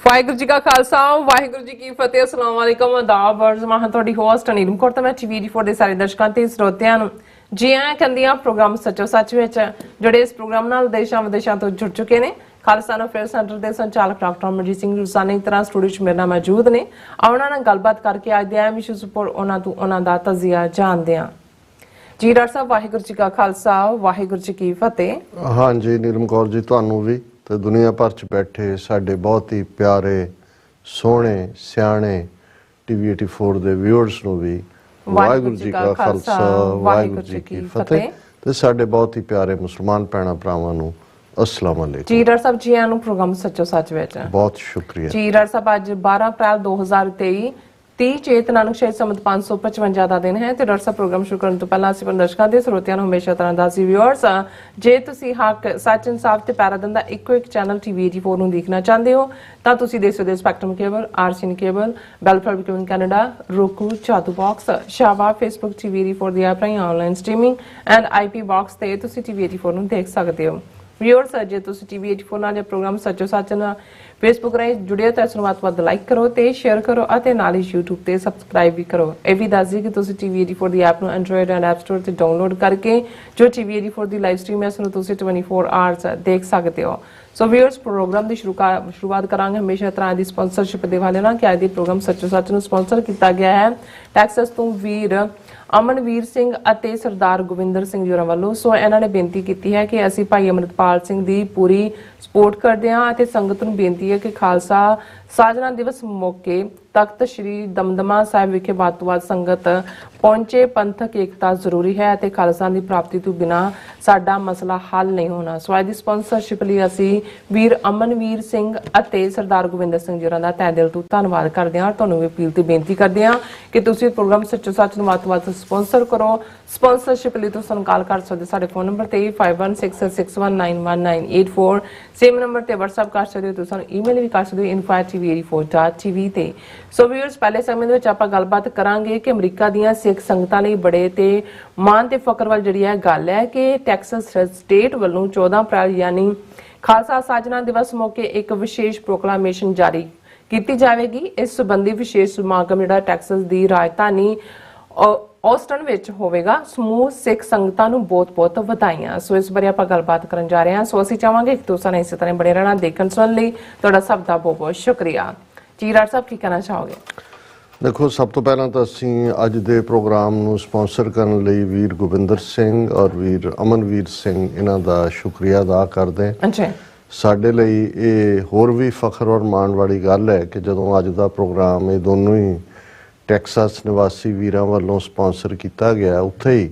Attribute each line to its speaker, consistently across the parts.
Speaker 1: ਵਾਹਿਗੁਰੂ ਜੀ ਕਾ ਖਾਲਸਾ ਵਾਹਿਗੁਰੂ ਜੀ ਕੀ ਫਤਿਹ। अस्सलाम वालेकुम आदाब वर्ज मैं ਤੁਹਾਡੀ ਹੋਸਟ ਨੀਲਮ ਕੌਰ ਤੇ ਮੈਂ TV4 ਦੇ ਸਾਰੇ ਦਰਸ਼ਕਾਂ ਤੇ ਸਰੋਤਿਆਂ ਨੂੰ ਜੀ ਆਇਆਂ ਕਹਿੰਦੀਆਂ ਪ੍ਰੋਗਰਾਮ ਸੱਚੋ ਸੱਚ ਵਿੱਚ ਜਿਹੜੇ ਇਸ ਪ੍ਰੋਗਰਾਮ ਨਾਲ ਦੇਸ਼ਾਂ ਵਿਦੇਸ਼ਾਂ ਤੋਂ ਜੁੜ ਚੁੱਕੇ ਨੇ। ਖਾਲਸਾ ਅਫੇਅਰ ਸੈਂਟਰ ਦੇ ਸੰਚਾਲਕ ਡਾਕਟਰ ਅਮਰਜੀਤ ਸਿੰਘ ਰੁਸਾਨੀ ਤਰ੍ਹਾਂ ਸਟੂਡੀਓ 'ਚ ਮੇਰੇ ਨਾਲ ਮੌਜੂਦ ਨੇ। ਉਹਨਾਂ ਨਾਲ ਗੱਲਬਾਤ ਕਰਕੇ ਅੱਜ ਦੇ ਅਹਿਮ ਇਸ਼ੂਜ਼ ਉੱਪਰ ਉਹਨਾਂ ਦਾ ਤਜ਼ੀਆ ਜਾਣਦੇ ਹਾਂ। ਜੀ ਡਾਕਟਰ ਸਾਹਿਬ ਵਾਹਿਗੁਰੂ ਜੀ ਕਾ ਖਾਲਸਾ ਵਾਹਿਗੁਰੂ ਜੀ ਕੀ ਫਤਿਹ।
Speaker 2: हाँ जी नीलम कौर जी ਤੁਹਾਨੂੰ ਵੀ ਤੇ ਦੁਨੀਆ ਭਰ ਚ ਬੈਠੇ ਸਾਡੇ ਬਹੁਤ ਹੀ ਪਿਆਰੇ ਸੋਹਣੇ ਸਿਆਣੇ ਟੀਵੀ 84 ਦੇ ਵਿਊਅਰਸ ਨੂੰ ਵੀ ਵਾਹਿਗੁਰੂ ਜੀ ਕਾ ਖਾਲਸਾ ਵਾਹਿਗੁਰੂ ਜੀ ਕੀ ਫਤਿਹ ਤੇ ਸਾਡੇ ਬਹੁਤ ਹੀ ਪਿਆਰੇ ਮੁਸਲਮਾਨ ਭੈਣਾਂ ਭਰਾਵਾਂ ਨੂੰ अस्सलाम वालेकुम।
Speaker 1: जी डॉक्टर साहब जी आनू प्रोग्राम सच्चो सच विच
Speaker 2: बहुत शुक्रिया
Speaker 1: जी डॉक्टर साहब। आज 12 अप्रैल 2023 30 ਚੇਤ ਨਾਨਕ ਸ਼ਹੀਦ ਸੰਮਤ 555 ਦਾ ਦਿਨ ਹੈ ਤੇ ਡਾਕਟਰ ਸਾਹਿਬ ਪ੍ਰੋਗਰਾਮ ਸ਼ੁਰੂ ਕਰਨ ਤੋਂ ਪਹਿਲਾਂ ਅਸੀਂ ਦਰਸ਼ਕਾਂ ਦੇ ਸਰੋਤਿਆਂ ਨੂੰ ਹਮੇਸ਼ਾ ਤਰ੍ਹਾਂ ਦਾ ਸੀ ਵਿਊਅਰਸ ਜੇ ਤੁਸੀਂ ਹੱਕ ਸੱਚ ਇਨਸਾਫ ਤੇ ਪੈਰਾਦਨ ਦਾ ਇੱਕੋ ਇੱਕ ਚੈਨਲ TV 84 ਨੂੰ ਦੇਖਣਾ ਚਾਹੁੰਦੇ ਹੋ ਤਾਂ ਤੁਸੀਂ ਦੇਖ ਸਕਦੇ ਹੋ ਸਪੈਕਟਰਮ ਕੇਬਲ ਆਰਸੀਐਨ ਕੇਬਲ ਬੈਲਫੋਰ ਕੇਬਲ ਕੈਨੇਡਾ roku ਚਾਦੂ ਬਾਕਸ ਸ਼ਾਵਾ ਫੇਸਬੁੱਕ TV 84 ਦੀ ਐਪ ਰਾਹੀਂ online streaming and IP box ਤੇ ਤੁਸੀਂ TV 84 ਨੂੰ ਦੇਖ ਸਕਦੇ ਹੋ। ਵਿਊਅਰਸ ਜੇ ਤੁਸੀਂ TV 84 ਨਾਲ ਇਹ ਪ੍ਰੋਗਰਾਮ ਸੱਚੋ ਸੱਚ ਨਾਲ ਫੇਸਬੁੱਕ ਰਾਹੀਂ ਜੁੜਿਓ ਤਾਂ ਇਸ ਨੂੰ ਵੱਧ ਲਾਈਕ ਕਰੋ ਤੇ ਸ਼ੇਅਰ ਕਰੋ ਅਤੇ ਨਾਲ ਹੀ YouTube ਤੇ ਸਬਸਕ੍ਰਾਈਬ ਵੀ ਕਰੋ। ਇਹ ਵੀ ਦੱਸ ਦਿਓ ਕਿ ਤੁਸੀਂ TV 84 ਦੀ ਐਪ ਨੂੰ ਐਂਡਰੋਇਡ ਐਂਡ ਐਪ ਸਟੋਰ ਤੇ ਡਾਊਨਲੋਡ ਕਰਕੇ ਜੋ TV 84 ਦੀ ਲਾਈਵ ਸਟ੍ਰੀਮ ਹੈ ਇਸ ਨੂੰ ਤੁਸੀਂ 24 ਆਵਰਸ ਦੇਖ ਸਕਦੇ ਹੋ। ਸੋ ਵਿਊਅਰਸ ਪ੍ਰੋਗਰਾਮ ਦੀ ਸ਼ੁਰੂਆਤ ਕਰਾਂਗੇ ਹਮੇਸ਼ਾ ਤਰ੍ਹਾਂ ਦੀ ਸਪਾਂਸਰਸ਼ਿਪ ਦੇ ਹਵਾਲੇ ਨਾਲ ਕਿ ਅੱਜ ਦੀ ਪ੍ਰੋਗਰਾਮ ਸੱਚੋ ਸੱਚ ਨੂੰ ਸਪਾਂਸਰ ਕੀਤਾ ਗਿਆ ਹੈ ਟੈਕਸਸ ਤੋਂ ਵੀਰ ਅਮਨਵੀਰ ਸਿੰਘ ਅਤੇ ਸਰਦਾਰ ਗੋਵਿੰਦਰ ਸਿੰਘ ਜੀ ਵੱਲੋਂ। ਸੋ ਇਹਨਾਂ ਨੇ ਬੇਨਤੀ ਕੀਤੀ ਹੈ ਕਿ ਅਸੀਂ ਭਾਈ ਅਮਰਿਤਪਾਲ ਸਿੰਘ ਦੀ ਪੂਰੀ ਸਪੋਰਟ ਕਰਦੇ ਹਾਂ ਅਤੇ ਸੰਗਤ ਨੂੰ ਬੇਨਤੀ ਹੈ ਕਿ ਖਾਲਸਾ ਸਾਜਨਾ ਦਿਵਸ ਮੌਕੇ ਤਖਤ ਸ੍ਰੀ ਦਮਦਮਾ ਸਾਹਿਬ ਵਿਖੇ ਵੱਧ ਤੋਂ ਵੱਧ ਸੰਗਤ ਪਹੁੰਚੇ। ਪੰਥਕ ਏਕਤਾ ਜ਼ਰੂਰੀ ਹੈ ਅਤੇ ਖਾਲਸਾ ਦੀ ਪ੍ਰਾਪਤੀ ਤੋਂ ਬਿਨਾਂ ਸਾਡਾ ਮਸਲਾ ਹੱਲ ਨਹੀਂ ਹੋਣਾ। ਸੋ ਅੱਜ ਦੀ ਸਪਾਂਸਰਸ਼ਿਪ ਲਈ ਅਸੀਂ ਵੀਰ ਅਮਨਵੀਰ ਸਿੰਘ ਅਤੇ ਸਰਦਾਰ ਗੋਵਿੰਦਰ ਸਿੰਘ ਜੀ ਹੋਰਾਂ ਦਾ ਤਹਿ ਦਿਲ ਤੋਂ ਧੰਨਵਾਦ ਕਰਦੇ ਹਾਂ। ਤੁਹਾਨੂੰ ਵੀ ਅਪੀਲ ਤੇ ਬੇਨਤੀ ਕਰਦੇ ਹਾਂ ਕਿ ਤੁਸੀਂ ਪ੍ਰੋਗਰਾਮ ਸੱਚੋ ਸੱਚ ਨੂੰ ਵੱਧ ਤੋਂ ਵੱਧ ਸਪਾਂਸਰ ਕਰੋ। ਸਪਾਂਸਰਸ਼ਿਪ ਲਈ ਤੁਸੀਂ ਸਾਨੂੰ ਕਾਲ ਕਰ ਸਕਦੇ ਸਾਡੇ ਫੋਨ ਨੰਬਰ ਤੇ 5166619184 ਸੇਮ ਨੰਬਰ ਤੇ WhatsApp ਕਰ ਸਕਦੇ ਹੋ। ਤੁਸੀਂ ਸਾਨੂੰ ਈਮੇਲ ਵੀ ਕਰ ਸਕਦੇ ਹੋ info@tv84.tv ਤੇ। ਸੋ ਵੀਅਰਸ ਪਹਿਲੇ ਸਮੇਂ ਦੇ ਵਿੱਚ ਆਪਾਂ ਗੱਲਬਾਤ ਕਰਾਂਗੇ ਕਿ ਅਮਰੀਕਾ ਦੀਆਂ ਸਿੱਖ ਸੰਗਤਾਂ ਲਈ ਬੜੇ ਤੇ ਮਾਣ ਤੇ ਫਖਰ ਵਾਲੀ ਜਿਹੜੀ ਹੈ ਗੱਲ ਹੈ ਕਿ ਟੈਕਸਸ ਸਟੇਟ ਵੱਲੋਂ 14 ਅਪ੍ਰੈਲ ਯਾਨੀ ਖਾਲਸਾ ਸਾਜਨਾ ਦਿਵਸ ਮੌਕੇ ਇੱਕ ਵਿਸ਼ੇਸ਼ ਪ੍ਰੋਕਲਾਮੇਸ਼ਨ ਜਾਰੀ ਕੀਤੀ ਜਾਵੇਗੀ। ਇਸ ਸੰਬੰਧੀ ਵਿਸ਼ੇਸ਼ ਸਮਾਗਮ ਜਿਹੜਾ ਟੈਕਸਸ ਦੀ ਰਾਜਧਾਨੀ ਔਸਟਨ ਵਿੱਚ ਹੋਵੇਗਾ। ਸਮੂਹ ਸਿੱਖ ਸੰਗਤਾਂ ਨੂੰ ਬਹੁਤ-ਬਹੁਤ ਵਧਾਈਆਂ। ਸੋ ਇਸ ਬਾਰੇ ਆਪਾਂ ਗੱਲਬਾਤ ਕਰਨ ਜਾ ਰਹੇ ਹਾਂ। ਸੋ ਅਸੀਂ ਚਾਹਾਂਗੇ ਕਿ ਤੁਸੀਂ ਇਸੇ ਤਰ੍ਹਾਂ ਬਣੇ ਰਹਿਣਾ ਦੇਖਣ ਸੁਣਨ ਲਈ ਤੁਹਾਡਾ ਸਭ ਦਾ ਬਹੁਤ-ਬਹੁਤ ਸ਼ੁਕਰੀਆ। ਜੀ ਡਾਕਟਰ ਸਾਹਿਬ ਕੀ ਕਹਿਣਾ ਚਾਹੋਗੇ?
Speaker 2: ਦੇਖੋ ਸਭ ਤੋਂ ਪਹਿਲਾਂ ਤਾਂ ਅਸੀਂ ਅੱਜ ਦੇ ਪ੍ਰੋਗਰਾਮ ਨੂੰ ਸਪਾਂਸਰ ਕਰਨ ਲਈ ਵੀਰ ਗੋਬਿੰਦਰ ਸਿੰਘ ਔਰ ਵੀਰ ਅਮਨਵੀਰ ਸਿੰਘ ਇਹਨਾਂ ਦਾ ਸ਼ੁਕਰੀਆ ਅਦਾ ਕਰਦੇ ਹਾਂ। ਸਾਡੇ ਲਈ ਇਹ ਹੋਰ ਵੀ ਫਖਰ ਔਰ ਮਾਣ ਵਾਲੀ ਗੱਲ ਹੈ ਕਿ ਜਦੋਂ ਅੱਜ ਦਾ ਪ੍ਰੋਗਰਾਮ ਇਹ ਦੋਨੋਂ ਹੀ ਟੈਕਸਾਸ ਨਿਵਾਸੀ ਵੀਰਾਂ ਵੱਲੋਂ ਸਪਾਂਸਰ ਕੀਤਾ ਗਿਆ ਉੱਥੇ ਹੀ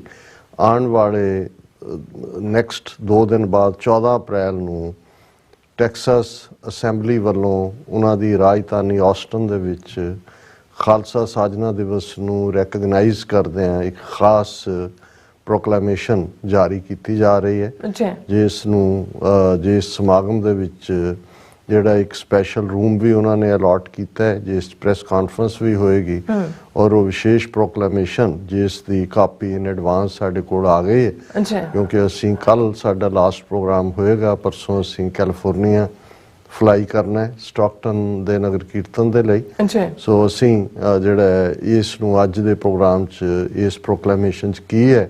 Speaker 2: ਆਉਣ ਵਾਲੇ ਨੈਕਸਟ 2 ਦਿਨ ਬਾਅਦ 14 ਅਪ੍ਰੈਲ ਨੂੰ ਟੈਕਸਾਸ ਅਸੈਂਬਲੀ ਵੱਲੋਂ ਉਹਨਾਂ ਦੀ ਰਾਜਧਾਨੀ ਆਸਟਨ ਦੇ ਵਿੱਚ ਖਾਲਸਾ ਸਾਜਨਾ ਦਿਵਸ ਨੂੰ ਰੈਕਗਨਾਈਜ਼ ਕਰਦੇ ਆ ਇੱਕ ਖਾਸ ਪ੍ਰੋਕਲਾਮੇਸ਼ਨ ਜਾਰੀ ਕੀਤੀ ਜਾ ਰਹੀ ਹੈ ਜਿਸ ਸਮਾਗਮ ਦੇ ਵਿੱਚ ਜਿਹੜਾ ਇੱਕ ਸਪੈਸ਼ਲ ਰੂਮ ਵੀ ਉਹਨਾਂ ਨੇ ਅਲਾਟ ਕੀਤਾ ਹੈ ਜਿਸ ਪ੍ਰੈਸ ਕਾਨਫਰੰਸ ਵੀ ਹੋਏਗੀ ਔਰ ਉਹ ਵਿਸ਼ੇਸ਼ ਪ੍ਰੋਕਲਾਮੇਸ਼ਨ ਜਿਸ ਦੀ ਕਾਪੀ ਇਨ ਐਡਵਾਂਸ ਸਾਡੇ ਕੋਲ ਆ ਗਈ ਹੈ ਕਿਉਂਕਿ ਅਸੀਂ ਕੱਲ ਸਾਡਾ ਲਾਸਟ ਪ੍ਰੋਗਰਾਮ ਹੋਏਗਾ ਪਰਸੋਂ ਅਸੀਂ ਕੈਲੀਫੋਰਨੀਆ ਫਲਾਈ ਕਰਨਾ ਹੈ ਸਟਾਕਟਨ ਦੇ ਨਗਰ ਕੀਰਤਨ ਦੇ ਲਈ। ਸੋ ਅਸੀਂ ਜਿਹੜਾ ਇਸ ਨੂੰ ਅੱਜ ਦੇ ਪ੍ਰੋਗਰਾਮ 'ਚ ਇਸ ਪ੍ਰੋਕਲਾਮੇਸ਼ਨ 'ਚ ਕੀ ਹੈ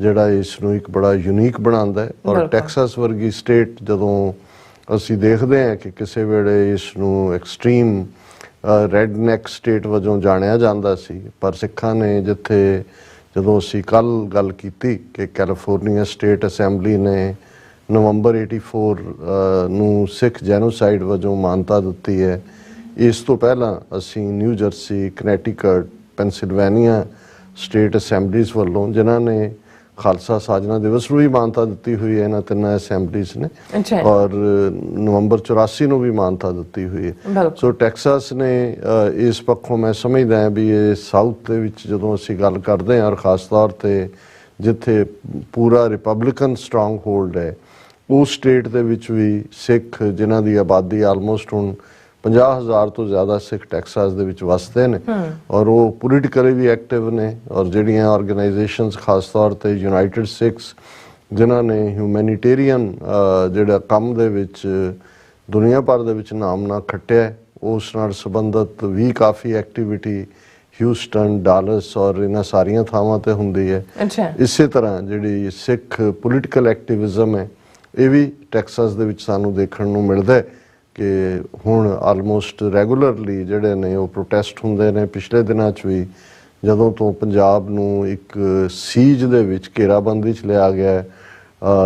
Speaker 2: ਜਿਹੜਾ ਇਸ ਨੂੰ ਇੱਕ ਬੜਾ ਯੂਨੀਕ ਬਣਾਉਂਦਾ ਹੈ ਔਰ ਟੈਕਸਾਸ ਵਰਗੀ ਸਟੇਟ ਜਦੋਂ ਅਸੀਂ ਦੇਖਦੇ ਹਾਂ ਕਿ ਕਿਸੇ ਵੇਲੇ ਇਸ ਨੂੰ ਐਕਸਟ੍ਰੀਮ ਰੈਡ ਨੈਕ ਸਟੇਟ ਵਜੋਂ ਜਾਣਿਆ ਜਾਂਦਾ ਸੀ ਪਰ ਸਿੱਖਾਂ ਨੇ ਜਦੋਂ ਅਸੀਂ ਕੱਲ ਗੱਲ ਕੀਤੀ ਕਿ ਕੈਲੀਫੋਰਨੀਆ ਸਟੇਟ ਅਸੈਂਬਲੀ ਨੇ ਨਵੰਬਰ 84 ਨੂੰ ਸਿੱਖ ਜੈਨੋਸਾਈਡ ਵਜੋਂ ਮਾਨਤਾ ਦਿੱਤੀ ਹੈ। ਇਸ ਤੋਂ ਪਹਿਲਾਂ ਅਸੀਂ ਨਿਊ ਜਰਸੀ ਕਨੈਟੀਕਟ ਪੈਨਸਿਲਵੇਨੀਆ ਸਟੇਟ ਅਸੈਂਬਲੀਜ਼ ਵੱਲੋਂ ਜਿਨ੍ਹਾਂ ਨੇ ਖਾਲਸਾ ਸਾਜਨਾ ਦਿਵਸ ਨੂੰ ਵੀ ਮਾਨਤਾ ਦਿੱਤੀ ਹੋਈ ਹੈ ਇਹਨਾਂ ਤਿੰਨਾਂ ਅਸੈਂਬਲੀਜ਼ ਨੇ ਔਰ ਨਵੰਬਰ 84 ਨੂੰ ਵੀ ਮਾਨਤਾ ਦਿੱਤੀ ਹੋਈ ਹੈ। ਸੋ ਟੈਕਸਾਸ ਨੇ ਇਸ ਪੱਖੋਂ ਮੈਂ ਸਮਝਦਾ ਹਾਂ ਵੀ ਇਹ ਸਾਊਥ ਦੇ ਵਿੱਚ ਜਦੋਂ ਅਸੀਂ ਗੱਲ ਕਰਦੇ ਹਾਂ ਔਰ ਖਾਸ ਤੌਰ ਤੇ ਜਿੱਥੇ ਪੂਰਾ ਰਿਪਬਲਿਕਨ ਸਟਰੋਂਗ ਹੋਲਡ ਹੈ ਉਸ ਸਟੇਟ ਦੇ ਵਿੱਚ ਵੀ ਸਿੱਖ ਜਿਨ੍ਹਾਂ ਦੀ ਆਬਾਦੀ ਆਲਮੋਸਟ ਹੁਣ 50,000 ਤੋਂ ਜ਼ਿਆਦਾ ਸਿੱਖ ਟੈਕਸਾਸ ਦੇ ਵਿੱਚ ਵਸਦੇ ਨੇ ਔਰ ਉਹ ਪੋਲੀਟੀਕਲੀ ਵੀ ਐਕਟਿਵ ਨੇ ਔਰ ਜਿਹੜੀਆਂ ਆਰਗੇਨਾਈਜੇਸ਼ਨਸ ਖਾਸ ਤੌਰ ਤੇ ਯੂਨਾਈਟਿਡ ਸਿੱਖਸ ਜਿਨ੍ਹਾਂ ਨੇ ਹਿਊਮੈਨਿਟੇਰੀਅਨ ਜਿਹੜਾ ਕੰਮ ਦੇ ਵਿੱਚ ਦੁਨੀਆ ਭਰ ਦੇ ਵਿੱਚ ਨਾਮ ਨਾ ਖੱਟਿਆ ਉਸ ਨਾਲ ਸੰਬੰਧਿਤ ਵੀ ਕਾਫੀ ਐਕਟੀਵਿਟੀ ਹਿਊਸਟਨ, ਡਾਲਸ ਔਰ ਇਹਨਾਂ ਸਾਰੀਆਂ ਥਾਵਾਂ ਤੇ ਹੁੰਦੀ ਹੈ। ਇਸੇ ਤਰ੍ਹਾਂ ਜਿਹੜੀ ਸਿੱਖ ਪੋਲੀਟੀਕਲ ਐਕਟਿਵਿਜ਼ਮ ਹੈ ਇਹ ਵੀ ਟੈਕਸਾਸ ਦੇ ਵਿੱਚ ਸਾਨੂੰ ਦੇਖਣ ਨੂੰ ਮਿਲਦਾ ਹੈ ਕਿ ਹੁਣ ਆਲਮੋਸਟ ਰੈਗੂਲਰਲੀ ਜਿਹੜੇ ਨੇ ਉਹ ਪ੍ਰੋਟੈਸਟ ਹੁੰਦੇ ਨੇ। ਪਿਛਲੇ ਦਿਨਾਂ 'ਚ ਵੀ ਜਦੋਂ ਤੋਂ ਪੰਜਾਬ ਨੂੰ ਇੱਕ ਸੀਜ ਦੇ ਵਿੱਚ ਘੇਰਾਬੰਦੀ 'ਚ ਲਿਆ ਗਿਆ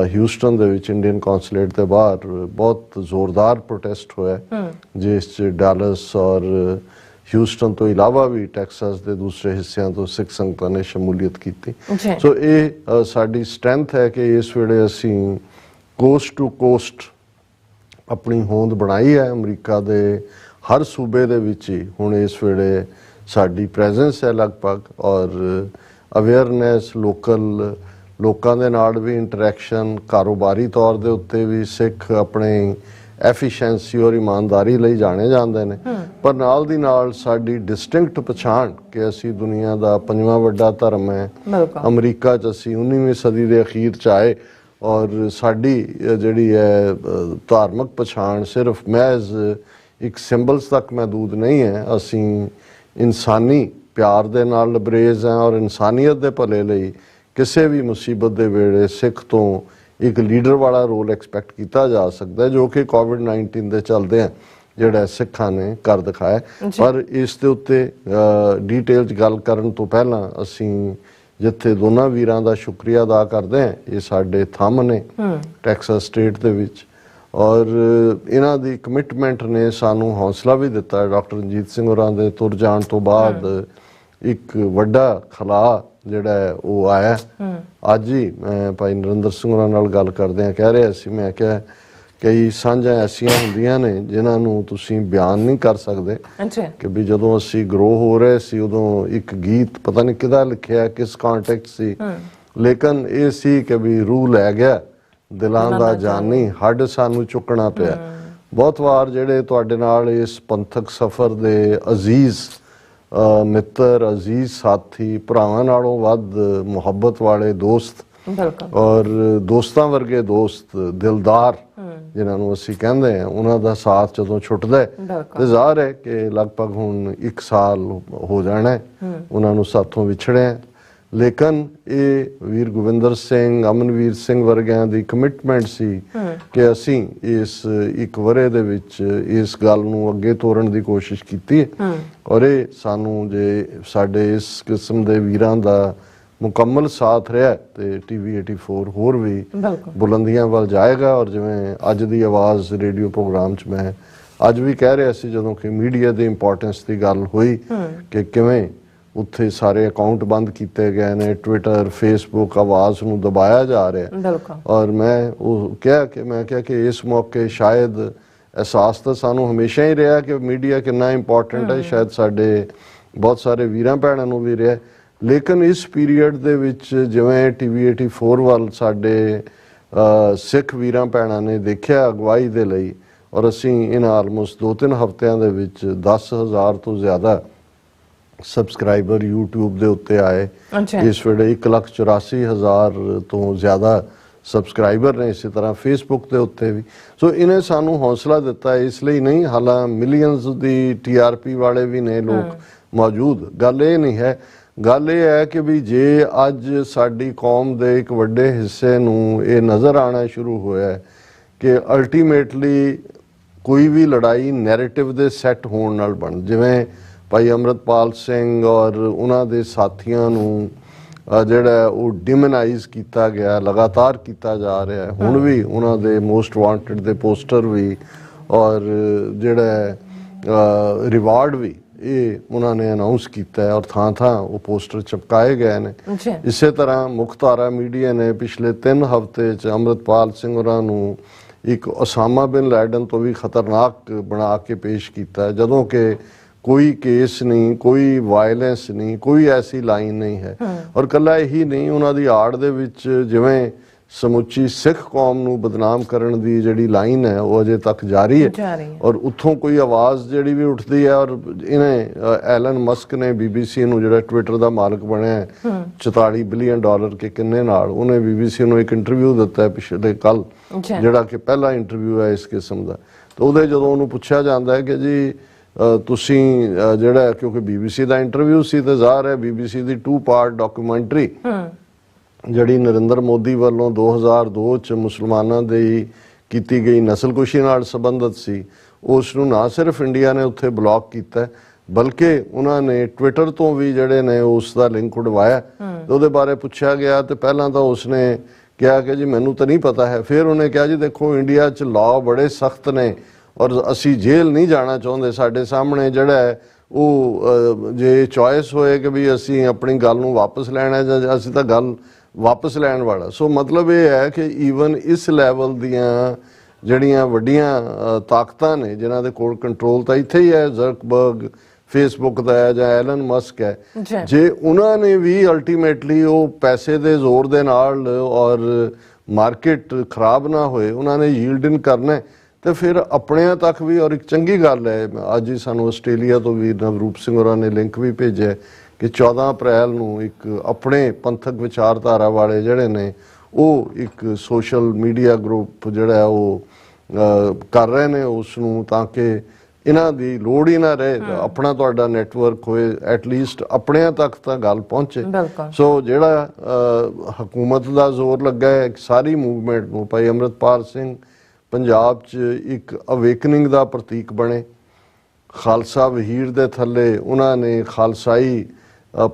Speaker 2: ਹਿਊਸਟਨ ਦੇ ਵਿੱਚ ਇੰਡੀਅਨ ਕੌਂਸੂਲੇਟ ਦੇ ਬਾਹਰ ਬਹੁਤ ਜ਼ੋਰਦਾਰ ਪ੍ਰੋਟੈਸਟ ਹੋਇਆ ਜਿਸ 'ਚ ਡਾਲਸ ਔਰ ਹਿਊਸਟਨ ਤੋਂ ਇਲਾਵਾ ਵੀ ਟੈਕਸਾਸ ਦੇ ਦੂਸਰੇ ਹਿੱਸਿਆਂ ਤੋਂ ਸਿੱਖ ਸੰਗਤਾਂ ਨੇ ਸ਼ਮੂਲੀਅਤ ਕੀਤੀ। ਸੋ ਇਹ ਸਾਡੀ ਸਟਰੈਂਥ ਹੈ ਕਿ ਇਸ ਵੇਲੇ ਅਸੀਂ ਕੋਸਟ ਟੂ ਕੋਸਟ ਆਪਣੀ ਹੋਂਦ ਬਣਾਈ ਹੈ। ਅਮਰੀਕਾ ਦੇ ਹਰ ਸੂਬੇ ਦੇ ਵਿੱਚ ਹੀ ਹੁਣ ਇਸ ਵੇਲੇ ਸਾਡੀ ਪ੍ਰੈਜ਼ੈਂਸ ਹੈ ਲਗਭਗ, ਔਰ ਅਵੇਅਰਨੈਸ, ਲੋਕਾਂ ਦੇ ਨਾਲ ਵੀ ਇੰਟਰੈਕਸ਼ਨ, ਕਾਰੋਬਾਰੀ ਤੌਰ ਦੇ ਉੱਤੇ ਵੀ ਸਿੱਖ ਆਪਣੇ ਐਫੀਸ਼ੀਐਂਸੀ ਔਰ ਇਮਾਨਦਾਰੀ ਲਈ ਜਾਣੇ ਜਾਂਦੇ ਨੇ, ਪਰ ਨਾਲ ਦੀ ਨਾਲ ਸਾਡੀ ਡਿਸਟਿੰਕਟ ਪਛਾਣ ਕਿ ਅਸੀਂ ਦੁਨੀਆ ਦਾ 5ਵਾਂ ਵੱਡਾ ਧਰਮ ਹੈ। ਅਮਰੀਕਾ 'ਚ ਅਸੀਂ 19ਵੀਂ ਸਦੀ ਦੇ ਅਖੀਰ 'ਚ ਆਏ ਔਰ ਸਾਡੀ ਜਿਹੜੀ ਹੈ ਧਾਰਮਿਕ ਪਛਾਣ ਸਿਰਫ ਮਹਿਜ਼ ਇੱਕ ਸਿੰਬਲਸ ਤੱਕ ਮਹਦੂਦ ਨਹੀਂ ਹੈ। ਅਸੀਂ ਇਨਸਾਨੀ ਪਿਆਰ ਦੇ ਨਾਲ ਲਬਰੇਜ਼ ਹਾਂ ਔਰ ਇਨਸਾਨੀਅਤ ਦੇ ਭਲੇ ਲਈ ਕਿਸੇ ਵੀ ਮੁਸੀਬਤ ਦੇ ਵੇਲੇ ਸਿੱਖ ਤੋਂ ਇੱਕ ਲੀਡਰ ਵਾਲਾ ਰੋਲ ਐਕਸਪੈਕਟ ਕੀਤਾ ਜਾ ਸਕਦਾ ਹੈ, ਜੋ ਕਿ ਕੋਵਿਡ-19 ਦੇ ਚੱਲਦੇ ਆ ਜਿਹੜਾ ਸਿੱਖਾਂ ਨੇ ਕਰ ਦਿਖਾਇਆ। ਪਰ ਇਸ ਦੇ ਉੱਤੇ ਡੀਟੇਲ 'ਚ ਗੱਲ ਕਰਨ ਤੋਂ ਪਹਿਲਾਂ ਅਸੀਂ ਜਿੱਥੇ ਦੋਨਾਂ ਵੀਰਾਂ ਦਾ ਸ਼ੁਕਰੀਆ ਅਦਾ ਕਰਦੇ ਹਾਂ, ਇਹ ਸਾਡੇ ਥੰਮ ਨੇ ਟੈਕਸਾਸ ਸਟੇਟ ਦੇ ਵਿੱਚ, ਔਰ ਇਹਨਾਂ ਦੀ ਕਮਿਟਮੈਂਟ ਨੇ ਸਾਨੂੰ ਹੌਸਲਾ ਵੀ ਦਿੱਤਾ। ਡਾਕਟਰ ਰਣਜੀਤ ਸਿੰਘ ਹੋਰਾਂ ਦੇ ਤੁਰ ਜਾਣ ਤੋਂ ਬਾਅਦ ਇੱਕ ਵੱਡਾ ਖਲਾ ਜਿਹੜਾ ਹੈ ਉਹ ਆਇਆ। ਅੱਜ ਹੀ ਮੈਂ ਭਾਈ ਨਰਿੰਦਰ ਸਿੰਘ ਹੋਰਾਂ ਨਾਲ ਗੱਲ ਕਰਦੇ ਹਾਂ, ਕਹਿ ਰਿਹਾ ਸੀ, ਮੈਂ ਕਿਹਾ ਕਈ ਸਾਂਝਾਂ ਐਸੀਆਂ ਹੁੰਦੀਆਂ ਨੇ ਜਿਨ੍ਹਾਂ ਨੂੰ ਤੁਸੀਂ ਬਿਆਨ ਨਹੀਂ ਕਰ ਸਕਦੇ ਕਿ ਵੀ ਜਦੋਂ ਅਸੀਂ ਗਰੋ ਹੋ ਰਹੇ ਸੀ ਉਦੋਂ ਇੱਕ ਗੀਤ ਪਤਾ ਨਹੀਂ ਕਿਹਦਾ ਲਿਖਿਆ, ਕਿਸ ਕੰਟੈਕਸਟ ਸੀ, ਲੇਕਿਨ ਇਹ ਸੀ ਕਿ ਵੀ ਰੂਹ ਲੈ ਗਿਆ ਦਿਲਾਂ ਦਾ ਜਾਨੀ, ਹੱਡ ਸਾਨੂੰ ਚੁੱਕਣਾ ਪਿਆ। ਬਹੁਤ ਵਾਰ ਜਿਹੜੇ ਤੁਹਾਡੇ ਨਾਲ ਇਸ ਪੰਥਕ ਸਫ਼ਰ ਦੇ ਅਜ਼ੀਜ਼ ਮਿੱਤਰ, ਅਜ਼ੀਜ਼ ਸਾਥੀ, ਭਰਾਵਾਂ ਨਾਲੋਂ ਵੱਧ ਮੁਹੱਬਤ ਵਾਲੇ ਦੋਸਤ ਔਰ ਦੋਸਤਾਂ ਵਰਗੇ ਦੋਸਤ, ਦਿਲਦਾਰ ਜਿਨ੍ਹਾਂ ਨੂੰ ਅਸੀਂ ਕਹਿੰਦੇ ਹਾਂ, ਉਹਨਾਂ ਦਾ ਸਾਥ ਜਦੋਂ ਛੁੱਟਦਾ ਤੇ ਜ਼ਾਹਰ ਹੈ ਕਿ ਲਗਭਗ ਹੁਣ 1 ਸਾਲ ਹੋ ਜਾਣਾ ਉਹਨਾਂ ਨੂੰ ਸਾਥੋਂ ਵਿਛੜਿਆ। ਲੇਕਿਨ ਇਹ ਵੀਰ ਗੋਬਿੰਦਰ ਸਿੰਘ, ਅਮਨਵੀਰ ਸਿੰਘ ਵਰਗਿਆਂ ਦੀ ਕਮਿਟਮੈਂਟ ਸੀ ਕਿ ਅਸੀਂ ਇਸ 1 ਵਰ੍ਹੇ ਦੇ ਵਿੱਚ ਇਸ ਗੱਲ ਨੂੰ ਅੱਗੇ ਤੋਰਨ ਦੀ ਕੋਸ਼ਿਸ਼ ਕੀਤੀ ਹੈ ਔਰ ਇਹ ਸਾਨੂੰ ਜੇ ਸਾਡੇ ਇਸ ਕਿਸਮ ਦੇ ਵੀਰਾਂ ਦਾ ਮੁਕੰਮਲ ਸਾਥ ਰਿਹਾ ਤੇ TV 84 ਹੋਰ ਵੀ ਬੁਲੰਦੀਆਂ ਵੱਲ ਜਾਏਗਾ। ਔਰ ਜਿਵੇਂ ਅੱਜ ਦੀ ਆਵਾਜ਼ ਰੇਡੀਓ ਪ੍ਰੋਗਰਾਮ 'ਚ ਮੈਂ ਅੱਜ ਵੀ ਕਹਿ ਰਿਹਾ ਸੀ ਜਦੋਂ ਕਿ ਮੀਡੀਆ ਦੀ ਇੰਪੋਰਟੈਂਸ ਦੀ ਗੱਲ ਹੋਈ ਕਿ ਕਿਵੇਂ ਉੱਥੇ ਸਾਰੇ ਅਕਾਊਂਟ ਬੰਦ ਕੀਤੇ ਗਏ ਨੇ, ਟਵਿੱਟਰ, ਫੇਸਬੁੱਕ, ਆਵਾਜ਼ ਨੂੰ ਦਬਾਇਆ ਜਾ ਰਿਹਾ। ਔਰ ਮੈਂ ਉਹ ਕਿਹਾ ਕਿ ਇਸ ਮੌਕੇ ਸ਼ਾਇਦ ਅਹਿਸਾਸ ਤਾਂ ਸਾਨੂੰ ਹਮੇਸ਼ਾ ਹੀ ਰਿਹਾ ਕਿ ਮੀਡੀਆ ਕਿੰਨਾ ਇੰਪੋਰਟੈਂਟ ਹੈ, ਸ਼ਾਇਦ ਸਾਡੇ ਬਹੁਤ ਸਾਰੇ ਵੀਰਾਂ ਭੈਣਾਂ ਨੂੰ ਵੀ ਰਿਹਾ, ਲੇਕਿਨ ਇਸ ਪੀਰੀਅਡ ਦੇ ਵਿੱਚ ਜਿਵੇਂ TV 84 ਵੱਲ ਸਾਡੇ ਸਿੱਖ ਵੀਰਾਂ ਭੈਣਾਂ ਨੇ ਦੇਖਿਆ ਅਗਵਾਈ ਦੇ ਲਈ, ਔਰ ਅਸੀਂ ਇਹਨਾਂ ਆਲਮੋਸਟ 2-3 ਹਫ਼ਤਿਆਂ ਦੇ ਵਿੱਚ 10,000 ਤੋਂ ਜ਼ਿਆਦਾ ਸਬਸਕ੍ਰਾਈਬਰ YouTube ਦੇ ਉੱਤੇ ਆਏ। ਇਸ ਵੇਲੇ 1,84,000 ਤੋਂ ਜ਼ਿਆਦਾ ਸਬਸਕ੍ਰਾਈਬਰ ਨੇ, ਇਸੇ ਤਰ੍ਹਾਂ ਫੇਸਬੁੱਕ ਦੇ ਉੱਤੇ ਵੀ। ਸੋ ਇਹਨੇ ਸਾਨੂੰ ਹੌਸਲਾ ਦਿੱਤਾ, ਇਸ ਲਈ ਨਹੀਂ, ਹਾਲਾਂ ਮਿਲੀਅਨਸ ਦੀ TRP ਵਾਲੇ ਵੀ ਨੇ ਲੋਕ ਮੌਜੂਦ। ਗੱਲ ਇਹ ਨਹੀਂ ਹੈ, ਗੱਲ ਇਹ ਹੈ ਕਿ ਵੀ ਜੇ ਅੱਜ ਸਾਡੀ ਕੌਮ ਦੇ ਇੱਕ ਵੱਡੇ ਹਿੱਸੇ ਨੂੰ ਇਹ ਨਜ਼ਰ ਆਉਣਾ ਸ਼ੁਰੂ ਹੋਇਆ ਕਿ ਅਲਟੀਮੇਟਲੀ ਕੋਈ ਵੀ ਲੜਾਈ ਨੈਰੇਟਿਵ ਦੇ ਸੈੱਟ ਹੋਣ ਨਾਲ ਬਣ, ਜਿਵੇਂ ਭਾਈ ਅੰਮ੍ਰਿਤਪਾਲ ਸਿੰਘ ਔਰ ਉਹਨਾਂ ਦੇ ਸਾਥੀਆਂ ਨੂੰ ਜਿਹੜਾ ਉਹ ਡਿਮਨਾਈਜ਼ ਕੀਤਾ ਗਿਆ, ਲਗਾਤਾਰ ਕੀਤਾ ਜਾ ਰਿਹਾ ਹੈ। ਹੁਣ ਵੀ ਉਹਨਾਂ ਦੇ ਮੋਸਟ ਵਾਂਟਡ ਦੇ ਪੋਸਟਰ ਵੀ ਔਰ ਜਿਹੜਾ ਰਿਵਾਰਡ ਵੀ ਇਹ ਉਹਨਾਂ ਨੇ ਅਨਾਉਂਸ ਕੀਤਾ ਹੈ ਔਰ ਥਾਂ ਉਹ ਪੋਸਟਰ ਚਪਕਾਏ ਗਏ ਨੇ। ਇਸੇ ਤਰ੍ਹਾਂ ਮੁਖਤਾਰਾ ਮੀਡੀਆ ਨੇ ਪਿਛਲੇ 3 ਹਫ਼ਤੇ 'ਚ ਅੰਮ੍ਰਿਤਪਾਲ ਸਿੰਘ ਹੋਰਾਂ ਨੂੰ ਇੱਕ ਉਸਾਮਾ ਬਿਨ ਲੈਡਨ ਤੋਂ ਵੀ ਖਤਰਨਾਕ ਬਣਾ ਕੇ ਪੇਸ਼ ਕੀਤਾ, ਜਦੋਂ ਕਿ ਕੋਈ ਕੇਸ ਨਹੀਂ, ਕੋਈ ਵਾਇਲੈਂਸ ਨਹੀਂ, ਕੋਈ ਐਸੀ ਲਾਈਨ ਨਹੀਂ ਹੈ। ਔਰ ਕੱਲਾ ਇਹੀ ਨਹੀਂ, ਉਹਨਾਂ ਦੀ ਆੜ ਦੇ ਵਿੱਚ ਜਿਵੇਂ ਸਮੁੱਚੀ ਸਿੱਖ ਕੌਮ ਨੂੰ ਬਦਨਾਮ ਕਰਨ ਦੀ ਜਿਹੜੀ ਲਾਈਨ ਹੈ ਉਹ ਅਜੇ ਤੱਕ ਜਾਰੀ ਹੈ ਔਰ ਉੱਥੋਂ ਕੋਈ ਆਵਾਜ਼ ਜਿਹੜੀ ਵੀ ਉੱਠਦੀ ਹੈ। ਔਰ ਇਹਨੇ ਐਲਨ ਮਸਕ ਨੇ BBC ਨੂੰ, ਜਿਹੜਾ ਟਵਿੱਟਰ ਦਾ ਮਾਲਕ ਬਣਿਆ $44 ਬਿਲੀਅਨ ਕਿ ਕਿੰਨੇ ਨਾਲ, ਉਹਨੇ BBC ਨੂੰ ਇੱਕ ਇੰਟਰਵਿਊ ਦਿੱਤਾ ਪਿਛਲੇ ਕੱਲ, ਜਿਹੜਾ ਕਿ ਪਹਿਲਾ ਇੰਟਰਵਿਊ ਹੈ ਇਸ ਕਿਸਮ ਦਾ। ਤਾਂ ਉਹਦੇ ਜਦੋਂ ਉਹਨੂੰ ਪੁੱਛਿਆ ਜਾਂਦਾ ਹੈ ਕਿ ਜੀ ਤੁਸੀਂ ਜਿਹੜਾ ਕਿਉਂਕਿ BBC ਦਾ ਇੰਟਰਵਿਊ ਸੀ ਤੇ ਜ਼ਾਹਰ ਹੈ BBC ਦੀ 2 ਪਾਰਟ ਡਾਕੂਮੈਂਟਰੀ ਜਿਹੜੀ ਨਰਿੰਦਰ ਮੋਦੀ ਵੱਲੋਂ 2002 ਚ ਮੁਸਲਮਾਨਾਂ ਦੀ ਕੀਤੀ ਗਈ ਨਸਲਕੁਸ਼ੀ ਨਾਲ ਸੰਬੰਧਿਤ ਸੀ, ਉਸ ਨੂੰ ਨਾ ਸਿਰਫ ਇੰਡੀਆ ਨੇ ਉੱਥੇ ਬਲੌਕ ਕੀਤਾ ਬਲਕਿ ਉਹਨਾਂ ਨੇ ਟਵਿੱਟਰ ਤੋਂ ਵੀ ਜਿਹੜੇ ਨੇ ਉਸ ਦਾ ਲਿੰਕ ਉਡਵਾਇਆ। ਤੇ ਉਹਦੇ ਬਾਰੇ ਪੁੱਛਿਆ ਗਿਆ ਤੇ ਪਹਿਲਾਂ ਤਾਂ ਉਸਨੇ ਕਿਹਾ ਕਿ ਜੀ ਮੈਨੂੰ ਤਾਂ ਨਹੀਂ ਪਤਾ ਹੈ, ਫਿਰ ਉਹਨੇ ਕਿਹਾ ਜੀ ਦੇਖੋ ਇੰਡੀਆ 'ਚ ਲਾਅ ਬੜੇ ਸਖਤ ਨੇ ਔਰ ਅਸੀਂ ਜੇਲ੍ਹ ਨਹੀਂ ਜਾਣਾ ਚਾਹੁੰਦੇ, ਸਾਡੇ ਸਾਹਮਣੇ ਜਿਹੜਾ ਹੈ ਉਹ ਜੇ ਚੋਇਸ ਹੋਏ ਕਿ ਵੀ ਅਸੀਂ ਆਪਣੀ ਗੱਲ ਨੂੰ ਵਾਪਸ ਲੈਣਾ ਜਾਂ ਅਸੀਂ ਤਾਂ ਗੱਲ ਵਾਪਸ ਲੈਣ ਵਾਲਾ। ਸੋ ਮਤਲਬ ਇਹ ਹੈ ਕਿ ਈਵਨ ਇਸ ਲੈਵਲ ਦੀਆਂ ਜਿਹੜੀਆਂ ਵੱਡੀਆਂ ਤਾਕਤਾਂ ਨੇ ਜਿਨ੍ਹਾਂ ਦੇ ਕੋਲ ਕੰਟਰੋਲ ਤਾਂ ਇੱਥੇ ਹੀ ਹੈ, ਜ਼ਰਕਬਰਗ ਫੇਸਬੁੱਕ ਦਾ ਹੈ ਜਾਂ ਐਲਨ ਮਸਕ ਹੈ, ਜੇ ਉਹਨਾਂ ਨੇ ਵੀ ਅਲਟੀਮੇਟਲੀ ਉਹ ਪੈਸੇ ਦੇ ਜ਼ੋਰ ਦੇ ਨਾਲ ਔਰ ਮਾਰਕੀਟ ਖਰਾਬ ਨਾ ਹੋਏ ਉਹਨਾਂ ਨੇ ਯੀਲਡ ਇਨ ਕਰਨਾ ਤੇ ਫਿਰ ਆਪਣਿਆਂ ਤੱਕ ਵੀ। ਔਰ ਇੱਕ ਚੰਗੀ ਗੱਲ ਹੈ, ਅੱਜ ਹੀ ਸਾਨੂੰ ਆਸਟ੍ਰੇਲੀਆ ਤੋਂ ਵੀਰ ਨਵਰੂਪ ਸਿੰਘ ਹੋਰਾਂ ਨੇ ਲਿੰਕ ਵੀ ਭੇਜਿਆ ਕਿ 14 ਅਪ੍ਰੈਲ ਨੂੰ ਇੱਕ ਆਪਣੇ ਪੰਥਕ ਵਿਚਾਰਧਾਰਾ ਵਾਲੇ ਜਿਹੜੇ ਨੇ ਉਹ ਇੱਕ ਸੋਸ਼ਲ ਮੀਡੀਆ ਗਰੁੱਪ ਜਿਹੜਾ ਉਹ ਕਰ ਰਹੇ ਨੇ ਉਸ ਨੂੰ, ਤਾਂ ਕਿ ਇਹਨਾਂ ਦੀ ਲੋੜ ਹੀ ਨਾ ਰਹੇ, ਆਪਣਾ ਤੁਹਾਡਾ ਨੈਟਵਰਕ ਹੋਏ, ਐਟਲੀਸਟ ਆਪਣਿਆਂ ਤੱਕ ਤਾਂ ਗੱਲ ਪਹੁੰਚੇ। ਸੋ ਜਿਹੜਾ ਹਕੂਮਤ ਦਾ ਜ਼ੋਰ ਲੱਗਾ ਹੈ ਸਾਰੀ ਮੂਵਮੈਂਟ ਨੂੰ, ਭਾਈ ਅੰਮ੍ਰਿਤਪਾਲ ਸਿੰਘ ਪੰਜਾਬ 'ਚ ਇੱਕ ਅਵੇਕਨਿੰਗ ਦਾ ਪ੍ਰਤੀਕ ਬਣੇ। ਖਾਲਸਾ ਵਹੀਰ ਦੇ ਥੱਲੇ ਉਹਨਾਂ ਨੇ ਖਾਲਸਾਈ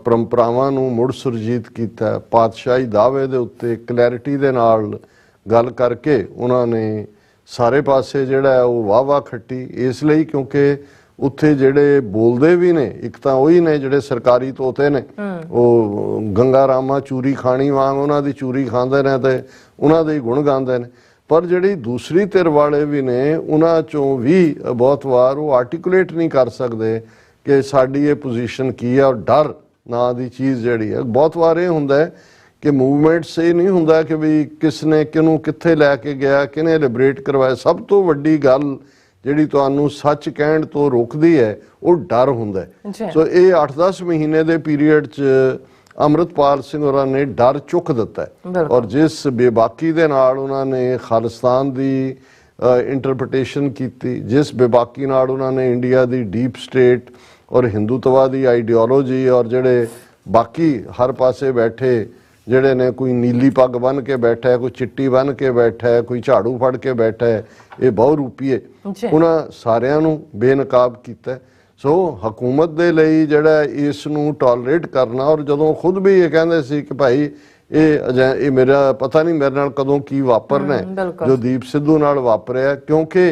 Speaker 2: ਪਰੰਪਰਾਵਾਂ ਨੂੰ ਮੁੜ ਸੁਰਜੀਤ ਕੀਤਾ, ਪਾਤਸ਼ਾਹੀ ਦਾਅਵੇ ਦੇ ਉੱਤੇ ਕਲੈਰਿਟੀ ਦੇ ਨਾਲ ਗੱਲ ਕਰਕੇ ਉਹਨਾਂ ਨੇ ਸਾਰੇ ਪਾਸੇ ਜਿਹੜਾ ਉਹ ਵਾਹ ਖੱਟੀ, ਇਸ ਲਈ ਕਿਉਂਕਿ ਉੱਥੇ ਜਿਹੜੇ ਬੋਲਦੇ ਵੀ ਨੇ ਇੱਕ ਤਾਂ ਉਹੀ ਨੇ ਜਿਹੜੇ ਸਰਕਾਰੀ ਤੋਤੇ ਨੇ, ਉਹ ਗੰਗਾ ਰਾਮਾ ਚੂਰੀ ਖਾਣੀ ਵਾਂਗ ਉਹਨਾਂ ਦੀ ਚੂਰੀ ਖਾਂਦੇ ਨੇ ਤੇ ਉਹਨਾਂ ਦੇ ਹੀ ਗੁਣ ਗਾਉਂਦੇ ਨੇ, ਪਰ ਜਿਹੜੀ ਦੂਸਰੀ ਧਿਰ ਵਾਲੇ ਵੀ ਨੇ ਉਹਨਾਂ ਚੋਂ ਵੀ ਬਹੁਤ ਵਾਰ ਉਹ ਆਰਟੀਕੂਲੇਟ ਨਹੀਂ ਕਰ ਸਕਦੇ ਕਿ ਸਾਡੀ ਇਹ ਪੋਜੀਸ਼ਨ ਕੀ ਹੈ। ਔਰ ਡਰ ਨਾਂ ਦੀ ਚੀਜ਼ ਜਿਹੜੀ ਹੈ ਬਹੁਤ ਵਾਰ ਇਹ ਹੁੰਦਾ ਹੈ ਕਿ ਮੂਵਮੈਂਟਸ ਇਹ ਨਹੀਂ ਹੁੰਦਾ ਕਿ ਵੀ ਕਿਸ ਨੇ ਕਿਹਨੂੰ ਕਿੱਥੇ ਲੈ ਕੇ ਗਿਆ, ਕਿਹਨੇ ਲਿਬਰੇਟ ਕਰਵਾਇਆ। ਸਭ ਤੋਂ ਵੱਡੀ ਗੱਲ ਜਿਹੜੀ ਤੁਹਾਨੂੰ ਸੱਚ ਕਹਿਣ ਤੋਂ ਰੋਕਦੀ ਹੈ ਉਹ ਡਰ ਹੁੰਦਾ ਹੈ। ਸੋ ਇਹ 8-10 ਮਹੀਨੇ ਦੇ ਪੀਰੀਅਡ 'ਚ ਅੰਮ੍ਰਿਤਪਾਲ ਸਿੰਘ ਹੋਰਾਂ ਨੇ ਡਰ ਚੁੱਕ ਦਿੱਤਾ ਔਰ ਜਿਸ ਬੇਬਾਕੀ ਦੇ ਨਾਲ ਉਹਨਾਂ ਨੇ ਖਾਲਿਸਤਾਨ ਦੀ ਇੰਟਰਪ੍ਰੀਟੇਸ਼ਨ ਕੀਤੀ, ਜਿਸ ਬੇਬਾਕੀ ਨਾਲ ਉਹਨਾਂ ਨੇ ਇੰਡੀਆ ਦੀ ਡੀਪ ਸਟੇਟ ਔਰ ਹਿੰਦੂਤਵਾ ਦੀ ਆਈਡੀਓਲੋਜੀ ਔਰ ਜਿਹੜੇ ਬਾਕੀ ਹਰ ਪਾਸੇ ਬੈਠੇ ਜਿਹੜੇ ਨੇ, ਕੋਈ ਨੀਲੀ ਪੱਗ ਬੰਨ੍ਹ ਕੇ ਬੈਠਾ ਹੈ, ਕੋਈ ਚਿੱਟੀ ਬੰਨ੍ਹ ਕੇ ਬੈਠਾ ਹੈ, ਕੋਈ ਝਾੜੂ ਫੜ ਕੇ ਬੈਠਾ ਹੈ, ਇਹ ਬਹੁ ਰੂਪੀਏ, ਉਹਨਾਂ ਸਾਰਿਆਂ ਨੂੰ ਬੇਨਕਾਬ ਕੀਤਾ। ਸੋ ਹਕੂਮਤ ਦੇ ਲਈ ਜਿਹੜਾ ਇਸ ਨੂੰ ਟੋਲਰੇਟ ਕਰਨਾ, ਔਰ ਜਦੋਂ ਖੁਦ ਵੀ ਇਹ ਕਹਿੰਦੇ ਸੀ ਕਿ ਭਾਈ ਇਹ ਮੇਰਾ ਪਤਾ ਨਹੀਂ ਮੇਰੇ ਨਾਲ ਕਦੋਂ ਕੀ ਵਾਪਰਨਾ ਜੋ ਦੀਪ ਸਿੱਧੂ ਨਾਲ ਵਾਪਰਿਆ, ਕਿਉਂਕਿ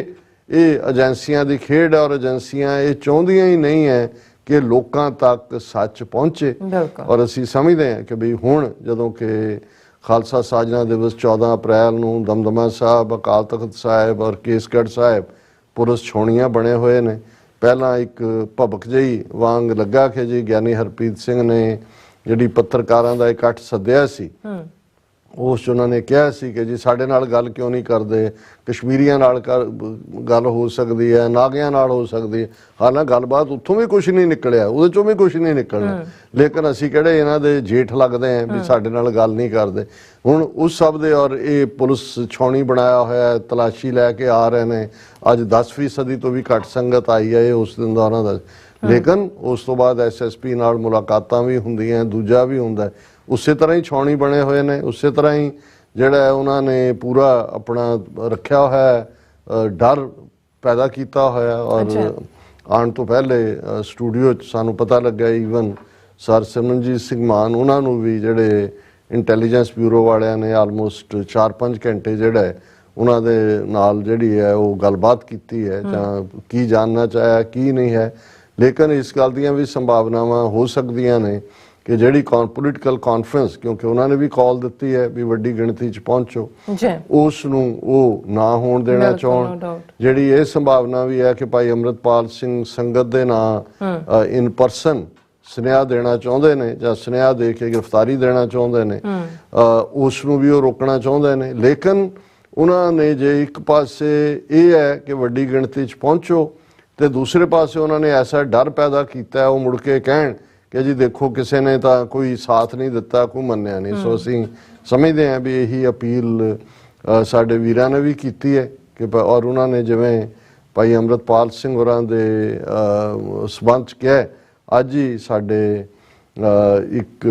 Speaker 2: ਇਹ ਏਜੰਸੀਆਂ ਦੀ ਖੇਡ ਹੈ ਔਰ ਏਜੰਸੀਆਂ ਇਹ ਚਾਹੁੰਦੀਆਂ ਹੀ ਨਹੀਂ ਹੈ ਕਿ ਲੋਕਾਂ ਤੱਕ ਸੱਚ ਪਹੁੰਚੇ। ਔਰ ਅਸੀਂ ਸਮਝਦੇ ਹਾਂ ਕਿ ਵੀ ਹੁਣ ਜਦੋਂ ਕਿ ਖਾਲਸਾ ਸਾਜਨਾ ਦਿਵਸ 14 ਅਪ੍ਰੈਲ ਨੂੰ ਦਮਦਮਾ ਸਾਹਿਬ, ਅਕਾਲ ਤਖਤ ਸਾਹਿਬ ਔਰ ਕੇਸਗੜ੍ਹ ਸਾਹਿਬ ਪੁਲਿਸ ਛਾਉਣੀਆਂ ਬਣੇ ਹੋਏ ਨੇ। ਪਹਿਲਾਂ ਇੱਕ ਭਬਕ ਜਿਹੀ ਵਾਂਗ ਲੱਗਾ ਕਿ ਜੀ ਗਿਆਨੀ ਹਰਪ੍ਰੀਤ ਸਿੰਘ ਨੇ ਜਿਹੜੀ ਪੱਤਰਕਾਰਾਂ ਦਾ ਇਕੱਠ ਸੱਦਿਆ ਸੀ ਉਸ 'ਚ ਉਹਨਾਂ ਨੇ ਕਿਹਾ ਸੀ ਕਿ ਜੀ ਸਾਡੇ ਨਾਲ ਗੱਲ ਕਿਉਂ ਨਹੀਂ ਕਰਦੇ, ਕਸ਼ਮੀਰੀਆਂ ਨਾਲ ਗੱਲ ਹੋ ਸਕਦੀ ਹੈ, ਨਾਗਿਆਂ ਨਾਲ ਹੋ ਸਕਦੀ ਹੈ। ਹਾਲਾਂਕਿ ਗੱਲਬਾਤ ਉੱਥੋਂ ਵੀ ਕੁਛ ਨਹੀਂ ਨਿਕਲਿਆ, ਉਹਦੇ 'ਚੋਂ ਵੀ ਕੁਛ ਨਹੀਂ ਨਿਕਲਣਾ, ਲੇਕਿਨ ਅਸੀਂ ਕਿਹੜੇ ਇਹਨਾਂ ਦੇ ਜੇਠ ਲੱਗਦੇ ਹਾਂ ਵੀ ਸਾਡੇ ਨਾਲ ਗੱਲ ਨਹੀਂ ਕਰਦੇ। ਹੁਣ ਉਸ ਸਭ ਦੇ ਔਰ ਇਹ ਪੁਲਿਸ ਛਾਉਣੀ ਬਣਾਇਆ ਹੋਇਆ, ਤਲਾਸ਼ੀ ਲੈ ਕੇ ਆ ਰਹੇ ਨੇ। ਅੱਜ 10% ਤੋਂ ਵੀ ਘੱਟ ਸੰਗਤ ਆਈ ਹੈ ਉਸ ਦਿਨ ਦਾ ਉਹਨਾਂ ਦਾ, ਲੇਕਿਨ ਉਸ ਤੋਂ ਬਾਅਦ SSP ਨਾਲ ਮੁਲਾਕਾਤਾਂ ਵੀ ਹੁੰਦੀਆਂ, ਦੂਜਾ ਵੀ ਹੁੰਦਾ। ਉਸੇ ਤਰ੍ਹਾਂ ਹੀ ਛਾਉਣੀ ਬਣੇ ਹੋਏ ਨੇ, ਉਸੇ ਤਰ੍ਹਾਂ ਹੀ ਜਿਹੜਾ ਉਹਨਾਂ ਨੇ ਪੂਰਾ ਆਪਣਾ ਰੱਖਿਆ ਹੋਇਆ, ਡਰ ਪੈਦਾ ਕੀਤਾ ਹੋਇਆ। ਔਰ ਆਉਣ ਤੋਂ ਪਹਿਲੇ ਸਟੂਡੀਓ 'ਚ ਸਾਨੂੰ ਪਤਾ ਲੱਗਾ ਈਵਨ ਸਰ ਸਿਮਰਨਜੀਤ ਸਿੰਘ ਮਾਨ ਉਹਨਾਂ ਨੂੰ ਵੀ ਜਿਹੜੇ ਇੰਟੈਲੀਜੈਂਸ ਬਿਊਰੋ ਵਾਲਿਆਂ ਨੇ ਆਲਮੋਸਟ 4-5 ਘੰਟੇ ਜਿਹੜਾ ਉਹਨਾਂ ਦੇ ਨਾਲ ਜਿਹੜੀ ਹੈ ਉਹ ਗੱਲਬਾਤ ਕੀਤੀ ਹੈ, ਜਾਂ ਕੀ ਜਾਣਨਾ ਚਾਹਿਆ ਕੀ ਨਹੀਂ ਹੈ। ਲੇਕਿਨ ਇਸ ਗੱਲ ਦੀਆਂ ਵੀ ਸੰਭਾਵਨਾਵਾਂ ਹੋ ਸਕਦੀਆਂ ਨੇ ਕਿ ਜਿਹੜੀ ਪੋਲੀਟੀਕਲ ਕਾਨਫਰੰਸ, ਕਿਉਂਕਿ ਉਹਨਾਂ ਨੇ ਵੀ ਕਾਲ ਦਿੱਤੀ ਹੈ ਵੀ ਵੱਡੀ ਗਿਣਤੀ 'ਚ ਪਹੁੰਚੋ, ਉਸ ਨੂੰ ਉਹ ਨਾ ਹੋਣ ਦੇਣਾ ਚਾਹੁਣ। ਜਿਹੜੀ ਇਹ ਸੰਭਾਵਨਾ ਵੀ ਹੈ ਕਿ ਭਾਈ ਅੰਮ੍ਰਿਤਪਾਲ ਸਿੰਘ ਸੰਗਤ ਦੇ ਨਾਂ ਇਨ ਪਰਸਨ ਸੁਨੇਹਾ ਦੇਣਾ ਚਾਹੁੰਦੇ ਨੇ ਜਾਂ ਸੁਨੇਹਾ ਦੇ ਕੇ ਗ੍ਰਿਫਤਾਰੀ ਦੇਣਾ ਚਾਹੁੰਦੇ ਨੇ, ਉਸ ਨੂੰ ਵੀ ਉਹ ਰੋਕਣਾ ਚਾਹੁੰਦੇ ਨੇ। ਲੇਕਿਨ ਉਹਨਾਂ ਨੇ ਜੇ ਇੱਕ ਪਾਸੇ ਇਹ ਹੈ ਕਿ ਵੱਡੀ ਗਿਣਤੀ 'ਚ ਪਹੁੰਚੋ ਤੇ ਦੂਸਰੇ ਪਾਸੇ ਉਹਨਾਂ ਨੇ ਐਸਾ ਡਰ ਪੈਦਾ ਕੀਤਾ ਉਹ ਮੁੜ ਕੇ ਕਹਿਣ ਕਿ ਜੀ ਦੇਖੋ ਕਿਸੇ ਨੇ ਤਾਂ ਕੋਈ ਸਾਥ ਨਹੀਂ ਦਿੱਤਾ, ਕੋਈ ਮੰਨਿਆ ਨਹੀਂ। ਸੋ ਅਸੀਂ ਸਮਝਦੇ ਹਾਂ ਵੀ ਇਹੀ ਅਪੀਲ ਸਾਡੇ ਵੀਰਾਂ ਨੇ ਵੀ ਕੀਤੀ ਹੈ ਕਿ ਔਰ ਉਹਨਾਂ ਨੇ ਜਿਵੇਂ ਭਾਈ ਅੰਮ੍ਰਿਤਪਾਲ ਸਿੰਘ ਹੋਰਾਂ ਦੇ ਸਬੰਧ 'ਚ ਕਿਹਾ। ਅੱਜ ਹੀ ਸਾਡੇ ਇੱਕ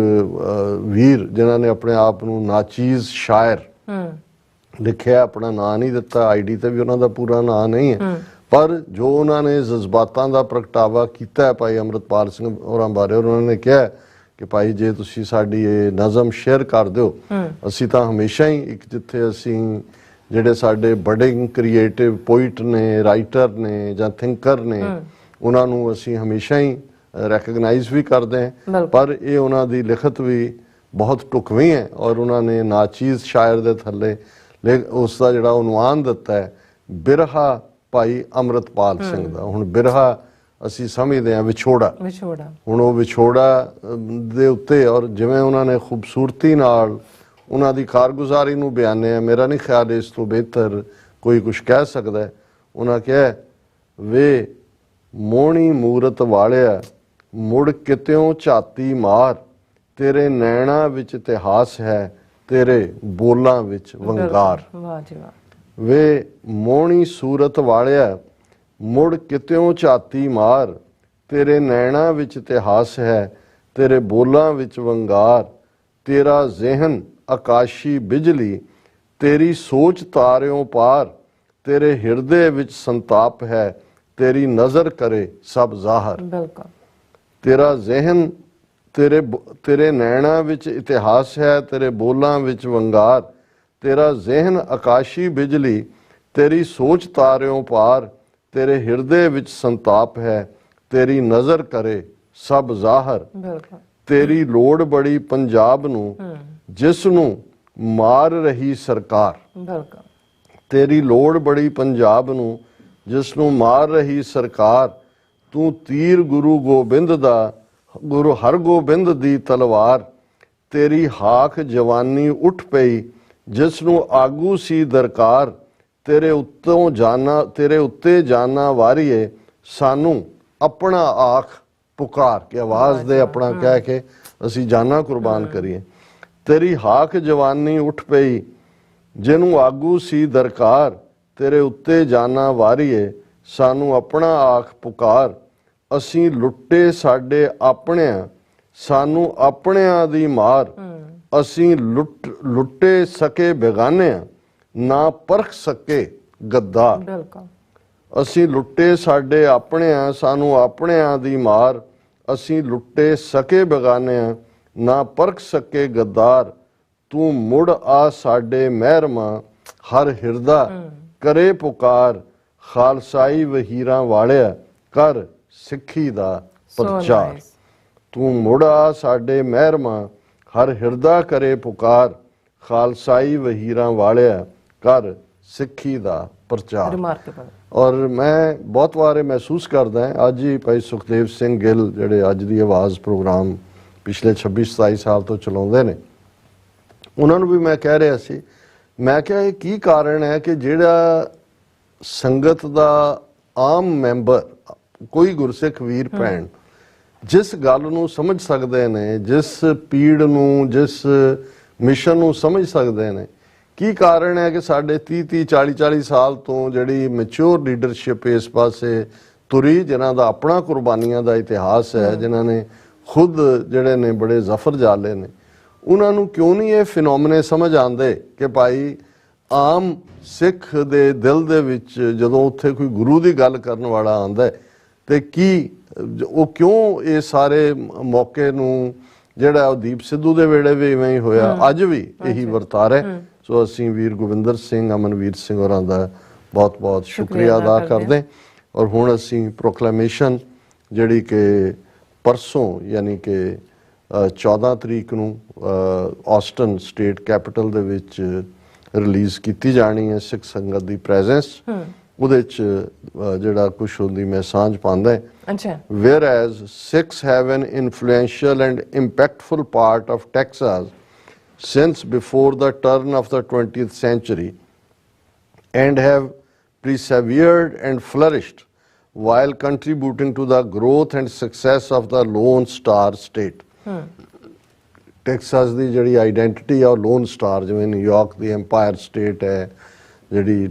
Speaker 2: ਵੀਰ ਜਿਨ੍ਹਾਂ ਨੇ ਆਪਣੇ ਆਪ ਨੂੰ ਨਾਚੀਜ਼ ਸ਼ਾਇਰ ਲਿਖਿਆ, ਆਪਣਾ ਨਾਂ ਨਹੀਂ ਦਿੱਤਾ, ਆਈਡੀ ਤੇ ਵੀ ਉਹਨਾਂ ਦਾ ਪੂਰਾ ਨਾਂ ਨਹੀਂ ਹੈ, ਪਰ ਜੋ ਉਹਨਾਂ ਨੇ ਜਜ਼ਬਾਤਾਂ ਦਾ ਪ੍ਰਗਟਾਵਾ ਕੀਤਾ ਹੈ ਭਾਈ ਅੰਮ੍ਰਿਤਪਾਲ ਸਿੰਘ ਹੋਰਾਂ ਬਾਰੇ, ਉਹਨਾਂ ਨੇ ਕਿਹਾ ਕਿ ਭਾਈ ਜੇ ਤੁਸੀਂ ਸਾਡੀ ਇਹ ਨਜ਼ਮ ਸ਼ੇਅਰ ਕਰ ਦਿਓ, ਅਸੀਂ ਤਾਂ ਹਮੇਸ਼ਾ ਹੀ ਇੱਕ ਜਿੱਥੇ ਅਸੀਂ ਜਿਹੜੇ ਸਾਡੇ ਬੜੇ ਕ੍ਰੀਏਟਿਵ ਪੋਇਟ ਨੇ, ਰਾਈਟਰ ਨੇ ਜਾਂ ਥਿੰਕਰ ਨੇ, ਉਹਨਾਂ ਨੂੰ ਅਸੀਂ ਹਮੇਸ਼ਾ ਹੀ ਰੈਕਗਨਾਈਜ਼ ਵੀ ਕਰਦੇ ਹਾਂ, ਪਰ ਇਹ ਉਹਨਾਂ ਦੀ ਲਿਖਤ ਵੀ ਬਹੁਤ ਢੁਕਵੀਂ ਹੈ ਔਰ ਉਹਨਾਂ ਨੇ ਨਾਚੀਜ਼ ਸ਼ਾਇਰ ਦੇ ਥੱਲੇ ਉਸ ਦਾ ਜਿਹੜਾ ਉਨਵਾਨ ਦਿੱਤਾ ਹੈ ਬਿਰਹਾ ਭਾਈ ਅੰਮ੍ਰਿਤਪਾਲ ਸਿੰਘ ਦਾ। ਹੁਣ ਬਿਰਹਾ ਅਸੀਂ ਸਮਝਦੇ ਹਾਂ ਵਿਛੋੜਾ, ਹੁਣ ਉਹ ਵਿਛੋੜਾ ਦੇ ਉੱਤੇ ਔਰ ਜਿਵੇਂ ਉਹਨਾਂ ਨੇ ਖੂਬਸੂਰਤੀ ਨਾਲ ਉਹਨਾਂ ਦੀ ਕਾਰਗੁਜ਼ਾਰੀ ਨੂੰ ਬਿਆਨਿਆ, ਮੇਰਾ ਨਹੀਂ ਖਿਆਲ ਇਸ ਤੋਂ ਬਿਹਤਰ ਕੋਈ ਕੁਛ ਕਹਿ ਸਕਦਾ ਹੈ। ਉਹਨਾਂ ਕਿਹਾ, ਵੇ ਮੋਹਣੀ ਮੂਰਤ ਵਾਲਿਆ ਮੁੜ ਕਿਤਿਓਂ ਝਾਤੀ ਮਾਰ, ਤੇਰੇ ਨੈਣਾ ਵਿੱਚ ਇਤਿਹਾਸ ਹੈ, ਤੇਰੇ ਬੋਲਾਂ ਵਿੱਚ ਵੰਗਾਰ। ਵੇ ਮੋਹਣੀ ਸੂਰਤ ਵਾਲਿਆ ਮੁੜ ਕਿਤਿਓਂ ਝਾਤੀ ਮਾਰ, ਤੇਰੇ ਨੈਣਾ ਵਿੱਚ ਇਤਿਹਾਸ ਹੈ, ਤੇਰੇ ਬੋਲਾਂ ਵਿੱਚ ਵੰਗਾਰ। ਤੇਰਾ ਜ਼ਿਹਨ ਆਕਾਸ਼ੀ ਬਿਜਲੀ, ਤੇਰੀ ਸੋਚ ਤਾਰਿਓਂ ਪਾਰ, ਤੇਰੇ ਹਿਰਦੇ ਵਿੱਚ ਸੰਤਾਪ ਹੈ, ਤੇਰੀ ਨਜ਼ਰ ਕਰੇ ਸਭ ਜ਼ਾਹਰ। ਤੇਰਾ ਜ਼ਿਹਨ, ਤੇਰੇ ਨੈਣਾ ਵਿੱਚ ਇਤਿਹਾਸ ਹੈ, ਤੇਰੇ ਬੋਲਾਂ ਵਿੱਚ ਵੰਗਾਰ। ਤੇਰਾ ਜ਼ਿਹਨ ਆਕਾਸ਼ੀ ਬਿਜਲੀ, ਤੇਰੀ ਸੋਚ ਤਾਰਿਓਂ ਪਾਰ, ਤੇਰੇ ਹਿਰਦੇ ਵਿੱਚ ਸੰਤਾਪ ਹੈ, ਤੇਰੀ ਨਜ਼ਰ ਕਰੇ ਸਭ ਜ਼ਾਹਰ। ਤੇਰੀ ਲੋੜ ਬੜੀ ਪੰਜਾਬ ਨੂੰ, ਜਿਸ ਨੂੰ ਮਾਰ ਰਹੀ ਸਰਕਾਰ। ਤੇਰੀ ਲੋੜ ਬੜੀ ਪੰਜਾਬ ਨੂੰ, ਜਿਸ ਨੂੰ ਮਾਰ ਰਹੀ ਸਰਕਾਰ। ਤੂੰ ਤੀਰ ਗੁਰੂ ਗੋਬਿੰਦ ਦਾ, ਗੁਰੂ ਹਰਗੋਬਿੰਦ ਦੀ ਤਲਵਾਰ। ਤੇਰੀ ਹਾਕ ਜਵਾਨੀ ਉੱਠ ਪਈ, ਜਿਸ ਨੂੰ ਆਗੂ ਸੀ ਦਰਕਾਰ। ਤੇਰੇ ਉੱਤੇ ਜਾਨਾ ਵਾਰੀਏ, ਸਾਨੂੰ ਆਪਣਾ ਆਖ ਪੁਕਾਰ ਕੇ ਆਵਾਜ਼ ਦੇ ਆਪਣਾ ਕਹਿ ਕੇ ਅਸੀਂ ਜਾਨਾ ਕੁਰਬਾਨ ਕਰੀਏ। ਤੇਰੀ ਹਾਕ ਜਵਾਨੀ ਉੱਠ ਪਈ, ਜਿਹਨੂੰ ਆਗੂ ਸੀ ਦਰਕਾਰ। ਤੇਰੇ ਉੱਤੇ ਜਾਨਾ ਵਾਰੀਏ, ਸਾਨੂੰ ਆਪਣਾ ਆਖ ਪੁਕਾਰ। ਅਸੀਂ ਲੁੱਟੇ ਸਾਡੇ ਆਪਣਿਆਂ, ਸਾਨੂੰ ਆਪਣਿਆਂ ਦੀ ਮਾਰ। ਅਸੀਂ ਲੁੱਟੇ ਸਕੇ ਬੇਗਾਨਿਆਂ, ਨਾ ਪਰਖ ਸਕੇ ਗੱਦਾਰ। ਅਸੀਂ ਲੁੱਟੇ ਸਾਡੇ ਆਪਣਿਆਂ, ਸਾਨੂੰ ਆਪਣਿਆਂ ਦੀ ਮਾਰ। ਅਸੀਂ ਲੁੱਟੇ ਸਕੇ ਬੇਗਾਨਿਆਂ, ਨਾ ਪਰਖ ਸਕੇ ਗੱਦਾਰ। ਤੂੰ ਮੁੜ ਆ ਸਾਡੇ ਮਹਿਰਮਾ, ਹਰ ਹਿਰਦਾ ਕਰੇ ਪੁਕਾਰ। ਖਾਲਸਾਈ ਵਹੀਰਾਂ ਵਾਲਿਆ, ਕਰ ਸਿੱਖੀ ਦਾ ਪ੍ਰਚਾਰ। ਤੂੰ ਮੁੜ ਆ ਸਾਡੇ ਮਹਿਰਮਾ, ਹਰ ਹਿਰਦਾ ਕਰੇ ਪੁਕਾਰ। ਖਾਲਸਾਈ ਵਹੀਰਾਂ ਵਾਲਿਆ, ਕਰ ਸਿੱਖੀ ਦਾ ਪ੍ਰਚਾਰ। ਔਰ ਮੈਂ ਬਹੁਤ ਵਾਰ ਮਹਿਸੂਸ ਕਰਦਾ ਹਾਂ, ਅੱਜ ਹੀ ਭਾਈ ਸੁਖਦੇਵ ਸਿੰਘ ਗਿੱਲ ਜਿਹੜੇ ਅੱਜ ਦੀ ਆਵਾਜ਼ ਪ੍ਰੋਗਰਾਮ ਪਿਛਲੇ 26-27 ਸਾਲ ਤੋਂ ਚਲਾਉਂਦੇ ਨੇ, ਉਹਨਾਂ ਨੂੰ ਵੀ ਮੈਂ ਕਹਿ ਰਿਹਾ ਸੀ, ਮੈਂ ਕਿਹਾ ਇਹ ਕੀ ਕਾਰਨ ਹੈ ਕਿ ਜਿਹੜਾ ਸੰਗਤ ਦਾ ਆਮ ਮੈਂਬਰ, ਕੋਈ ਗੁਰਸਿੱਖ ਵੀਰ ਭੈਣ ਜਿਸ ਗੱਲ ਨੂੰ ਸਮਝ ਸਕਦੇ ਨੇ, ਜਿਸ ਪੀੜ ਨੂੰ, ਜਿਸ ਮਿਸ਼ਨ ਨੂੰ ਸਮਝ ਸਕਦੇ ਨੇ, ਕੀ ਕਾਰਨ ਹੈ ਕਿ ਸਾਡੇ 30-30 40-40 ਸਾਲ ਤੋਂ ਜਿਹੜੀ ਮੈਚੁਰ ਲੀਡਰਸ਼ਿਪ ਇਸ ਪਾਸੇ ਤੁਰੀ, ਜਿਨ੍ਹਾਂ ਦਾ ਆਪਣਾ ਕੁਰਬਾਨੀਆਂ ਦਾ ਇਤਿਹਾਸ ਹੈ, ਜਿਨ੍ਹਾਂ ਨੇ ਖੁਦ ਜਿਹੜੇ ਨੇ ਬੜੇ ਜ਼ਫਰ ਜਾਲੇ ਨੇ, ਉਹਨਾਂ ਨੂੰ ਕਿਉਂ ਨਹੀਂ ਇਹ ਫਿਨੋਮਨੇ ਸਮਝ ਆਉਂਦੇ ਕਿ ਭਾਈ ਆਮ ਸਿੱਖ ਦੇ ਦਿਲ ਦੇ ਵਿੱਚ ਜਦੋਂ ਉੱਥੇ ਕੋਈ ਗੁਰੂ ਦੀ ਗੱਲ ਕਰਨ ਵਾਲਾ ਆਉਂਦਾ ਤੇ ਕੀ ਉਹ ਕਿਉਂ ਇਹ ਸਾਰੇ ਮੌਕੇ ਨੂੰ, ਜਿਹੜਾ ਉਹ ਦੀਪ ਸਿੱਧੂ ਦੇ ਵੇਲੇ ਵੀ ਇਵੇਂ ਹੀ ਹੋਇਆ, ਅੱਜ ਵੀ ਇਹੀ ਵਰਤਾਰਾ ਹੈ। ਸੋ ਅਸੀਂ ਵੀਰ ਗੋਬਿੰਦਰ ਸਿੰਘ, ਅਮਨਵੀਰ ਸਿੰਘ ਹੋਰਾਂ ਦਾ ਬਹੁਤ ਬਹੁਤ ਸ਼ੁਕਰੀਆ ਅਦਾ ਕਰਦੇ। ਔਰ ਹੁਣ ਅਸੀਂ ਪ੍ਰੋਕਲੇਮੇਸ਼ਨ ਜਿਹੜੀ ਕਿ ਪਰਸੋਂ ਯਾਨੀ ਕਿ 14 ਤਰੀਕ ਨੂੰ ਆਸਟਨ ਸਟੇਟ ਕੈਪੀਟਲ ਦੇ ਵਿੱਚ ਰਿਲੀਜ਼ ਕੀਤੀ ਜਾਣੀ ਹੈ ਸਿੱਖ ਸੰਗਤ ਦੀ ਪ੍ਰੈਜ਼ੈਂਸ, ਉਹਦੇ ਚ ਜਿਹੜਾ ਕੁਛ ਹੁੰਦੀ ਮੈਂ ਸਾਂਝ ਪਾਉਂਦਾ ਹੈ। Whereas Sikhs have an influential and impactful part of Texas since before the turn of the 20th century and have persevered and flourished while contributing to the growth and success of the Lone Star state. Texas ਦੀ ਜਿਹੜੀ identity ਆ ਉਹ loan star, ਜਿਵੇਂ New York ਦੀ empire state ਹੈ, ਜਿਹੜੀ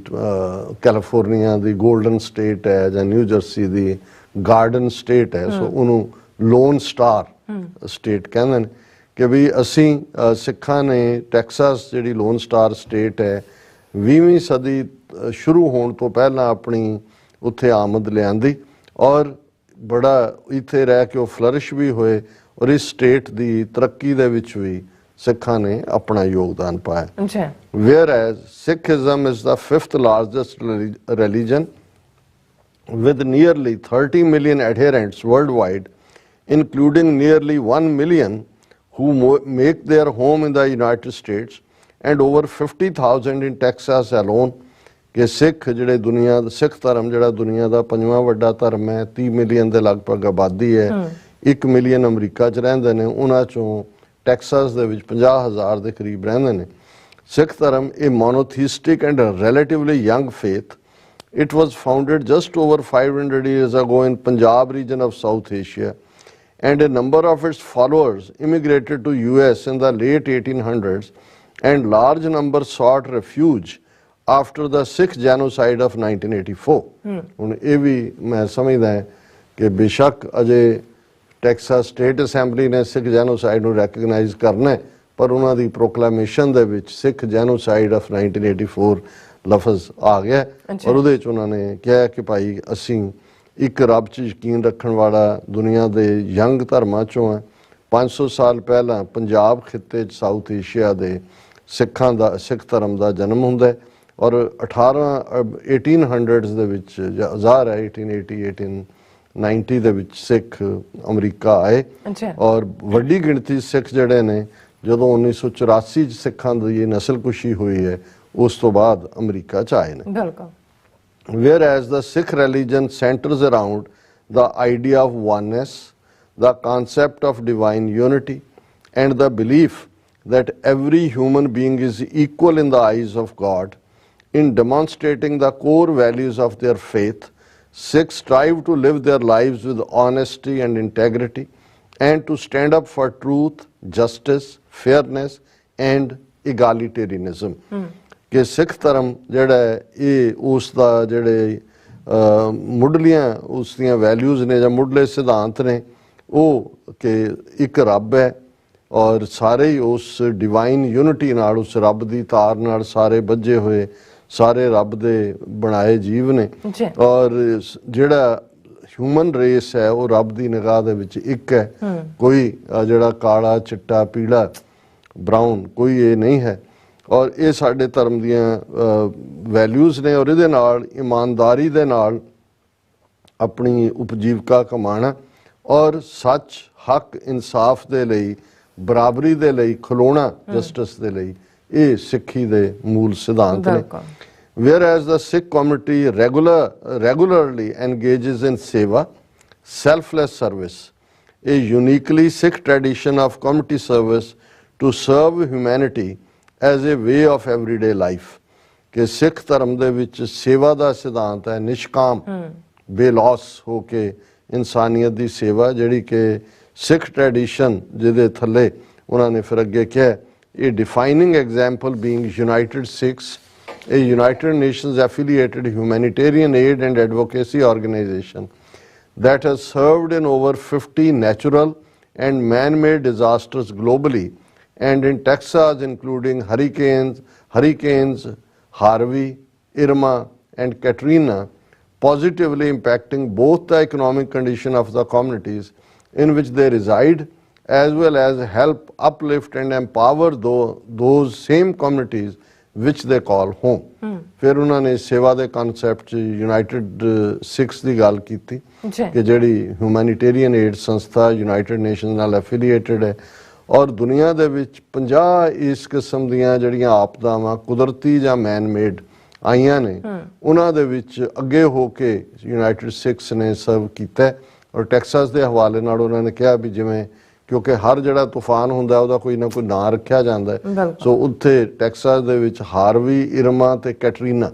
Speaker 2: California ਦੀ golden state ਹੈ ਜਾਂ new jersey ਦੀ garden state ਹੈ, ਸੋ ਉਹਨੂੰ ਲੋਨ ਸਟਾਰ ਸਟੇਟ ਕਹਿੰਦੇ ਨੇ ਕਿ ਵੀ ਅਸੀਂ ਸਿੱਖਾਂ ਨੇ ਟੈਕਸਾਸ ਜਿਹੜੀ ਲੋਨ ਸਟਾਰ ਸਟੇਟ ਹੈ 20ਵੀਂ ਸਦੀ ਸ਼ੁਰੂ ਹੋਣ ਤੋਂ ਪਹਿਲਾਂ ਆਪਣੀ ਉੱਥੇ ਆਮਦ ਲਿਆਂਦੀ ਔਰ ਬੜਾ ਇੱਥੇ ਰਹਿ ਕੇ ਉਹ ਫਲਰਿਸ਼ ਵੀ ਹੋਏ ਔਰ ਇਸ ਸਟੇਟ ਦੀ ਤਰੱਕੀ ਦੇ ਵਿੱਚ ਵੀ ਸਿੱਖਾਂ ਨੇ ਆਪਣਾ ਯੋਗਦਾਨ ਪਾਇਆ। Whereas Sikhism is the 5th largest religion with nearly 30 million adherents worldwide, including nearly 1 million who make their home in the United States and over 50,000 in Texas alone। ਕਿ ਸਿੱਖ ਜਿਹੜੇ ਸਿੱਖ ਧਰਮ ਜਿਹੜਾ ਦੁਨੀਆ ਦਾ 5ਵਾਂ ਵੱਡਾ ਧਰਮ ਹੈ, 30 ਮਿਲੀਅਨ ਦੇ ਲਗਭਗ ਆਬਾਦੀ ਹੈ, 1 ਮਿਲੀਅਨ ਅਮਰੀਕਾ 'ਚ ਰਹਿੰਦੇ ਨੇ, ਉਹਨਾਂ 'ਚੋਂ ਟੈਕਸਾਸ ਦੇ ਵਿੱਚ 50,000 ਦੇ ਕਰੀਬ ਰਹਿੰਦੇ ਨੇ। ਸਿੱਖ ਧਰਮ a monotheistic and a relatively young faith. It was founded just over 500 years ago in Punjab region of South Asia, and a number of its followers immigrated to US in the late 1800s, and large numbers sought refuge after the Sikh genocide of 1984. ਹੁਣ ਇਹ ਵੀ ਮੈਂ ਸਮਝਦਾ ਕਿ ਬੇਸ਼ੱਕ ਅਜੇ Texas state assembly ਨੇ ਸਿੱਖ genocide ਨੂੰ recognise ਕਰਨਾ, ਪਰ ਉਹਨਾਂ ਦੀ ਪ੍ਰੋਕਲਾਮੇਸ਼ਨ ਦੇ ਵਿੱਚ ਸਿੱਖ ਜੈਨੋਸਾਈਡ ਆਫ 1984 ਲਫ਼ਜ਼ ਆ ਗਿਆ ਔਰ ਉਹਦੇ 'ਚ ਉਹਨਾਂ ਨੇ ਕਿਹਾ ਕਿ ਭਾਈ ਅਸੀਂ ਇੱਕ ਰੱਬ 'ਚ ਯਕੀਨ ਰੱਖਣ ਵਾਲਾ ਦੁਨੀਆ ਦੇ ਯੰਗ ਧਰਮਾਂ 'ਚੋਂ ਹੈ। 500 ਸਾਲ ਪਹਿਲਾਂ ਪੰਜਾਬ ਖਿੱਤੇ 'ਚ ਸਾਊਥ ਏਸ਼ੀਆ ਦੇ ਸਿੱਖ ਧਰਮ ਦਾ ਜਨਮ ਹੁੰਦਾ ਹੈ ਔਰ 1800s ਦੇ ਵਿੱਚ ਜ਼ਾਹਰ ਹੈ 1880 1890 ਦੇ ਵਿੱਚ ਸਿੱਖ ਅਮਰੀਕਾ ਆਏ ਔਰ ਵੱਡੀ ਗਿਣਤੀ ਸਿੱਖ ਜਿਹੜੇ ਨੇ ਜਦੋਂ 1984 'ਚ ਸਿੱਖਾਂ ਦੀ ਨਸਲਕੁਸ਼ੀ ਹੋਈ ਹੈ ਉਸ ਤੋਂ ਬਾਅਦ ਅਮਰੀਕਾ 'ਚ ਆਏ ਨੇ। ਬਿਲਕੁਲ। Whereas the Sikh religion centers around the idea of oneness, the concept of divine unity, and the belief that every human being is equal in the eyes of God. In demonstrating the core values of their faith, Sikhs strive to live their lives with honesty and integrity and to stand up for truth, justice, fairness and egalitarianism। ਕਿ ਸਿੱਖ ਧਰਮ ਜਿਹੜਾ ਇਹ ਉਸ ਦਾ ਜਿਹੜੇ ਮੁੱਢਲੀਆਂ ਉਸ ਦੀਆਂ values ਨੇ ਜਾਂ ਮੁੱਢਲੇ ਸਿਧਾਂਤ ਨੇ ਉਹ ਕਿ ਇੱਕ ਰੱਬ ਹੈ ਔਰ ਸਾਰੇ ਹੀ ਉਸ ਡਿਵਾਈਨ ਯੂਨਿਟੀ ਨਾਲ ਉਸ ਰੱਬ ਦੀ ਤਾਰ ਨਾਲ ਸਾਰੇ ਬੱਝੇ ਹੋਏ ਸਾਰੇ ਰੱਬ ਦੇ ਬਣਾਏ ਜੀਵ ਨੇ ਔਰ ਜਿਹੜਾ ਹਿਊਮਨ ਰੇਸ ਹੈ ਉਹ ਰੱਬ ਦੀ ਨਿਗਾਹ ਦੇ ਵਿੱਚ ਇੱਕ ਹੈ, ਕੋਈ ਜਿਹੜਾ ਕਾਲਾ ਚਿੱਟਾ ਪੀਲਾ ਬਰਾਊਨ ਕੋਈ ਇਹ ਨਹੀਂ ਹੈ ਔਰ ਇਹ ਸਾਡੇ ਧਰਮ ਦੀਆਂ ਵੈਲਿਊਜ਼ ਨੇ ਔਰ ਇਹਦੇ ਨਾਲ ਇਮਾਨਦਾਰੀ ਦੇ ਨਾਲ ਆਪਣੀ ਉਪਜੀਵਕਾ ਕਮਾਉਣਾ ਔਰ ਸੱਚ ਹੱਕ ਇਨਸਾਫ ਦੇ ਲਈ ਬਰਾਬਰੀ ਦੇ ਲਈ ਖਲੋਣਾ ਜਸਟਿਸ ਦੇ ਲਈ ਇਹ ਸਿੱਖੀ ਦੇ ਮੂਲ ਸਿਧਾਂਤ ਨੇ। Whereas the Sikh community regularly engages in seva, selfless service, a uniquely Sikh tradition of community service to serve humanity as a way of everyday life। ਕਿ ਸਿੱਖ ਧਰਮ ਦੇ ਵਿੱਚ ਸੇਵਾ ਦਾ ਸਿਧਾਂਤ ਹੈ, ਨਿਸ਼ਕਾਮ ਬੇਲੌਸ ਹੋ ਕੇ ਇਨਸਾਨੀਅਤ ਦੀ ਸੇਵਾ ਜਿਹੜੀ ਕਿ ਸਿੱਖ ਟ੍ਰੈਡੀਸ਼ਨ ਜਿਹਦੇ ਥੱਲੇ ਉਹਨਾਂ ਨੇ ਫਿਰ ਅੱਗੇ ਕਿਹਾ a defining example being United Sikhs, a United Nations affiliated humanitarian aid and advocacy organization that has served in over 50 natural and man-made disasters globally and in Texas including hurricanes Harvey, Irma and Katrina, positively impacting both the economic condition of the communities in which they reside as well as help uplift and empower those same communities which they call home। ਫਿਰ ਉਹਨਾਂ ਨੇ ਸੇਵਾ ਦੇ concept 'ਚ United Sikhs ਦੀ ਗੱਲ ਕੀਤੀ ਕਿ ਜਿਹੜੀ ਹਿਊਮੈਨਿਟੇਰੀਅਨ ਏਡ ਸੰਸਥਾ ਯੂਨਾਈਟਿਡ ਨੇਸ਼ਨਸ ਨਾਲ ਐਫੀਲੀਏਟਡ ਹੈ ਔਰ ਦੁਨੀਆ ਦੇ ਵਿੱਚ 50 ਇਸ ਕਿਸਮ ਦੀਆਂ ਜਿਹੜੀਆਂ ਆਪਦਾਵਾਂ ਕੁਦਰਤੀ ਜਾਂ ਮੈਨ ਮੇਡ ਆਈਆਂ ਨੇ ਉਹਨਾਂ ਦੇ ਵਿੱਚ ਅੱਗੇ ਹੋ ਕੇ ਯੂਨਾਈਟਿਡ ਸਿੱਖਸ ਨੇ ਸਰਵ ਕੀਤਾ ਔਰ ਟੈਕਸਾਸ ਦੇ ਹਵਾਲੇ ਨਾਲ ਉਹਨਾਂ ਨੇ ਕਿਹਾ ਵੀ ਜਿਵੇਂ ਕਿਉਂਕਿ ਹਰ ਜਿਹੜਾ ਤੂਫਾਨ ਹੁੰਦਾ ਉਹਦਾ ਕੋਈ ਨਾ ਕੋਈ ਨਾਂ ਰੱਖਿਆ ਜਾਂਦਾ ਸੋ ਉੱਥੇ ਟੈਕਸਾਸ ਦੇ ਵਿੱਚ ਹਾਰਵੀ, ਇਰਮਾ ਤੇ ਕੈਟਰੀਨਾ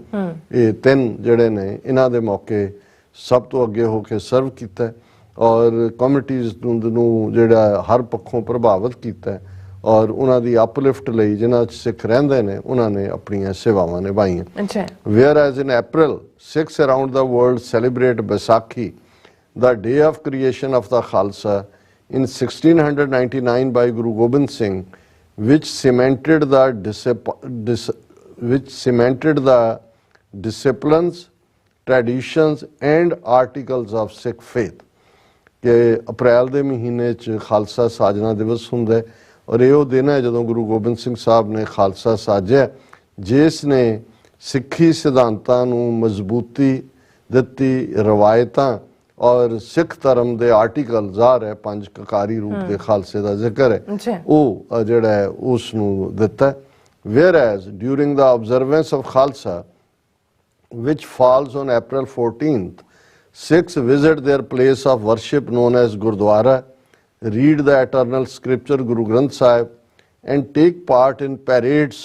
Speaker 2: ਇਹ ਤਿੰਨ ਜਿਹੜੇ ਨੇ ਇਹਨਾਂ ਦੇ ਮੌਕੇ ਸਭ ਤੋਂ ਅੱਗੇ ਹੋ ਕੇ ਸਰਵ ਕੀਤਾ ਔਰ ਕਮਿਊਨਿਟੀਜ਼ ਨੂੰ ਜਿਹੜਾ ਹਰ ਪੱਖੋਂ ਪ੍ਰਭਾਵਿਤ ਕੀਤਾ ਔਰ ਉਹਨਾਂ ਦੀ ਅਪਲਿਫਟ ਲਈ ਜਿਨ੍ਹਾਂ 'ਚ ਸਿੱਖ ਰਹਿੰਦੇ ਨੇ ਉਹਨਾਂ ਨੇ ਆਪਣੀਆਂ ਸੇਵਾਵਾਂ ਨਿਭਾਈਆਂ।
Speaker 1: ਅੱਛਾ।
Speaker 2: Whereas in April, Sikhs around the world celebrate Baisakhi, the day of creation of the Khalsa in 1699 by Guru Gobind Singh, which cemented the disciplines, traditions and articles of Sikh faith। ਕਿ ਅਪ੍ਰੈਲ ਦੇ ਮਹੀਨੇ 'ਚ ਖਾਲਸਾ ਸਾਜਨਾ ਦਿਵਸ ਹੁੰਦਾ ਹੈ ਔਰ ਇਹ ਉਹ ਦਿਨ ਹੈ ਜਦੋਂ ਗੁਰੂ ਗੋਬਿੰਦ ਸਿੰਘ ਸਾਹਿਬ ਨੇ ਖਾਲਸਾ ਸਾਜਿਆ, ਜਿਸ ਨੇ ਸਿੱਖੀ ਸਿਧਾਂਤਾਂ ਨੂੰ ਮਜ਼ਬੂਤੀ ਦਿੱਤੀ, ਰਵਾਇਤਾਂ ਔਰ ਸਿੱਖ ਧਰਮ ਦੇ ਆਰਟੀਕਲ ਜ਼ਾਹਰ ਹੈ 5 ਕਕਾਰੀ ਰੂਪ ਦੇ ਖਾਲਸੇ ਦਾ ਜ਼ਿਕਰ ਹੈ ਉਹ ਜਿਹੜਾ ਹੈ ਉਸ ਨੂੰ ਦਿੱਤਾ। Whereas during the observance of Khalsa, which falls on April 14th, Sikhs visit their place of worship known as Gurdwara, read the eternal scripture Guru Granth Sahib and take part in parades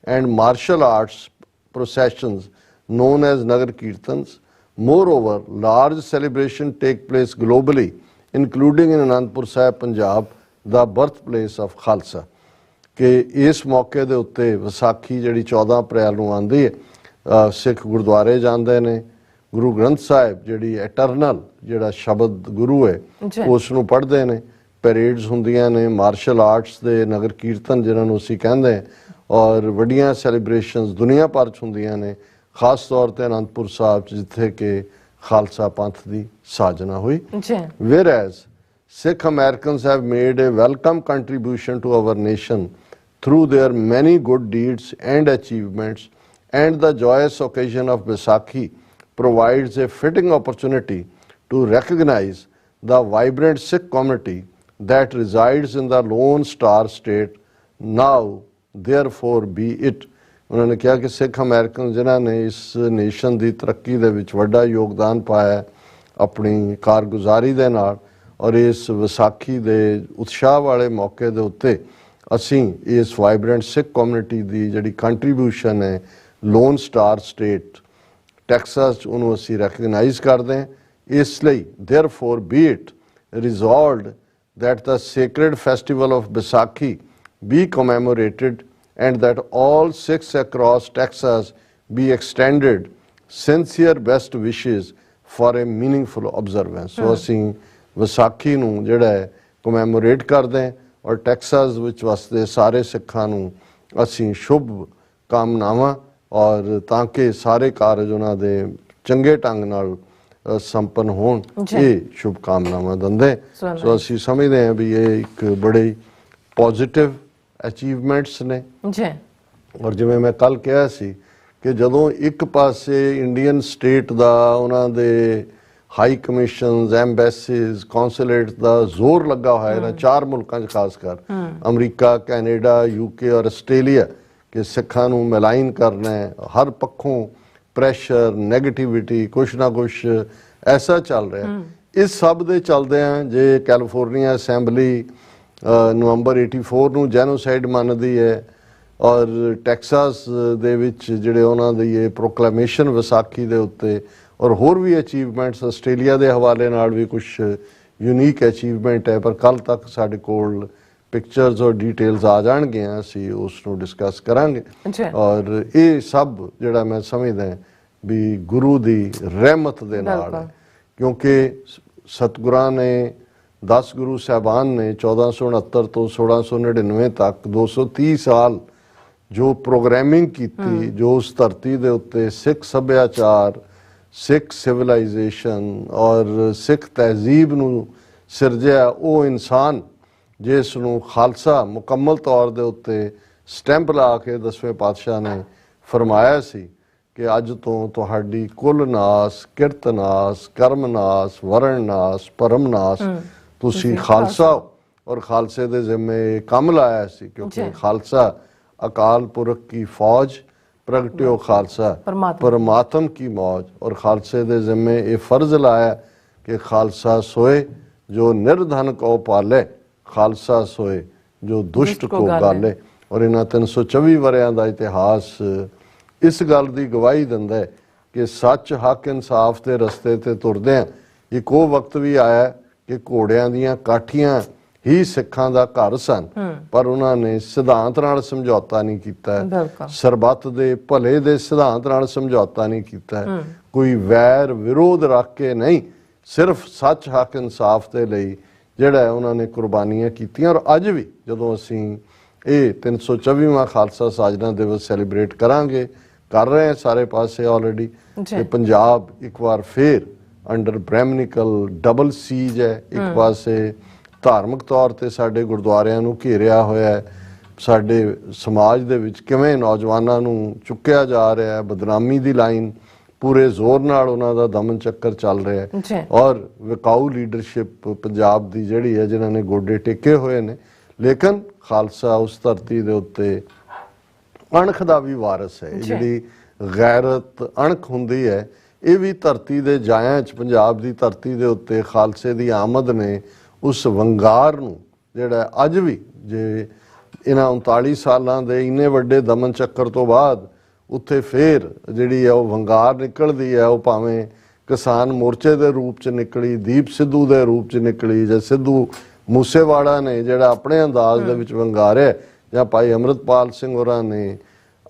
Speaker 2: and martial arts processions known as Nagar Kirtans. Moreover, large celebrations take place globally, including in Anandpur Sahib, Punjab, the birthplace of Khalsa। ਕਿ ਇਸ ਮੌਕੇ ਦੇ ਉੱਤੇ ਵਿਸਾਖੀ ਜਿਹੜੀ 14 ਅਪ੍ਰੈਲ ਨੂੰ ਆਉਂਦੀ ਹੈ, ਸਿੱਖ ਗੁਰਦੁਆਰੇ ਜਾਂਦੇ ਨੇ, ਗੁਰੂ ਗ੍ਰੰਥ ਸਾਹਿਬ ਜਿਹੜੀ ਐਟਰਨਲ ਜਿਹੜਾ ਸ਼ਬਦ ਗੁਰੂ ਹੈ ਉਸ ਨੂੰ ਪੜ੍ਹਦੇ ਨੇ, ਪੈਰੇਡਸ ਹੁੰਦੀਆਂ ਨੇ, ਮਾਰਸ਼ਲ ਆਰਟਸ ਦੇ ਨਗਰ ਕੀਰਤਨ ਜਿਨ੍ਹਾਂ ਨੂੰ ਅਸੀਂ ਕਹਿੰਦੇ ਹਾਂ, ਔਰ ਵੱਡੀਆਂ ਸੈਲੀਬ੍ਰੇਸ਼ਨਸ ਦੁਨੀਆ ਭਰ 'ਚ ਹੁੰਦੀਆਂ ਨੇ, ਖਾਸ ਤੌਰ 'ਤੇ ਅਨੰਦਪੁਰ ਸਾਹਿਬ 'ਚ ਜਿੱਥੇ ਕਿ ਖਾਲਸਾ ਪੰਥ ਦੀ ਸਾਜਨਾ ਹੋਈ। Whereas Sikh Americans have made a welcome contribution to our nation through their many good deeds and achievements, and the joyous occasion of Baisakhi provides a fitting opportunity to recognize the vibrant Sikh community that resides in the Lone Star State, now therefore be it। ਉਹਨਾਂ ਨੇ ਕਿਹਾ ਕਿ ਸਿੱਖ American ਜਿਨ੍ਹਾਂ ਨੇ ਇਸ nation ਦੀ ਤਰੱਕੀ ਦੇ ਵਿੱਚ ਵੱਡਾ ਯੋਗਦਾਨ ਪਾਇਆ ਆਪਣੀ ਕਾਰਗੁਜ਼ਾਰੀ ਦੇ ਨਾਲ, ਔਰ ਇਸ ਵਿਸਾਖੀ ਦੇ ਉਤਸ਼ਾਹ ਵਾਲੇ ਮੌਕੇ ਦੇ ਉੱਤੇ ਅਸੀਂ ਇਸ ਵਾਈਬਰੈਂਟ ਸਿੱਖ ਕਮਿਊਨਿਟੀ ਦੀ ਜਿਹੜੀ ਕੰਟਰੀਬਿਊਸ਼ਨ ਹੈ ਲੋਨ ਸਟਾਰ ਸਟੇਟ ਟੈਕਸਾਸ 'ਚ ਉਹਨੂੰ ਅਸੀਂ ਰੈਕਗਨਾਈਜ਼ ਕਰਦੇ ਹਾਂ। ਇਸ ਲਈ therefore be it resolved that the sacred festival of Baisakhi be commemorated and that all Sikhs across Texas be extended sincere best wishes for a meaningful observance। ਸੋ ਅਸੀਂ ਵਿਸਾਖੀ ਨੂੰ ਜਿਹੜਾ ਹੈ ਕਮੈਮੋਰੇਟ ਕਰਦੇ ਹਾਂ ਔਰ ਟੈਕਸਾਸ ਵਿੱਚ ਵਸਦੇ ਸਾਰੇ ਸਿੱਖਾਂ ਨੂੰ ਅਸੀਂ ਸ਼ੁਭ ਕਾਮਨਾਵਾਂ ਔਰ ਤਾਂ ਕਿ ਸਾਰੇ ਕਾਰਜ ਉਹਨਾਂ ਦੇ ਚੰਗੇ ਢੰਗ ਨਾਲ ਸੰਪੰਨ ਹੋਣ ਇਹ ਸ਼ੁਭ ਕਾਮਨਾਵਾਂ ਦਿੰਦੇ। ਸੋ ਅਸੀਂ ਸਮਝਦੇ ਹਾਂ ਵੀ ਇਹ ਇੱਕ ਬੜੇ ਪੋਜ਼ਿਟਿਵ ਅਚੀਵਮੈਂਟਸ ਨੇ। ਔਰ ਜਿਵੇਂ ਮੈਂ ਕੱਲ ਕਿਹਾ ਸੀ ਕਿ ਜਦੋਂ ਇੱਕ ਪਾਸੇ ਇੰਡੀਅਨ ਸਟੇਟ ਦਾ ਉਹਨਾਂ ਦੇ ਹਾਈ ਕਮਿਸ਼ਨਸ, ਐਮਬੈਸੀਜ਼, ਕੌਂਸੂਲੇਟਸ ਦਾ ਜ਼ੋਰ ਲੱਗਾ ਹੋਇਆ ਇਹਨਾਂ 4 ਮੁਲਕਾਂ 'ਚ ਖਾਸ ਕਰ ਅਮਰੀਕਾ, ਕੈਨੇਡਾ, ਯੂਕੇ ਔਰ ਆਸਟ੍ਰੇਲੀਆ ਕਿ ਸਿੱਖਾਂ ਨੂੰ ਮਿਲਾਈਨ ਕਰਨਾ ਹੈ, ਹਰ ਪੱਖੋਂ ਪ੍ਰੈਸ਼ਰ, ਨੈਗੇਟਿਵਿਟੀ ਕੁਛ ਨਾ ਕੁਛ ਐਸਾ ਚੱਲ ਰਿਹਾ। ਇਸ ਸਭ ਦੇ ਚਲਦਿਆਂ ਜੇ ਕੈਲੀਫੋਰਨੀਆ ਅਸੈਂਬਲੀ ਨਵੰਬਰ 84 ਨੂੰ ਜੈਨੋਸਾਈਡ ਮੰਨਦੀ ਹੈ ਔਰ ਟੈਕਸਾਸ ਦੇ ਵਿੱਚ ਜਿਹੜੇ ਉਹਨਾਂ ਦੀ ਇਹ ਪ੍ਰੋਕਲੇਮੇਸ਼ਨ ਵਿਸਾਖੀ ਦੇ ਉੱਤੇ ਔਰ ਹੋਰ ਵੀ ਅਚੀਵਮੈਂਟਸ ਆਸਟ੍ਰੇਲੀਆ ਦੇ ਹਵਾਲੇ ਨਾਲ ਵੀ ਕੁਛ ਯੂਨੀਕ ਅਚੀਵਮੈਂਟ ਹੈ, ਪਰ ਕੱਲ ਤੱਕ ਸਾਡੇ ਕੋਲ ਪਿਕਚਰਸ ਔਰ ਡਿਟੇਲਸ ਆ ਜਾਣਗੀਆਂ, ਅਸੀਂ ਉਸ ਨੂੰ ਡਿਸਕਸ ਕਰਾਂਗੇ। ਔਰ ਇਹ ਸਭ ਜਿਹੜਾ ਮੈਂ ਸਮਝਦਾ ਵੀ ਗੁਰੂ ਦੀ ਰਹਿਮਤ ਦੇ ਨਾਲ ਹੈ, ਕਿਉਂਕਿ ਸਤਿਗੁਰਾਂ ਨੇ 10 ਗੁਰੂ ਸਾਹਿਬਾਨ ਨੇ 1469 ਤੋਂ 1699 ਤੱਕ 230 ਸਾਲ ਜੋ ਪ੍ਰੋਗਰਾਮਿੰਗ ਕੀਤੀ, ਜੋ ਉਸ ਧਰਤੀ ਦੇ ਉੱਤੇ ਸਿੱਖ ਸੱਭਿਆਚਾਰ, ਸਿੱਖ ਸਿਵਲਾਈਜੇਸ਼ਨ ਔਰ ਸਿੱਖ ਤਹਿਜ਼ੀਬ ਨੂੰ ਸਿਰਜਿਆ, ਉਹ ਇਨਸਾਨ ਜਿਸ ਨੂੰ ਖਾਲਸਾ ਮੁਕੰਮਲ ਤੌਰ ਦੇ ਉੱਤੇ ਸਟੈਂਪ ਲਾ ਕੇ 10ਵੇਂ ਪਾਤਸ਼ਾਹ ਨੇ ਫਰਮਾਇਆ ਸੀ ਕਿ ਅੱਜ ਤੋਂ ਤੁਹਾਡੀ ਕੁਲ ਨਾਸ, ਕਿਰਤ ਨਾਸ, ਕਰਮ ਨਾਸ, ਵਰਣ ਨਾਸ, ਪਰਮ ਨਾਸ, ਤੁਸੀਂ ਖਾਲਸਾ ਔਰ ਖਾਲਸੇ ਦੇ ਜ਼ਿੰਮੇ ਕੰਮ ਲਾਇਆ ਸੀ, ਕਿਉਂਕਿ ਖਾਲਸਾ ਅਕਾਲ ਪੁਰਖ ਕੀ ਫੌਜ, ਪ੍ਰਗਟਿਓ ਖਾਲਸਾ ਪਰਮਾਤਮ ਕੀ ਮੌਜ। ਔਰ ਖਾਲਸੇ ਦੇ ਜ਼ਿੰਮੇ ਇਹ ਫਰਜ਼ ਲਾਇਆ ਕਿ ਖਾਲਸਾ ਸੋਏ ਜੋ ਨਿਰਧਨ ਕੋ ਪਾਲੇ, ਖਾਲਸਾ ਸੋਏ ਜੋ ਦੁਸ਼ਟ ਕੋ ਗਾਲੇ। ਔਰ ਇਹਨਾਂ 324 ਵਰਿਆਂ ਦਾ ਇਤਿਹਾਸ ਇਸ ਗੱਲ ਦੀ ਗਵਾਹੀ ਦਿੰਦਾ ਹੈ ਕਿ ਸੱਚ, ਹੱਕ, ਇਨਸਾਫ ਦੇ ਰਸਤੇ ਤੇ ਤੁਰਦੇ ਆ। ਇੱਕ ਉਹ ਵਕਤ ਵੀ ਆਇਆ ਕਿ ਘੋੜਿਆਂ ਦੀਆਂ ਕਾਠੀਆਂ ਹੀ ਸਿੱਖਾਂ ਦਾ ਘਰ ਸਨ, ਪਰ ਉਹਨਾਂ ਨੇ ਸਿਧਾਂਤ ਨਾਲ ਸਮਝੌਤਾ ਨਹੀਂ ਕੀਤਾ, ਸਰਬੱਤ ਦੇ ਭਲੇ ਦੇ ਸਿਧਾਂਤ ਨਾਲ ਸਮਝੌਤਾ ਨਹੀਂ ਕੀਤਾ, ਕੋਈ ਵੈਰ ਵਿਰੋਧ ਰੱਖ ਕੇ ਨਹੀਂ, ਸਿਰਫ ਸੱਚ ਹੱਕ ਇਨਸਾਫ ਦੇ ਲਈ ਜਿਹੜਾ ਉਹਨਾਂ ਨੇ ਕੁਰਬਾਨੀਆਂ ਕੀਤੀਆਂ। ਔਰ ਅੱਜ ਵੀ ਜਦੋਂ ਅਸੀਂ ਇਹ 324ਵਾਂ ਖਾਲਸਾ ਸਾਜਨਾ ਦਿਵਸ ਸੈਲੀਬ੍ਰੇਟ ਕਰਾਂਗੇ, ਕਰ ਰਹੇ हैं ਸਾਰੇ ਪਾਸੇ ਆਲਰੇਡੀ, ਤੇ ਪੰਜਾਬ ਇੱਕ ਵਾਰ ਫੇਰ ਅੰਡਰ ਬ੍ਰਹਿਮਨਿਕਲ ਡਬਲ ਸੀਜ ਹੈ। ਇੱਕ ਪਾਸੇ ਧਾਰਮਿਕ ਤੌਰ ਤੇ ਸਾਡੇ ਗੁਰਦੁਆਰਿਆਂ ਨੂੰ ਘੇਰਿਆ ਹੋਇਆ ਹੈ, ਸਾਡੇ ਸਮਾਜ ਦੇ ਵਿੱਚ ਕਿਵੇਂ ਨੌਜਵਾਨਾਂ ਨੂੰ ਚੁੱਕਿਆ ਜਾ ਰਿਹਾ ਹੈ, ਬਦਨਾਮੀ ਦੀ ਲਾਈਨ ਪੂਰੇ ਜ਼ੋਰ ਨਾਲ ਉਹਨਾਂ ਦਾ ਦਮਨ ਚੱਕਰ ਚੱਲ ਰਿਹਾ ਹੈ, ਔਰ ਵਿਕਾਊ ਲੀਡਰਸ਼ਿਪ ਪੰਜਾਬ ਦੀ ਜਿਹੜੀ ਹੈ ਜਿਨ੍ਹਾਂ ਨੇ ਗੋਡੇ ਟੇਕੇ ਹੋਏ ਨੇ। ਲੇਕਿਨ ਖਾਲਸਾ ਉਸ ਧਰਤੀ ਦੇ ਉੱਤੇ ਅਣਖ ਦਾ ਵੀ ਵਾਰਸ ਹੈ। ਜਿਹੜੀ ਗੈਰਤ ਅਣਖ ਹੁੰਦੀ ਹੈ, ਇਹ ਵੀ ਧਰਤੀ ਦੇ ਜਾਇਆਂ 'ਚ ਪੰਜਾਬ ਦੀ ਧਰਤੀ ਦੇ ਉੱਤੇ ਖਾਲਸੇ ਦੀ ਆਮਦ ਨੇ ਉਸ ਵੰਗਾਰ ਨੂੰ ਜਿਹੜਾ ਅੱਜ ਵੀ, ਜੇ ਇਹਨਾਂ 39 ਸਾਲਾਂ ਦੇ ਇੰਨੇ ਵੱਡੇ ਦਮਨ ਚੱਕਰ ਤੋਂ ਬਾਅਦ ਉੱਥੇ ਫੇਰ ਜਿਹੜੀ ਹੈ ਉਹ ਵੰਗਾਰ ਨਿਕਲਦੀ ਹੈ, ਉਹ ਭਾਵੇਂ ਕਿਸਾਨ ਮੋਰਚੇ ਦੇ ਰੂਪ 'ਚ ਨਿਕਲੀ, ਦੀਪ ਸਿੱਧੂ ਦੇ ਰੂਪ 'ਚ ਨਿਕਲੀ, ਜਾਂ ਸਿੱਧੂ ਮੂਸੇਵਾੜਾ ਨੇ ਜਿਹੜਾ ਆਪਣੇ ਅੰਦਾਜ਼ ਦੇ ਵਿੱਚ ਵੰਗਾਰਿਆ, ਜਾਂ ਭਾਈ ਅੰਮ੍ਰਿਤਪਾਲ ਸਿੰਘ ਹੋਰਾਂ ਨੇ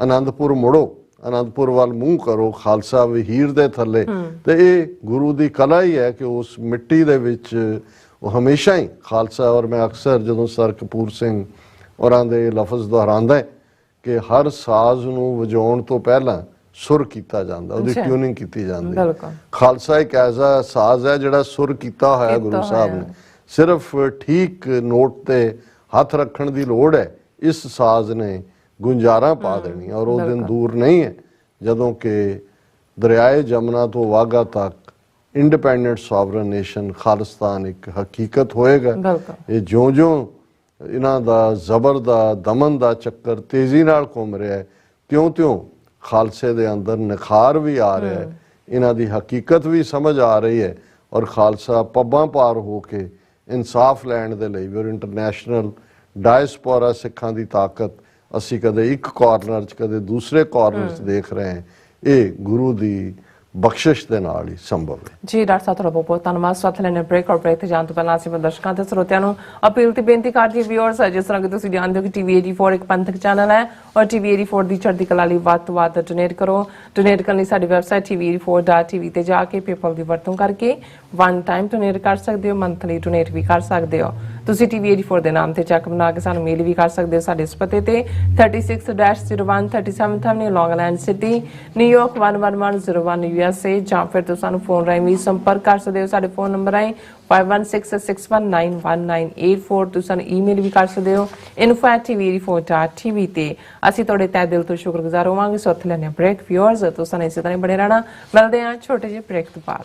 Speaker 2: ਆਨੰਦਪੁਰ ਮੁੜੋ, ਆਨੰਦਪੁਰ ਵੱਲ ਮੂੰਹ ਕਰੋ, ਖਾਲਸਾ ਵਹੀਰ ਦੇ ਥੱਲੇ। ਤੇ ਇਹ ਗੁਰੂ ਦੀ ਕਲਾ ਹੀ ਹੈ ਕਿ ਉਸ ਮਿੱਟੀ ਦੇ ਵਿੱਚ ਉਹ ਹਮੇਸ਼ਾ ਹੀ ਖਾਲਸਾ। ਔਰ ਮੈਂ ਅਕਸਰ ਜਦੋਂ ਸਰ ਕਪੂਰ ਸਿੰਘ ਹੋਰਾਂ ਦੇ ਲਫ਼ਜ਼ ਦੁਹਰਾਉਂਦਾ ਕਿ ਹਰ ਸਾਜ਼ ਨੂੰ ਵਜਾਉਣ ਤੋਂ ਪਹਿਲਾਂ ਸੁਰ ਕੀਤਾ ਜਾਂਦਾ, ਉਹਦੀ ਟਿਊਨਿੰਗ ਕੀਤੀ ਜਾਂਦੀ। ਖਾਲਸਾ ਇੱਕ ਐਸਾ ਸਾਜ਼ ਹੈ ਜਿਹੜਾ ਸੁਰ ਕੀਤਾ ਹੋਇਆ ਗੁਰੂ ਸਾਹਿਬ ਨੇ, ਸਿਰਫ ਠੀਕ ਨੋਟ ਤੇ ਹੱਥ ਰੱਖਣ ਦੀ ਲੋੜ ਹੈ, ਇਸ ਸਾਜ਼ ਨੇ ਗੁੰਜਾਰਾ ਪਾ ਦੇਣੀ। ਔਰ ਉਹ ਦਿਨ ਦੂਰ ਨਹੀਂ ਹੈ ਜਦੋਂ ਕਿ ਦਰਿਆਏ ਜਮਨਾ ਤੋਂ ਵਾਘਾ ਤੱਕ ਇੰਡੀਪੈਂਡੈਂਟ ਸੋਵਰਨ ਨੇਸ਼ਨ ਖਾਲਿਸਤਾਨ ਇੱਕ ਹਕੀਕਤ ਹੋਏਗਾ। ਇਹ ਜਿਉਂ-ਜਿਉਂ ਇਹਨਾਂ ਦਾ ਜ਼ਬਰ ਦਾ ਦਮਨ ਦਾ ਚੱਕਰ ਤੇਜ਼ੀ ਨਾਲ ਘੁੰਮ ਰਿਹਾ ਹੈ, ਤਿਉਂ-ਤਿਉਂ ਖਾਲਸੇ ਦੇ ਅੰਦਰ ਨਿਖਾਰ ਵੀ ਆ ਰਿਹਾ ਹੈ, ਇਹਨਾਂ ਦੀ ਹਕੀਕਤ ਵੀ ਸਮਝ ਆ ਰਹੀ ਹੈ। ਔਰ ਖਾਲਸਾ ਪੱਬਾਂ ਪਾਰ ਹੋ ਕੇ ਇਨਸਾਫ ਲੈਣ ਦੇ ਲਈ ਵੀ ਇੰਟਰਨੈਸ਼ਨਲ ਡਾਇਸਪੋਰਾ ਸਿੱਖਾਂ ਦੀ ਤਾਕਤ ਅਸੀਂ ਕਦੇ ਇੱਕ ਕਾਰਨਰ 'ਚ ਕਦੇ ਦੂਸਰੇ ਕਾਰਨਰ 'ਚ ਦੇਖ ਰਹੇ ਹਾਂ, ਇਹ ਗੁਰੂ ਦੀ ਬਖਸ਼ਿਸ਼ ਦੇ ਨਾਲ ਹੀ ਸੰਭਵ ਹੈ।
Speaker 1: ਜੀ ਡਾਕਟਰ ਸਾਹਿਬ, ਤੁਹਾਡਾ ਬਹੁਤ ਬਹੁਤ ਧੰਨਵਾਦ। ਸਾਥ ਲੈਣੇ ਬ੍ਰੇਕ ਔਰ ਬ੍ਰੇਕ ਤੇ ਜਾਣ ਤੋਂ ਪਹਿਲਾਂ ਅਸੀਂ ਦਰਸ਼ਕਾਂ ਤੇ ਸਰੋਤਿਆਂ ਨੂੰ ਅਪੀਲ ਤੇ ਬੇਨਤੀ ਕਰਦੇ ਵਿਊਅਰਸ, ਜਿਸ ਤਰ੍ਹਾਂ ਕਿ ਤੁਸੀਂ ਜਾਣਦੇ ਹੋ ਕਿ ਟੀਵੀ 84 ਇੱਕ ਪੰਥਕ ਚੈਨਲ ਹੈ, ਔਰ ਟੀਵੀ 84 ਦੀ ਚੜ੍ਹਦੀ ਕਲਾ ਲਈ ਵੱਧ ਤੋਂ ਵੱਧ ਡੋਨੇਟ ਕਰੋ। ਡੋਨੇਟ ਕਰਨ ਲਈ ਸਾਡੀ ਵੈਬਸਾਈਟ tv84.tv ਤੇ ਜਾ ਕੇ ਪੇਪਲ ਦੀ ਵਰਤੋਂ ਕਰਕੇ ਵਨ ਟਾਈਮ ਡੋਨੇਟ ਕਰ ਸਕਦੇ ਹੋ, ਮੰਥਲੀ ਡੋਨੇਟ ਵੀ ਕਰ ਸਕਦੇ ਹੋ। ਤੁਸੀਂ ਟੀਵੀ 84 ਦੇ ਨਾਮ ਤੇ ਚੈੱਕ ਬਣਾ ਕੇ ਸਾਨੂੰ ਮੇਲ ਵੀ ਕਰ ਸਕਦੇ ਹੋ ਸਾਡੇ ਇਸ ਪਤੇ ਤੇ 36-01 37th Avenue, Long Island City, New York 11101 USA, ਜਾਂ ਫਿਰ ਤੁਸੀਂ ਸਾਨੂੰ ਫੋਨ ਰਾਹੀਂ ਵੀ ਸੰਪਰਕ ਕਰ ਸਕਦੇ ਹੋ ਸਾਡੇ ਫੋਨ ਨੰਬਰ ਰਾਹੀਂ 5166191984। ਤੁਸੀਂ ਸਾਨੂੰ ਈਮੇਲ ਵੀ ਕਰ ਸਕਦੇ ਹੋ info@tv84.tv ਤੇ। ਅਸੀਂ ਤੁਹਾਡੇ ਤਹਿ ਦਿਲ ਤੋਂ ਸ਼ੁਕਰਗੁਜ਼ਾਰ ਹੋਵਾਂਗੇ। ਸੋ ਉੱਥੇ ਲੈਣੇ ਬ੍ਰੇਕ ਵਿਊਅਰਸ, ਤੁਸੀਂ ਇਸੇ ਤਰ੍ਹਾਂ ਬਣੇ ਰਹਿਣਾ। ਮਿਲਦੇ ਹਾਂ ਛੋਟੇ ਜਿਹੇ ਬ੍ਰੇਕ ਤੋਂ ਬਾਅਦ।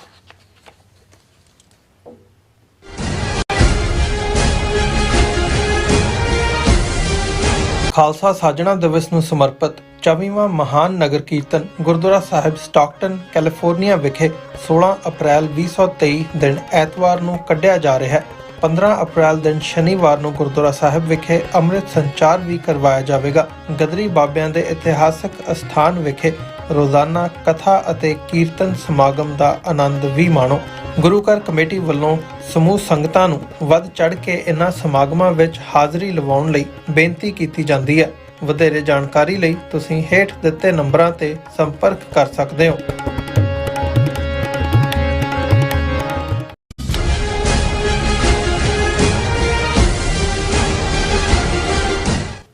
Speaker 3: ਖਾਲਸਾ ਸਾਜਣਾ ਦਿਵਸ ਨੂੰ ਸਮਰਪਿਤ 24ਵਾਂ ਮਹਾਨ ਨਗਰ ਕੀਰਤਨ ਗੁਰਦੁਆਰਾ ਸਾਹਿਬ ਸਟਾਕਟਨ, ਕੈਲੀਫੋਰਨੀਆ ਵਿਖੇ 16 ਅਪ੍ਰੈਲ 2023 ਦਿਨ ਐਤਵਾਰ ਨੂੰ ਕੱਢਿਆ ਜਾ ਰਿਹਾ ਹੈ। 15 ਅਪ੍ਰੈਲ ਦਿਨ ਸ਼ਨੀਵਾਰ ਨੂੰ ਗੁਰਦੁਆਰਾ ਸਾਹਿਬ ਵਿਖੇ ਅੰਮ੍ਰਿਤ ਸੰਚਾਰ ਵੀ ਕਰਵਾਇਆ ਜਾਵੇਗਾ। ਗਦਰੀ ਬਾਬਿਆਂ ਦੇ ਇਤਿਹਾਸਕ ਅਸਥਾਨ ਵਿਖੇ ਰੋਜ਼ਾਨਾ ਕਥਾ ਅਤੇ ਕੀਰਤਨ ਸਮਾਗਮ ਦਾ ਆਨੰਦ ਵੀ ਮਾਣੋ। ਗੁਰੂ ਘਰ ਕਮੇਟੀ ਵੱਲੋਂ ਸਮੂਹ ਸੰਗਤਾਂ ਨੂੰ ਵੱਧ ਚੜ੍ਹ ਕੇ ਇਨ੍ਹਾਂ ਸਮਾਗਮਾਂ ਵਿੱਚ ਹਾਜ਼ਰੀ ਲਵਾਉਣ ਲਈ ਬੇਨਤੀ ਕੀਤੀ ਜਾਂਦੀ ਹੈ। ਵਧੇਰੇ ਜਾਣਕਾਰੀ ਲਈ ਤੁਸੀਂ ਹੇਠ ਦਿੱਤੇ ਨੰਬਰਾਂ ਤੇ ਸੰਪਰਕ ਕਰ ਸਕਦੇ ਹੋ।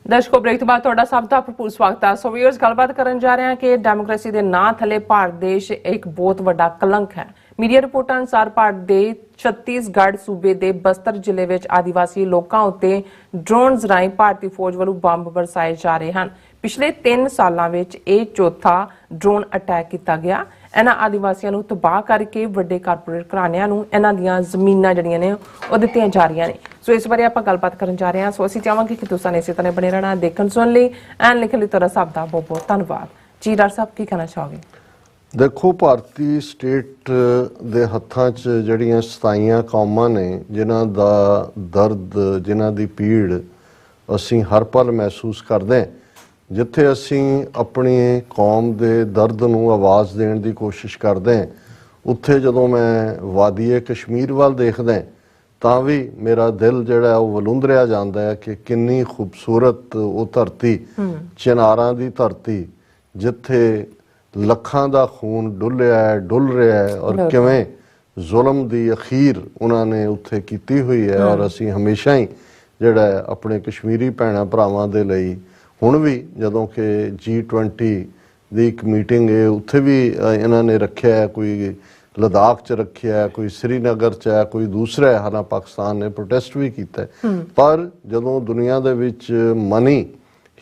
Speaker 1: ਦਰਸ਼ਕੋ, ਬ੍ਰੇਕ ਤੋਂ ਬਾਅਦ ਤੁਹਾਡਾ ਸਭ ਦਾ ਭਰਪੂਰ ਸਵਾਗਤ ਹੈ। ਸੋ ਵੀਅਰਸ, ਗੱਲਬਾਤ ਕਰਨ ਜਾ ਰਹੇ ਹਾਂ ਕਿ ਡੈਮੋਕ੍ਰੇਸੀ ਦੇ ਨਾਂ ਥੱਲੇ ਭਾਰਤ ਦੇਸ਼ ਇੱਕ ਬਹੁਤ ਵੱਡਾ ਕਲੰਕ ਹੈ। ਮੀਡੀਆ ਰਿਪੋਰਟਾਂ ਅਨੁਸਾਰ ਭਾਰਤ ਦੇ ਛੱਤੀਸਗੜ੍ਹ ਸੂਬੇ ਦੇ ਬਸਤਰ ਜ਼ਿਲ੍ਹੇ ਵਿੱਚ ਆਦੀਵਾਸੀ ਲੋਕਾਂ ਉੱਤੇ ਡਰੋਨਸ ਰਾਹੀਂ ਭਾਰਤੀ ਫੌਜ ਵੱਲੋਂ ਬੰਬ ਬਰਸਾਏ ਜਾ ਰਹੇ ਹਨ। ਪਿਛਲੇ 3 ਸਾਲਾਂ ਵਿੱਚ ਇਹ ਚੌਥਾ ਡਰੋਨ ਅਟੈਕ ਕੀਤਾ ਗਿਆ। ਇਹਨਾਂ ਆਦੀਵਾਸੀਆਂ ਨੂੰ ਤਬਾਹ ਕਰਕੇ ਵੱਡੇ ਕਾਰਪੋਰੇਟ ਘਰਾਣਿਆਂ ਨੂੰ ਇਹਨਾਂ ਦੀਆਂ ਜ਼ਮੀਨਾਂ ਜਿਹੜੀਆਂ ਨੇ ਉਹ ਦਿੱਤੀਆਂ ਜਾ ਰਹੀਆਂ ਨੇ। ਸੋ ਇਸ ਬਾਰੇ ਆਪਾਂ ਗੱਲਬਾਤ ਕਰਨ ਜਾ ਰਹੇ ਹਾਂ। ਸੋ ਅਸੀਂ ਚਾਹਾਂਗੇ ਕਿ ਤੁਸੀਂ ਇਸੇ ਤਰ੍ਹਾਂ ਬਣੇ ਰਹਿਣਾ, ਦੇਖਣ ਸੁਣ ਲਈ ਐਨ ਲਿਖਣ ਲਈ ਤੁਹਾਡਾ ਸਭ ਦਾ ਬਹੁਤ ਬਹੁਤ ਧੰਨਵਾਦ। ਜੀ ਡਾਕਟਰ ਸਾਹਿਬ, ਕੀ ਕਹਿਣਾ ਚਾਹੋਗੇ?
Speaker 2: ਦੇਖੋ, ਭਾਰਤੀ ਸਟੇਟ ਦੇ ਹੱਥਾਂ 'ਚ ਜਿਹੜੀਆਂ 27 ਕੌਮਾਂ ਨੇ, ਜਿਨ੍ਹਾਂ ਦਾ ਦਰਦ, ਜਿਨ੍ਹਾਂ ਦੀ ਪੀੜ ਅਸੀਂ ਹਰ ਪਲ ਮਹਿਸੂਸ ਕਰਦੇ ਹਾਂ। ਜਿੱਥੇ ਅਸੀਂ ਆਪਣੀ ਕੌਮ ਦੇ ਦਰਦ ਨੂੰ ਆਵਾਜ਼ ਦੇਣ ਦੀ ਕੋਸ਼ਿਸ਼ ਕਰਦੇ ਹਾਂ, ਉੱਥੇ ਜਦੋਂ ਮੈਂ ਵਾਦੀਏ ਕਸ਼ਮੀਰ ਵੱਲ ਦੇਖਦਾ ਤਾਂ ਵੀ ਮੇਰਾ ਦਿਲ ਜਿਹੜਾ ਉਹ ਵਲੁੰਦਰਿਆ ਜਾਂਦਾ ਹੈ ਕਿ ਕਿੰਨੀ ਖੂਬਸੂਰਤ ਉਹ ਧਰਤੀ, ਚਿਨਾਰਾਂ ਦੀ ਧਰਤੀ, ਜਿੱਥੇ ਲੱਖਾਂ ਦਾ ਖੂਨ ਡੁੱਲ ਰਿਹਾ ਹੈ ਔਰ ਕਿਵੇਂ ਜ਼ੁਲਮ ਦੀ ਅਖੀਰ ਉਹਨਾਂ ਨੇ ਉੱਥੇ ਕੀਤੀ ਹੋਈ ਹੈ। ਔਰ ਅਸੀਂ ਹਮੇਸ਼ਾ ਹੀ ਜਿਹੜਾ ਆਪਣੇ ਕਸ਼ਮੀਰੀ ਭੈਣਾਂ ਭਰਾਵਾਂ ਦੇ ਲਈ ਹੁਣ ਵੀ ਜਦੋਂ ਕਿ G20 ਦੀ ਇੱਕ ਮੀਟਿੰਗ ਹੈ ਉੱਥੇ ਵੀ ਇਹਨਾਂ ਨੇ ਰੱਖਿਆ ਹੈ, ਕੋਈ ਲਦਾਖ 'ਚ ਰੱਖਿਆ ਹੈ, ਕੋਈ ਸ੍ਰੀਨਗਰ 'ਚ ਹੈ, ਕੋਈ ਦੂਸਰਾ ਹੈ। ਹਾਲਾਂ ਪਾਕਿਸਤਾਨ ਨੇ ਪ੍ਰੋਟੈਸਟ ਵੀ ਕੀਤਾ, ਪਰ ਜਦੋਂ ਦੁਨੀਆ ਦੇ ਵਿੱਚ ਮਨੀ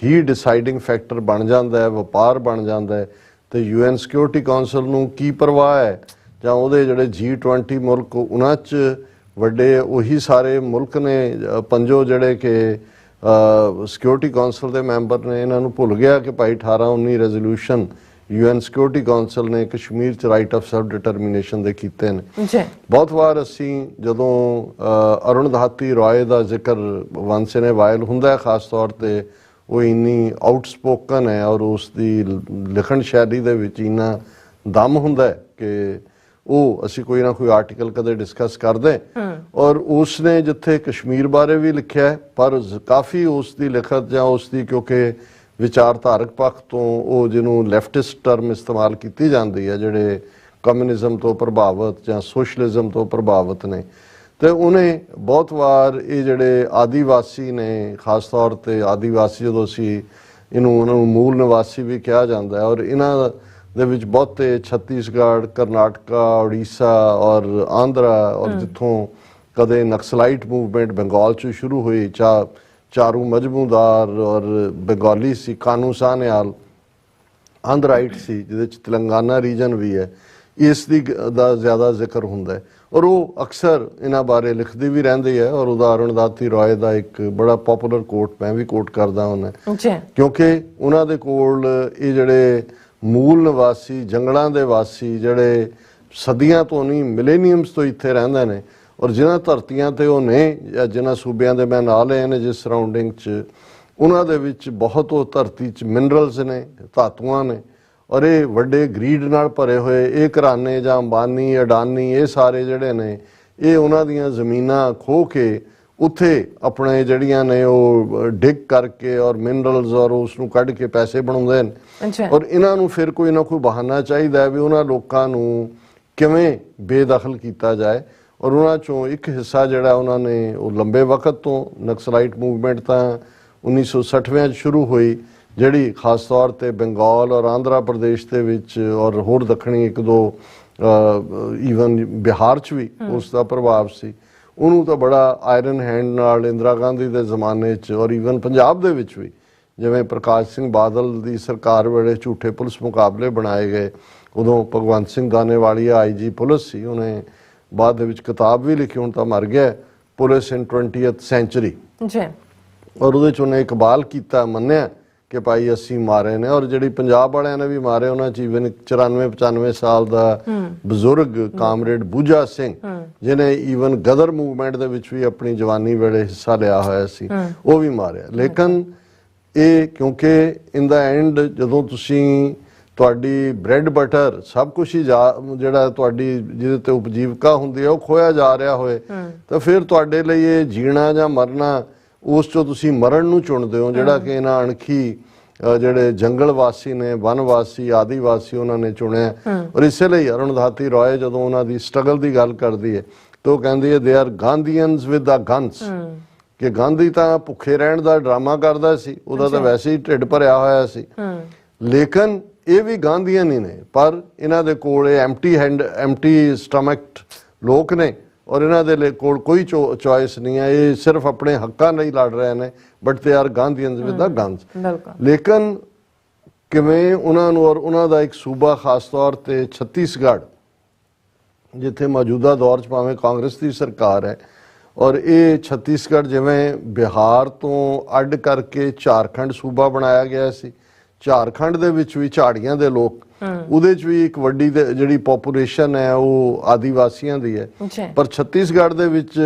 Speaker 2: ਹੀ ਡਿਸਾਈਡਿੰਗ ਫੈਕਟਰ ਬਣ ਜਾਂਦਾ ਹੈ, ਵਪਾਰ ਬਣ ਜਾਂਦਾ ਹੈ, ਤੇ UN ਸਿਕਿਉਰਿਟੀ ਕਾਉਂਸਲ ਨੂੰ ਕੀ ਪਰਵਾਹ ਹੈ ਜਾਂ ਉਹਦੇ ਜਿਹੜੇ G20 ਮੁਲਕ ਉਹਨਾਂ 'ਚ ਵੱਡੇ ਉਹੀ ਸਾਰੇ ਮੁਲਕ ਨੇ ਪੰਜੋ ਜਿਹੜੇ ਕਿ ਸਿਕਿਉਰਿਟੀ ਕਾਉਂਸਲ ਦੇ ਮੈਂਬਰ ਨੇ। ਇਹਨਾਂ ਨੂੰ ਭੁੱਲ ਗਿਆ ਕਿ ਭਾਈ 1819 ਰੈਜ਼ੋਲੂਸ਼ਨ UN ਸਿਕਿਉਰਿਟੀ ਕਾਉਂਸਲ ਨੇ ਕਸ਼ਮੀਰ 'ਚ ਰਾਈਟ ਆਫ ਸੈਲਫ ਡਿਟਰਮੀਨੇਸ਼ਨ ਦੇ ਕੀਤੇ ਨੇ। ਬਹੁਤ ਵਾਰ ਅਸੀਂ ਜਦੋਂ ਅਰੁਣਧਾਤੀ ਰਾਏ ਦਾ ਜ਼ਿਕਰ ਵੰਸ ਇਨ ਏ ਵਾਈਲ ਹੁੰਦਾ ਹੈ, ਖਾਸ ਤੌਰ ਤੇ ਉਹ ਇੰਨੀ ਆਊਟਸਪੋਕਨ ਹੈ ਔਰ ਉਸ ਦੀ ਲਿਖਣ ਸ਼ੈਲੀ ਦੇ ਵਿੱਚ ਇੰਨਾ ਦਮ ਹੁੰਦਾ ਹੈ ਕਿ ਉਹ ਅਸੀਂ ਕੋਈ ਨਾ ਕੋਈ ਆਰਟੀਕਲ ਕਦੇ ਡਿਸਕਸ ਕਰਦੇ। ਔਰ ਉਸ ਨੇ ਜਿੱਥੇ ਕਸ਼ਮੀਰ ਬਾਰੇ ਵੀ ਲਿਖਿਆ ਹੈ, ਪਰ ਕਾਫੀ ਉਸ ਦੀ ਲਿਖਤ ਜਾਂ ਉਸ ਦੀ ਕਿਉਂਕਿ ਵਿਚਾਰਧਾਰਕ ਪੱਖ ਤੋਂ ਉਹ ਜਿਹਨੂੰ ਲੈਫਟਿਸਟ ਟਰਮ ਇਸਤੇਮਾਲ ਕੀਤੀ ਜਾਂਦੀ ਹੈ, ਜਿਹੜੇ ਕਮਿਊਨਿਜ਼ਮ ਤੋਂ ਪ੍ਰਭਾਵਿਤ ਜਾਂ ਸੋਸ਼ਲਿਜ਼ਮ ਤੋਂ ਪ੍ਰਭਾਵਿਤ ਨੇ, ਤੇ ਉਹਨੇ ਬਹੁਤ ਵਾਰ ਇਹ ਜਿਹੜੇ ਆਦੀਵਾਸੀ ਨੇ, ਖਾਸ ਤੌਰ ਤੇ ਆਦੀਵਾਸੀ ਜਦੋਂ ਅਸੀਂ ਉਹਨਾਂ ਨੂੰ ਮੂਲ ਨਿਵਾਸੀ ਵੀ ਕਿਹਾ ਜਾਂਦਾ ਹੈ, ਔਰ ਇਹਨਾਂ ਦੇ ਵਿੱਚ ਬਹੁਤੇ ਛੱਤੀਸਗੜ੍ਹ, ਕਰਨਾਟਕਾ, ਉੜੀਸਾ ਔਰ ਆਂਧਰਾ, ਔਰ ਜਿੱਥੋਂ ਕਦੇ ਨਕਸਲਾਈਟ ਮੂਵਮੈਂਟ ਬੰਗਾਲ 'ਚ ਸ਼ੁਰੂ ਹੋਈ, ਚਾਰੂ ਮਜਮੂਦਾਰ ਔਰ ਬੰਗਾਲੀ ਸੀ, ਕਾਨੂ ਸਾਹਨਿਆਲ ਆਂਧਰਾਈਟ ਸੀ, ਜਿਹਦੇ 'ਚ ਤੇਲੰਗਾਨਾ ਰੀਜਨ ਵੀ ਹੈ, ਇਸ ਦਾ ਜ਼ਿਆਦਾ ਜ਼ਿਕਰ ਹੁੰਦਾ ਹੈ। ਔਰ ਉਹ ਅਕਸਰ ਇਹਨਾਂ ਬਾਰੇ ਲਿਖਦੀ ਵੀ ਰਹਿੰਦੀ ਹੈ। ਔਰ ਉਦਾਹਰਣ ਦਾਤੀ ਰਾਏ ਦਾ ਇੱਕ ਬੜਾ ਪਪੂਲਰ ਕੋਟ ਮੈਂ ਵੀ ਕੋਟ ਕਰਦਾ ਹੁੰਦਾ, ਕਿਉਂਕਿ ਉਹਨਾਂ ਦੇ ਕੋਲ ਇਹ ਜਿਹੜੇ ਮੂਲ ਨਿਵਾਸੀ, ਜੰਗਲਾਂ ਦੇ ਵਾਸੀ, ਜਿਹੜੇ ਸਦੀਆਂ ਤੋਂ ਨਹੀਂ ਮਿਲੇਨੀਅਮਸ ਤੋਂ ਇੱਥੇ ਰਹਿੰਦੇ ਨੇ, ਔਰ ਜਿਨ੍ਹਾਂ ਧਰਤੀਆਂ ਤੇ ਉਹ ਨੇ ਜਾਂ ਜਿਨ੍ਹਾਂ ਸੂਬਿਆਂ ਦੇ ਮੈਂ ਨਾਂ ਲਏ ਨੇ ਜਿਸ ਸਰਾਊਂਡਿੰਗ 'ਚ, ਉਹਨਾਂ ਦੇ ਵਿੱਚ ਬਹੁਤ ਉਹ ਧਰਤੀ 'ਚ ਮਿਨਰਲਸ ਨੇ, ਧਾਤੂਆਂ ਨੇ, ਔਰ ਇਹ ਵੱਡੇ ਗਰੀਡ ਨਾਲ ਭਰੇ ਹੋਏ ਇਹ ਘਰਾਨੇ ਜਾਂ ਅੰਬਾਨੀ, ਅਡਾਨੀ, ਇਹ ਸਾਰੇ ਜਿਹੜੇ ਨੇ ਇਹ ਉਹਨਾਂ ਦੀਆਂ ਜ਼ਮੀਨਾਂ ਖੋਹ ਕੇ ਉੱਥੇ ਆਪਣੇ ਜਿਹੜੀਆਂ ਨੇ ਉਹ ਡਿਗ ਕਰਕੇ ਔਰ ਮਿਨਰਲਸ ਔਰ ਉਸ ਨੂੰ ਕੱਢ ਕੇ ਪੈਸੇ ਬਣਾਉਂਦੇ ਨੇ। ਔਰ ਇਹਨਾਂ ਨੂੰ ਫਿਰ ਕੋਈ ਨਾ ਕੋਈ ਬਹਾਨਾ ਚਾਹੀਦਾ ਵੀ ਉਹਨਾਂ ਲੋਕਾਂ ਨੂੰ ਕਿਵੇਂ ਬੇਦਖਲ ਕੀਤਾ ਜਾਏ। ਔਰ ਉਹਨਾਂ ਚੋਂ ਇੱਕ ਹਿੱਸਾ ਜਿਹੜਾ ਉਹਨਾਂ ਨੇ ਉਹ ਲੰਬੇ ਵਕਤ ਤੋਂ ਨਕਸਲਾਈਟ ਮੂਵਮੈਂਟ ਤਾਂ 1960ਵਿਆਂ 'ਚ ਸ਼ੁਰੂ ਹੋਈ, ਜਿਹੜੀ ਖਾਸ ਤੌਰ ਤੇ ਬੰਗਾਲ ਔਰ ਆਂਧਰਾ ਪ੍ਰਦੇਸ਼ ਦੇ ਵਿੱਚ ਔਰ ਹੋਰ ਦੱਖਣੀ ਇੱਕ ਦੋ ਈਵਨ ਬਿਹਾਰ 'ਚ ਵੀ ਉਸ ਦਾ ਪ੍ਰਭਾਵ ਸੀ। ਉਹਨੂੰ ਤਾਂ ਬੜਾ ਆਇਰਨ ਹੈਂਡ ਨਾਲ ਇੰਦਰਾ ਗਾਂਧੀ ਦੇ ਜ਼ਮਾਨੇ 'ਚ ਔਰ ਈਵਨ ਪੰਜਾਬ ਦੇ ਵਿੱਚ ਵੀ, ਜਿਵੇਂ ਪ੍ਰਕਾਸ਼ ਸਿੰਘ ਬਾਦਲ ਦੀ ਸਰਕਾਰ ਵੇਲੇ ਝੂਠੇ ਪੁਲਿਸ ਮੁਕਾਬਲੇ ਬਣਾਏ ਗਏ, ਉਦੋਂ ਭਗਵੰਤ ਸਿੰਘ ਦਾਨੇਵਾਲੀਆ IG ਪੁਲਿਸ ਸੀ, ਉਹਨੇ ਬਾਅਦ ਦੇ ਵਿੱਚ ਕਿਤਾਬ ਵੀ ਲਿਖੀ, ਹੁਣ ਤਾਂ ਮਰ ਗਿਆ, ਪੁਲਿਸ ਇਨ 20th ਸੈਂਚੁਰੀ, ਔਰ ਉਹਦੇ 'ਚ ਉਹਨੇ ਇਕਬਾਲ ਕੀਤਾ, ਮੰਨਿਆ ਕਿ ਭਾਈ ਅਸੀਂ ਮਾਰੇ ਨੇ। ਔਰ ਜਿਹੜੀ ਪੰਜਾਬ ਵਾਲਿਆਂ ਨੇ ਵੀ ਮਾਰੇ, ਉਹਨਾਂ 'ਚ ਈਵਨ 94-95 ਸਾਲ ਦਾ ਬਜ਼ੁਰਗ ਕਾਮਰੇਡ ਬੂਝਾ ਸਿੰਘ, ਜਿਹਨੇ ਈਵਨ ਗਦਰ ਮੂਵਮੈਂਟ ਦੇ ਵਿੱਚ ਵੀ ਆਪਣੀ ਜਵਾਨੀ ਵੇਲੇ ਹਿੱਸਾ ਲਿਆ ਹੋਇਆ ਸੀ, ਉਹ ਵੀ ਮਾਰਿਆ। ਲੇਕਿਨ ਇਹ ਕਿਉਂਕਿ ਇਨ ਦਾ ਐਂਡ ਜਦੋਂ ਤੁਸੀਂ ਤੁਹਾਡੀ ਬ੍ਰੈਡ ਬਟਰ ਸਭ ਕੁਛ ਹੀ ਜਿਹੜਾ ਤੁਹਾਡੀ ਜਿਹਦੇ ਤੇ ਉਪਜੀਵਕਾ ਹੁੰਦੀ ਹੈ ਉਹ ਖੋਇਆ ਜਾ ਰਿਹਾ ਹੋਏ, ਤਾਂ ਫਿਰ ਤੁਹਾਡੇ ਲਈ ਇਹ ਜੀਣਾ ਜਾਂ ਮਰਨਾ, ਉਸ 'ਚੋਂ ਤੁਸੀਂ ਮਰਨ ਨੂੰ ਚੁਣਦੇ ਹੋ, ਜਿਹੜਾ ਕਿ ਇਹਨਾਂ ਅਣਖੀ ਜਿਹੜੇ ਜੰਗਲ ਵਾਸੀ ਨੇ, ਵਨ ਵਾਸੀ, ਆਦੀਵਾਸੀ, ਉਹਨਾਂ ਨੇ ਚੁਣਿਆ। ਔਰ ਇਸੇ ਲਈ ਅਰੁਣਧਾਤੀ ਰਾਏ ਜਦੋਂ ਉਹਨਾਂ ਦੀ ਸਟਰਗਲ ਦੀ ਗੱਲ ਕਰਦੀ ਹੈ ਤਾਂ ਉਹ ਕਹਿੰਦੀ ਹੈ they are Gandhians with the guns, ਕਿ ਗਾਂਧੀ ਤਾਂ ਭੁੱਖੇ ਰਹਿਣ ਦਾ ਡਰਾਮਾ ਕਰਦਾ ਸੀ, ਉਹਦਾ ਤਾਂ ਵੈਸੇ ਹੀ ਢਿੱਡ ਭਰਿਆ ਹੋਇਆ ਸੀ, ਲੇਕਿਨ ਇਹ ਵੀ ਗਾਂਧੀਅਨ ਹੀ ਨੇ, ਪਰ ਇਹਨਾਂ ਦੇ ਕੋਲ ਇਹ ਐਮਟੀ ਸਟਮਕਡ ਲੋਕ ਨੇ, ਔਰ ਇਹਨਾਂ ਦੇ ਕੋਲ ਕੋਈ ਚੋਇਸ ਨਹੀਂ ਹੈ, ਇਹ ਸਿਰਫ ਆਪਣੇ ਹੱਕਾਂ ਲਈ ਲੜ ਰਹੇ ਨੇ, but they are Gandhians with the guns. ਲੇਕਿਨ ਕਿਵੇਂ ਉਹਨਾਂ ਨੂੰ, ਔਰ ਉਹਨਾਂ ਦਾ ਇੱਕ ਸੂਬਾ ਖਾਸ ਤੌਰ ਤੇ ਛੱਤੀਸਗੜ੍ਹ, ਜਿੱਥੇ ਮੌਜੂਦਾ ਦੌਰ 'ਚ ਭਾਵੇਂ ਕਾਂਗਰਸ ਦੀ ਸਰਕਾਰ ਹੈ, ਔਰ ਇਹ ਛੱਤੀਸਗੜ੍ਹ ਜਿਵੇਂ ਬਿਹਾਰ ਤੋਂ ਅੱਡ ਕਰਕੇ ਝਾਰਖੰਡ ਸੂਬਾ ਬਣਾਇਆ ਗਿਆ ਸੀ, ਝਾਰਖੰਡ ਦੇ ਵਿੱਚ ਵੀ ਝਾੜੀਆਂ ਦੇ ਲੋਕ, ਉਹਦੇ 'ਚ ਵੀ ਇੱਕ ਵੱਡੀ ਜਿਹੜੀ ਪੋਪੂਲੇਸ਼ਨ ਹੈ ਉਹ ਆਦੀਵਾਸੀਆਂ ਦੀ ਹੈ, ਪਰ ਛੱਤੀਸਗੜ੍ਹ ਦੇ ਵਿੱਚ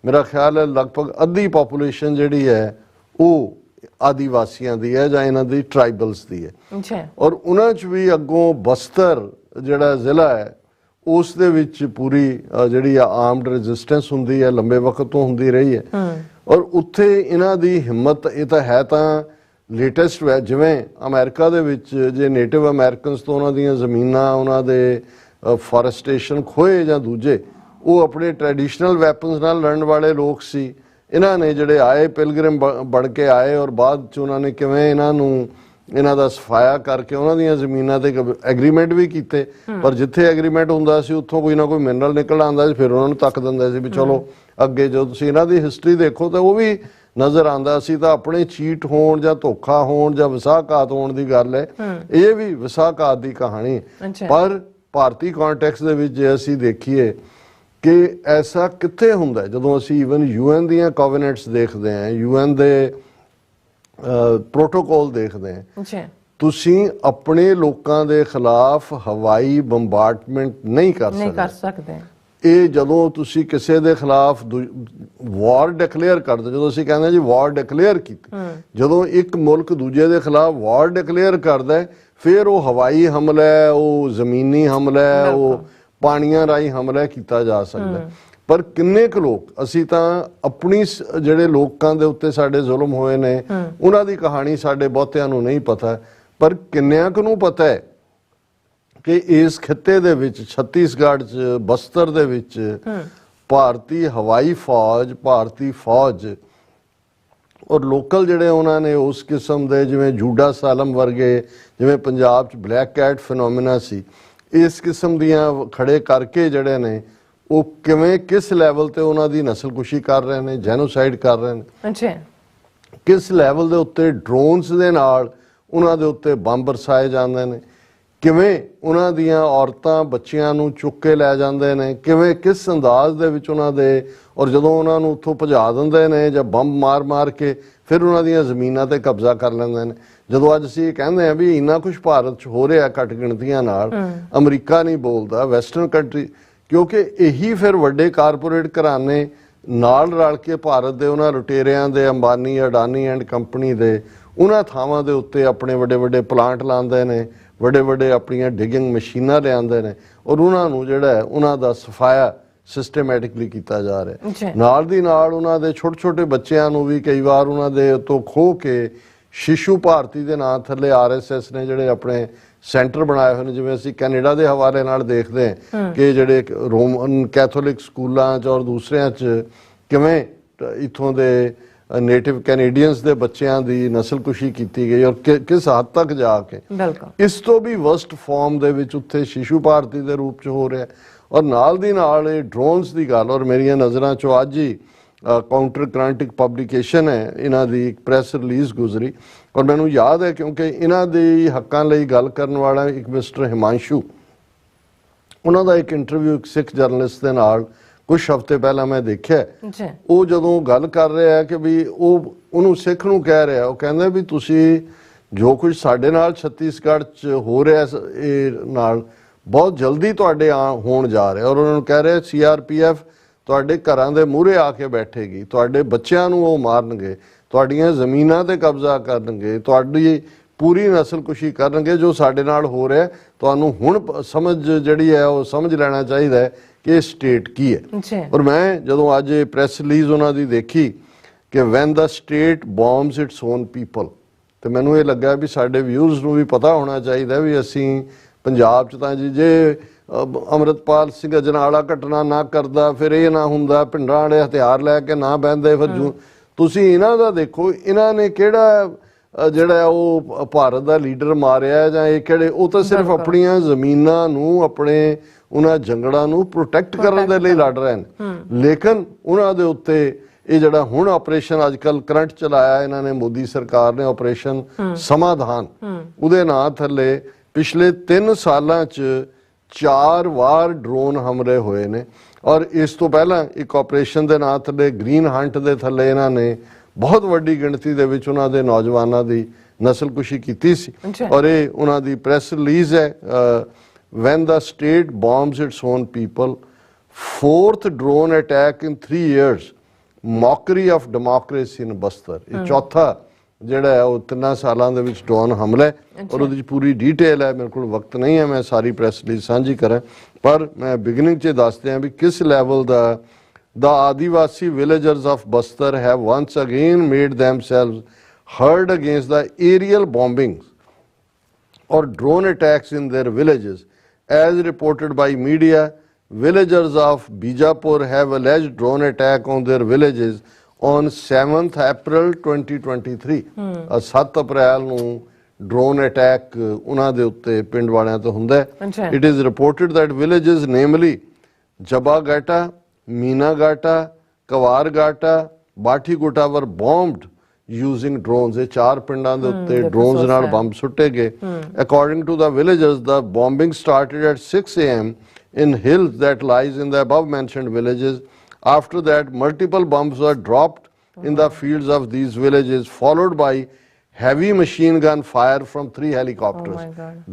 Speaker 2: ਮੇਰਾ ਖਿਆਲ ਹੈ ਲਗਭਗ ਅੱਧੀ ਪੋਪੂਲੇਸ਼ਨ ਜਿਹੜੀ ਹੈ ਉਹ ਆਦੀਵਾਸੀਆਂ ਦੀ ਹੈ ਜਾਂ ਇਹਨਾਂ ਦੀ ਟ੍ਰਾਈਬਲਸ ਦੀ ਹੈ। ਔਰ ਉਹਨਾਂ 'ਚ ਵੀ ਅੱਗੋਂ ਬਸਤਰ ਜਿਹੜਾ ਜ਼ਿਲ੍ਹਾ ਹੈ ਉਸ ਦੇ ਵਿੱਚ ਪੂਰੀ ਜਿਹੜੀ ਆ ਆਰਮਡ ਰੈਜ਼ਿਸਟੈਂਸ ਹੁੰਦੀ ਹੈ, ਲੰਬੇ ਵਕਤ ਤੋਂ ਹੁੰਦੀ ਰਹੀ ਹੈ। ਔਰ ਉੱਥੇ ਇਹਨਾਂ ਦੀ ਹਿੰਮਤ, ਇਹ ਤਾਂ ਹੈ ਤਾਂ ਲੇਟੈਸਟ ਹੈ, ਜਿਵੇਂ ਅਮਰੀਕਾ ਦੇ ਵਿੱਚ ਜੇ ਨੇਟਿਵ ਅਮਰੀਕਨਸ ਤੋਂ ਉਹਨਾਂ ਦੀਆਂ ਜ਼ਮੀਨਾਂ, ਉਹਨਾਂ ਦੇ ਫੋਰੈਸਟੇਸ਼ਨ ਖੋਏ ਜਾਂ ਦੂਜੇ, ਉਹ ਆਪਣੇ ਟ੍ਰੈਡੀਸ਼ਨਲ ਵੈਪਨਸ ਨਾਲ ਲੜਨ ਵਾਲੇ ਲੋਕ ਸੀ। ਇਹਨਾਂ ਨੇ ਜਿਹੜੇ ਆਏ ਪਿਲਗ੍ਰਿਮ ਬਣ ਕੇ ਆਏ, ਔਰ ਬਾਅਦ ਚ ਉਹਨਾਂ ਨੇ ਕਿਵੇਂ ਇਹਨਾਂ ਦਾ ਸਫਾਇਆ ਕਰਕੇ ਉਹਨਾਂ ਦੀਆਂ ਜ਼ਮੀਨਾਂ ਤੇ ਐਗਰੀਮੈਂਟ ਵੀ ਕੀਤੇ, ਪਰ ਜਿੱਥੇ ਐਗਰੀਮੈਂਟ ਹੁੰਦਾ ਸੀ ਉੱਥੋਂ ਕੋਈ ਨਾ ਕੋਈ ਮਿਨਰਲ ਨਿਕਲ ਆਉਂਦਾ ਸੀ, ਫਿਰ ਉਹਨਾਂ ਨੂੰ ਤੱਕ ਦਿੰਦੇ ਸੀ ਵੀ ਚਲੋ ਅੱਗੇ। ਜਦੋਂ ਤੁਸੀਂ ਇਹਨਾਂ ਦੀ ਹਿਸਟਰੀ ਦੇਖੋ ਤਾਂ ਉਹ ਵੀ ਨਜ਼ਰ ਆਉਂਦਾ ਸੀ। ਤਾਂ ਆਪਣੇ ਚੀਟ ਹੋਣ ਜਾਂ ਧੋਖਾ ਹੋਣ ਜਾਂ ਵਿਸਾਖਾਤ ਹੋਣ ਦੀ ਗੱਲ ਹੈ, ਇਹ ਵੀ ਵਿਸਾਖਾਤ ਦੀ ਕਹਾਣੀ। ਪਰ ਭਾਰਤੀ ਕੰਟੈਕਸਟ ਦੇ ਵਿੱਚ ਜੇ ਅਸੀਂ ਦੇਖੀਏ ਕਿ ਐਸਾ ਕਿੱਥੇ ਹੁੰਦਾ, ਜਦੋਂ ਅਸੀਂ ਈਵਨ UN ਦੀਆਂ ਕੋਵੈਨੈਂਟਸ ਦੇਖਦੇ ਹਾਂ, UN ਦੇ ਪ੍ਰੋਟੋਕੋਲ ਦੇਖਦੇ ਹਾਂ, ਤੁਸੀਂ ਆਪਣੇ ਲੋਕਾਂ ਦੇ ਖਿਲਾਫ ਹਵਾਈ ਬੰਬਾਰਡਮੈਂਟ ਨਹੀਂ ਕਰ ਸਕਦੇ। ਇਹ ਜਦੋਂ ਤੁਸੀਂ ਕਿਸੇ ਦੇ ਖਿਲਾਫ ਵਾਰ ਡਿਕਲੇਅਰ ਕਰਦੇ, ਜਦੋਂ ਅਸੀਂ ਕਹਿੰਦੇ ਜੀ ਵਾਰ ਡਿਕਲੇਅਰ ਕੀਤੀ, ਜਦੋਂ ਇੱਕ ਮੁਲਕ ਦੂਜੇ ਦੇ ਖਿਲਾਫ ਵਾਰ ਡਿਕਲੇਅਰ ਕਰਦਾ ਹੈ, ਫਿਰ ਉਹ ਹਵਾਈ ਹਮਲਾ ਹੈ, ਉਹ ਜ਼ਮੀਨੀ ਹਮਲਾ ਹੈ, ਉਹ ਪਾਣੀਆਂ ਰਾਹੀਂ ਹਮਲਾ ਕੀਤਾ ਜਾ ਸਕਦਾ। ਪਰ ਕਿੰਨੇ ਕੁ ਲੋਕ, ਅਸੀਂ ਤਾਂ ਆਪਣੀ ਜਿਹੜੇ ਲੋਕਾਂ ਦੇ ਉੱਤੇ ਸਾਡੇ ਜ਼ੁਲਮ ਹੋਏ ਨੇ ਉਹਨਾਂ ਦੀ ਕਹਾਣੀ ਸਾਡੇ ਬਹੁਤਿਆਂ ਨੂੰ ਨਹੀਂ ਪਤਾ, ਪਰ ਕਿੰਨਿਆਂ ਕੁ ਨੂੰ ਪਤਾ ਹੈ ਕਿ ਇਸ ਖਿੱਤੇ ਦੇ ਵਿੱਚ, ਛੱਤੀਸਗੜ੍ਹ 'ਚ, ਬਸਤਰ ਦੇ ਵਿੱਚ ਭਾਰਤੀ ਹਵਾਈ ਫੌਜ, ਭਾਰਤੀ ਫੌਜ ਔਰ ਲੋਕਲ ਜਿਹੜੇ ਉਹਨਾਂ ਨੇ ਉਸ ਕਿਸਮ ਦੇ, ਜਿਵੇਂ ਜੂਡਾ ਸਾਲਮ ਵਰਗੇ, ਜਿਵੇਂ ਪੰਜਾਬ 'ਚ ਬਲੈਕ ਕੈਟ ਫਿਨੋਮੀਨਾ ਸੀ, ਇਸ ਕਿਸਮ ਦੀਆਂ ਖੜੇ ਕਰਕੇ ਜਿਹੜੇ ਨੇ ਉਹ ਕਿਵੇਂ ਕਿਸ ਲੈਵਲ ਤੇ ਉਹਨਾਂ ਦੀ ਨਸਲਕੁਸ਼ੀ ਕਰ ਰਹੇ ਨੇ, ਜੈਨੋਸਾਈਡ ਕਰ ਰਹੇ ਨੇ, ਕਿਸ ਲੈਵਲ ਦੇ ਉੱਤੇ ਡਰੋਨਸ ਦੇ ਨਾਲ ਉਹਨਾਂ ਦੇ ਉੱਤੇ ਬੰਬ ਬਰਸਾਏ ਜਾਂਦੇ ਨੇ, ਕਿਵੇਂ ਉਹਨਾਂ ਦੀਆਂ ਔਰਤਾਂ ਬੱਚਿਆਂ ਨੂੰ ਚੁੱਕ ਕੇ ਲੈ ਜਾਂਦੇ ਨੇ, ਕਿਵੇਂ ਕਿਸ ਅੰਦਾਜ਼ ਦੇ ਵਿੱਚ ਉਹਨਾਂ ਦੇ, ਔਰ ਜਦੋਂ ਉਹਨਾਂ ਨੂੰ ਉੱਥੋਂ ਭਜਾ ਦਿੰਦੇ ਨੇ ਜਾਂ ਬੰਬ ਮਾਰ ਕੇ ਫਿਰ ਉਹਨਾਂ ਦੀਆਂ ਜ਼ਮੀਨਾਂ ਤੇ ਕਬਜ਼ਾ ਕਰ ਲੈਂਦੇ ਨੇ। ਜਦੋਂ ਅੱਜ ਅਸੀਂ ਇਹ ਕਹਿੰਦੇ ਹਾਂ ਵੀ ਇੰਨਾ ਕੁਝ ਭਾਰਤ 'ਚ ਹੋ ਰਿਹਾ ਘੱਟ ਗਿਣਤੀਆਂ ਨਾਲ, ਅਮਰੀਕਾ ਨਹੀਂ ਬੋਲਦਾ, ਵੈਸਟਰਨ ਕੰਟਰੀ, ਕਿਉਂਕਿ ਇਹੀ ਫਿਰ ਵੱਡੇ ਕਾਰਪੋਰੇਟ ਘਰਾਣੇ ਨਾਲ ਰਲ ਕੇ ਭਾਰਤ ਦੇ ਉਹਨਾਂ ਲੁਟੇਰਿਆਂ ਦੇ, ਅੰਬਾਨੀ, ਅਡਾਨੀ ਐਂਡ ਕੰਪਨੀ ਦੇ ਉਹਨਾਂ ਥਾਵਾਂ ਦੇ ਉੱਤੇ ਆਪਣੇ ਵੱਡੇ ਵੱਡੇ ਪਲਾਂਟ ਲਾਉਂਦੇ ਨੇ, ਵੱਡੇ ਵੱਡੇ ਆਪਣੀਆਂ ਡਿਗਿੰਗ ਮਸ਼ੀਨਾਂ ਲਿਆਉਂਦੇ ਨੇ, ਔਰ ਉਹਨਾਂ ਨੂੰ ਜਿਹੜਾ ਹੈ ਉਹਨਾਂ ਦਾ ਸਫਾਇਆ ਸਿਸਟਮੈਟਿਕਲੀ ਕੀਤਾ ਜਾ ਰਿਹਾ। ਨਾਲ ਦੀ ਨਾਲ ਉਹਨਾਂ ਦੇ ਛੋਟੇ ਛੋਟੇ ਬੱਚਿਆਂ ਨੂੰ ਵੀ ਕਈ ਵਾਰ ਉਹਨਾਂ ਦੇ ਤੋਂ ਖੋਹ ਕੇ ਸ਼ਿਸ਼ੂ ਭਾਰਤੀ ਦੇ ਨਾਂ ਥੱਲੇ RSS ਨੇ ਜਿਹੜੇ ਆਪਣੇ ਸੈਂਟਰ ਬਣਾਏ ਹੋਏ ਨੇ, ਜਿਵੇਂ ਅਸੀਂ ਕੈਨੇਡਾ ਦੇ ਹਵਾਲੇ ਨਾਲ ਦੇਖਦੇ ਹਾਂ ਕਿ ਜਿਹੜੇ ਰੋਮਨ ਕੈਥੋਲਿਕ ਸਕੂਲਾਂ 'ਚ ਔਰ ਦੂਸਰਿਆਂ 'ਚ ਕਿਵੇਂ ਇੱਥੋਂ ਦੇ ਨੇਟਿਵ ਕੈਨੇਡੀਅਨਸ ਦੇ ਬੱਚਿਆਂ ਦੀ ਨਸਲਕੁਸ਼ੀ ਕੀਤੀ ਗਈ, ਔਰ ਕਿਸ ਹੱਦ ਤੱਕ ਜਾ ਕੇ ਇਸ ਤੋਂ ਵੀ ਵਰਸਟ ਫਾਰਮ ਦੇ ਵਿੱਚ ਉੱਥੇ ਸ਼ਿਸ਼ੂ ਭਾਰਤੀ ਦੇ ਰੂਪ 'ਚ ਹੋ ਰਿਹਾ। ਔਰ ਨਾਲ ਦੀ ਨਾਲ ਇਹ ਡਰੋਨਸ ਦੀ ਗੱਲ, ਔਰ ਮੇਰੀਆਂ ਨਜ਼ਰਾਂ 'ਚੋਂ ਅੱਜ ਹੀ ਕਾਊਂਟਰ ਕ੍ਰਾਂਟਿਕ ਪਬਲੀਕੇਸ਼ਨ ਹੈ, ਇਹਨਾਂ ਦੀ ਇੱਕ ਪ੍ਰੈਸ ਰਿਲੀਜ਼ ਗੁਜ਼ਰੀ, ਔਰ ਮੈਨੂੰ ਯਾਦ ਹੈ ਕਿਉਂਕਿ ਇਹਨਾਂ ਦੇ ਹੱਕਾਂ ਲਈ ਗੱਲ ਕਰਨ ਵਾਲਾ ਇੱਕ ਮਿਸਟਰ ਹਿਮਾਂਸ਼ੂ, ਉਹਨਾਂ ਦਾ ਇੱਕ ਇੰਟਰਵਿਊ ਇੱਕ ਸਿੱਖ ਜਰਨਲਿਸਟ ਦੇ ਨਾਲ ਕੁਝ ਹਫ਼ਤੇ ਪਹਿਲਾਂ ਮੈਂ ਦੇਖਿਆ। ਉਹ ਜਦੋਂ ਗੱਲ ਕਰ ਰਿਹਾ ਕਿ ਵੀ ਉਹ ਉਹਨੂੰ ਸਿੱਖ ਨੂੰ ਕਹਿ ਰਿਹਾ, ਉਹ ਕਹਿੰਦਾ ਵੀ ਤੁਸੀਂ ਜੋ ਕੁਝ ਸਾਡੇ ਨਾਲ ਛੱਤੀਸਗੜ੍ਹ 'ਚ ਹੋ ਰਿਹਾ ਇਹ ਨਾਲ ਬਹੁਤ ਜਲਦੀ ਤੁਹਾਡੇ ਹੋਣ ਜਾ ਰਿਹਾ, ਔਰ ਉਹਨਾਂ ਨੂੰ ਕਹਿ ਰਿਹਾ CRPF ਤੁਹਾਡੇ ਘਰਾਂ ਦੇ ਮੂਹਰੇ ਆ ਕੇ ਬੈਠੇਗੀ, ਤੁਹਾਡੇ ਬੱਚਿਆਂ ਨੂੰ ਉਹ ਮਾਰਨਗੇ, ਤੁਹਾਡੀਆਂ ਜ਼ਮੀਨਾਂ ਤੇ ਕਬਜ਼ਾ ਕਰਨਗੇ, ਤੁਹਾਡੀ ਪੂਰੀ ਨਸਲਕੁਸ਼ੀ ਕਰਨਗੇ। ਜੋ ਸਾਡੇ ਨਾਲ ਹੋ ਰਿਹਾ ਤੁਹਾਨੂੰ ਹੁਣ ਸਮਝ ਜਿਹੜੀ ਹੈ ਉਹ ਸਮਝ ਲੈਣਾ ਚਾਹੀਦਾ ਹੈ ਕਿ ਸਟੇਟ ਕੀ ਹੈ। ਔਰ ਮੈਂ ਜਦੋਂ ਅੱਜ ਇਹ ਪ੍ਰੈਸ ਰਿਲੀਜ਼ ਉਹਨਾਂ ਦੀ ਦੇਖੀ ਕਿ van the state ਬੋਮਸ it's on people, ਤੇ ਮੈਨੂੰ ਇਹ ਲੱਗਾ ਵੀ ਸਾਡੇ ਵਿਊਜ਼ ਨੂੰ ਵੀ ਪਤਾ ਹੋਣਾ ਚਾਹੀਦਾ ਵੀ ਅਸੀਂ ਪੰਜਾਬ 'ਚ ਤਾਂ ਜੀ ਜੇ ਅੰਮ੍ਰਿਤਪਾਲ ਸਿੰਘ ਅਜਨਾਲਾ ਘਟਨਾ ਨਾ ਕਰਦਾ, ਫਿਰ ਇਹ ਨਾ ਹੁੰਦਾ, ਪਿੰਡਾਂ ਵਾਲੇ ਹਥਿਆਰ ਲੈ ਕੇ ਨਾ ਬਹਿੰਦੇ, ਫਿਰ ਤੁਸੀਂ ਇਹਨਾਂ ਦਾ ਦੇਖੋ, ਇਹਨਾਂ ਨੇ ਕਿਹੜਾ ਜਿਹੜਾ ਉਹ ਭਾਰਤ ਦਾ ਲੀਡਰ ਮਾਰਿਆ ਜਾਂ ਇਹ ਕਿਹੜੇ, ਉਹ ਤਾਂ ਸਿਰਫ ਆਪਣੀਆਂ ਜ਼ਮੀਨਾਂ ਨੂੰ, ਆਪਣੇ ਉਹਨਾਂ ਜੰਗਲਾਂ ਨੂੰ ਪ੍ਰੋਟੈਕਟ ਕਰਨ ਦੇ ਲਈ ਲੜ ਰਹੇ ਨੇ। ਲੇਕਿਨ ਉਹਨਾਂ ਦੇ ਉੱਤੇ ਇਹ ਜਿਹੜਾ ਹੁਣ ਆਪਰੇਸ਼ਨ ਅੱਜ ਕੱਲ ਕਰੰਟ ਚਲਾਇਆ ਇਹਨਾਂ ਨੇ, ਮੋਦੀ ਸਰਕਾਰ ਨੇ, ਆਪਰੇਸ਼ਨ ਸਮਾਧਾਨ, ਉਹਦੇ ਨਾਂ ਥੱਲੇ ਪਿਛਲੇ 3 ਸਾਲਾਂ 'ਚ 4 ਵਾਰ ਡਰੋਨ ਹਮਲੇ ਹੋਏ ਨੇ। ਔਰ ਇਸ ਤੋਂ ਪਹਿਲਾਂ ਇੱਕ ਆਪਰੇਸ਼ਨ ਦੇ ਨਾਂ ਥੱਲੇ ਗ੍ਰੀਨ ਹੰਟ ਦੇ ਥੱਲੇ ਇਹਨਾਂ ਨੇ ਬਹੁਤ ਵੱਡੀ ਗਿਣਤੀ ਦੇ ਵਿੱਚ ਉਹਨਾਂ ਦੇ ਨੌਜਵਾਨਾਂ ਦੀ ਨਸਲਕੁਸ਼ੀ ਕੀਤੀ ਸੀ। ਔਰ ਇਹ ਉਹਨਾਂ ਦੀ ਪ੍ਰੈਸ ਰਿਲੀਜ਼ ਹੈ, when the state bombs its own people, 4th drone attack in 3 years, mockery of democracy in Bastar। ਇਹ ਚੌਥਾ ਜਿਹੜਾ ਹੈ ਉਹ 3 ਸਾਲਾਂ ਦੇ ਵਿੱਚ ਡਰੋਨ ਹਮਲਾ ਹੈ ਔਰ ਉਹਦੀ ਪੂਰੀ ਡਿਟੇਲ ਹੈ। ਮੇਰੇ ਕੋਲ ਵਕਤ ਨਹੀਂ ਹੈ ਮੈਂ ਸਾਰੀ ਪ੍ਰੈਸ ਲਈ ਸਾਂਝੀ ਕਰਾਂ, ਪਰ ਮੈਂ ਬਿਗਨਿੰਗ 'ਚ ਦੱਸਦੇ ਹਾਂ ਵੀ ਕਿਸ level the the Adivasi villagers of Bastar have once again made themselves heard against the aerial bombings or drone attacks in their villages. As reported by media, villagers of Bijapur have alleged drone attack on their villages on 7th April 2023. 7 ਅਪ੍ਰੈਲ ਨੂੰ drone attack ਉਹਨਾਂ ਦੇ ਉੱਤੇ ਪਿੰਡ ਵਾਲਿਆਂ ਤੋਂ ਹੁੰਦਾ ਹੈ। It is reported that villages namely Jabagata, Meenagata, Kawargata, Bathiguta were bombed using drones. ਇਹ 4 ਪਿੰਡਾਂ ਦੇ ਉੱਤੇ drones ਨਾਲ ਬੰਬ ਸੁੱਟੇ ਗਏ। According to the villagers, the bombing started at 6 a.m. in hills that lies in the above mentioned villages. After that, multiple bombs were dropped in the fields of these villages, followed by heavy machine gun fire from 3 helicopters.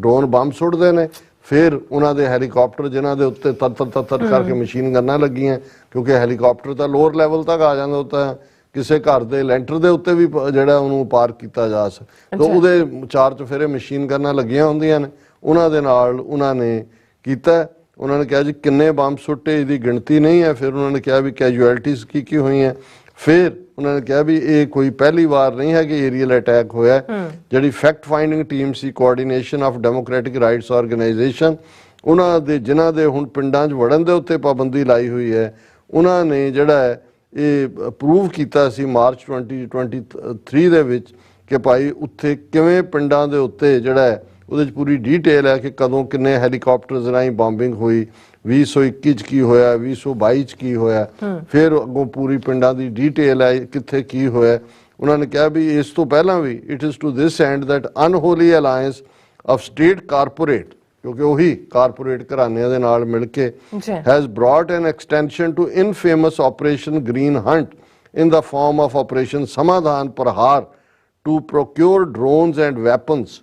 Speaker 2: Drone bomb ਸੁੱਟਦੇ ਨੇ, ਫਿਰ ਉਹਨਾਂ ਦੇ helicopter ਜਿਨ੍ਹਾਂ ਦੇ ਉੱਤੇ ਤਰ ਕਰਕੇ ਮਸ਼ੀਨ ਗੰਨਾਂ ਲੱਗੀਆਂ, ਕਿਉਂਕਿ ਹੈਲੀਕਾਪਟਰ ਤਾਂ ਲੋਅਰ ਲੈਵਲ ਤੱਕ ਆ ਜਾਂਦਾ, ਉਹ ਤਾਂ ਕਿਸੇ ਘਰ ਦੇ ਲੈਂਟਰ ਦੇ ਉੱਤੇ ਵੀ ਜਿਹੜਾ ਉਹਨੂੰ ਪਾਰ ਕੀਤਾ ਜਾ ਸਕਦਾ, ਤਾਂ ਉਹਦੇ ਚਾਰ ਚੁਫੇਰੇ ਮਸ਼ੀਨ ਗੰਨਾਂ ਲੱਗੀਆਂ ਹੁੰਦੀਆਂ ਨੇ। ਉਹਨਾਂ ਦੇ ਨਾਲ ਉਹਨਾਂ ਨੇ ਕੀਤਾ। ਉਹਨਾਂ ਨੇ ਕਿਹਾ ਜੀ ਕਿੰਨੇ ਬੰਬ ਸੁੱਟੇ ਇਹਦੀ ਗਿਣਤੀ ਨਹੀਂ ਹੈ। ਫਿਰ ਉਹਨਾਂ ਨੇ ਕਿਹਾ ਵੀ ਕੈਜੂਅਲਟੀਜ਼ ਕੀ ਹੋਈਆਂ। ਫਿਰ ਉਹਨਾਂ ਨੇ ਕਿਹਾ ਵੀ ਇਹ ਕੋਈ ਪਹਿਲੀ ਵਾਰ ਨਹੀਂ ਹੈ ਕਿ ਏਰੀਅਲ ਅਟੈਕ ਹੋਇਆ। ਜਿਹੜੀ fact finding team C coordination of democratic rights organisation, ਉਹਨਾਂ ਦੇ ਜਿਨ੍ਹਾਂ ਦੇ ਹੁਣ ਪਿੰਡਾਂ 'ਚ ਵੜਨ ਦੇ ਉੱਤੇ ਪਾਬੰਦੀ ਲਾਈ ਹੋਈ ਹੈ, ਉਹਨਾਂ ਨੇ ਜਿਹੜਾ ਹੈ ਇਹ ਅਪਰੂਵ ਕੀਤਾ ਸੀ ਮਾਰਚ 2023 ਦੇ ਵਿੱਚ ਕਿ ਭਾਈ ਉੱਥੇ ਕਿਵੇਂ ਪਿੰਡਾਂ ਦੇ ਉੱਤੇ ਜਿਹੜਾ ਹੈ ਉਹਦੇ 'ਚ ਪੂਰੀ ਡਿਟੇਲ ਹੈ ਕਿ ਕਦੋਂ ਕਿੰਨੇ ਹੈਲੀਕਾਪਟਰਸ ਰਾਹੀਂ ਬੰਬਿੰਗ ਹੋਈ, 2021 'ਚ ਕੀ ਹੋਇਆ, 2022 'ਚ ਕੀ ਹੋਇਆ। ਫਿਰ ਅੱਗੋਂ ਪੂਰੀ ਪਿੰਡਾਂ ਦੀ ਡਿਟੇਲ ਹੈ ਕਿੱਥੇ ਕੀ ਹੋਇਆ। ਉਹਨਾਂ ਨੇ ਕਿਹਾ ਵੀ ਇਸ ਤੋਂ ਪਹਿਲਾਂ ਵੀ it is to this and that unholy alliance of state corporate, ਕਿਉਂਕਿ ਉਹੀ ਕਾਰਪੋਰੇਟ ਘਰਾਣਿਆਂ ਦੇ ਨਾਲ ਮਿਲ ਕੇ has brought an extension to infamous operation green hunt in the form of operation Samadhan Prahar to procure drones and weapons.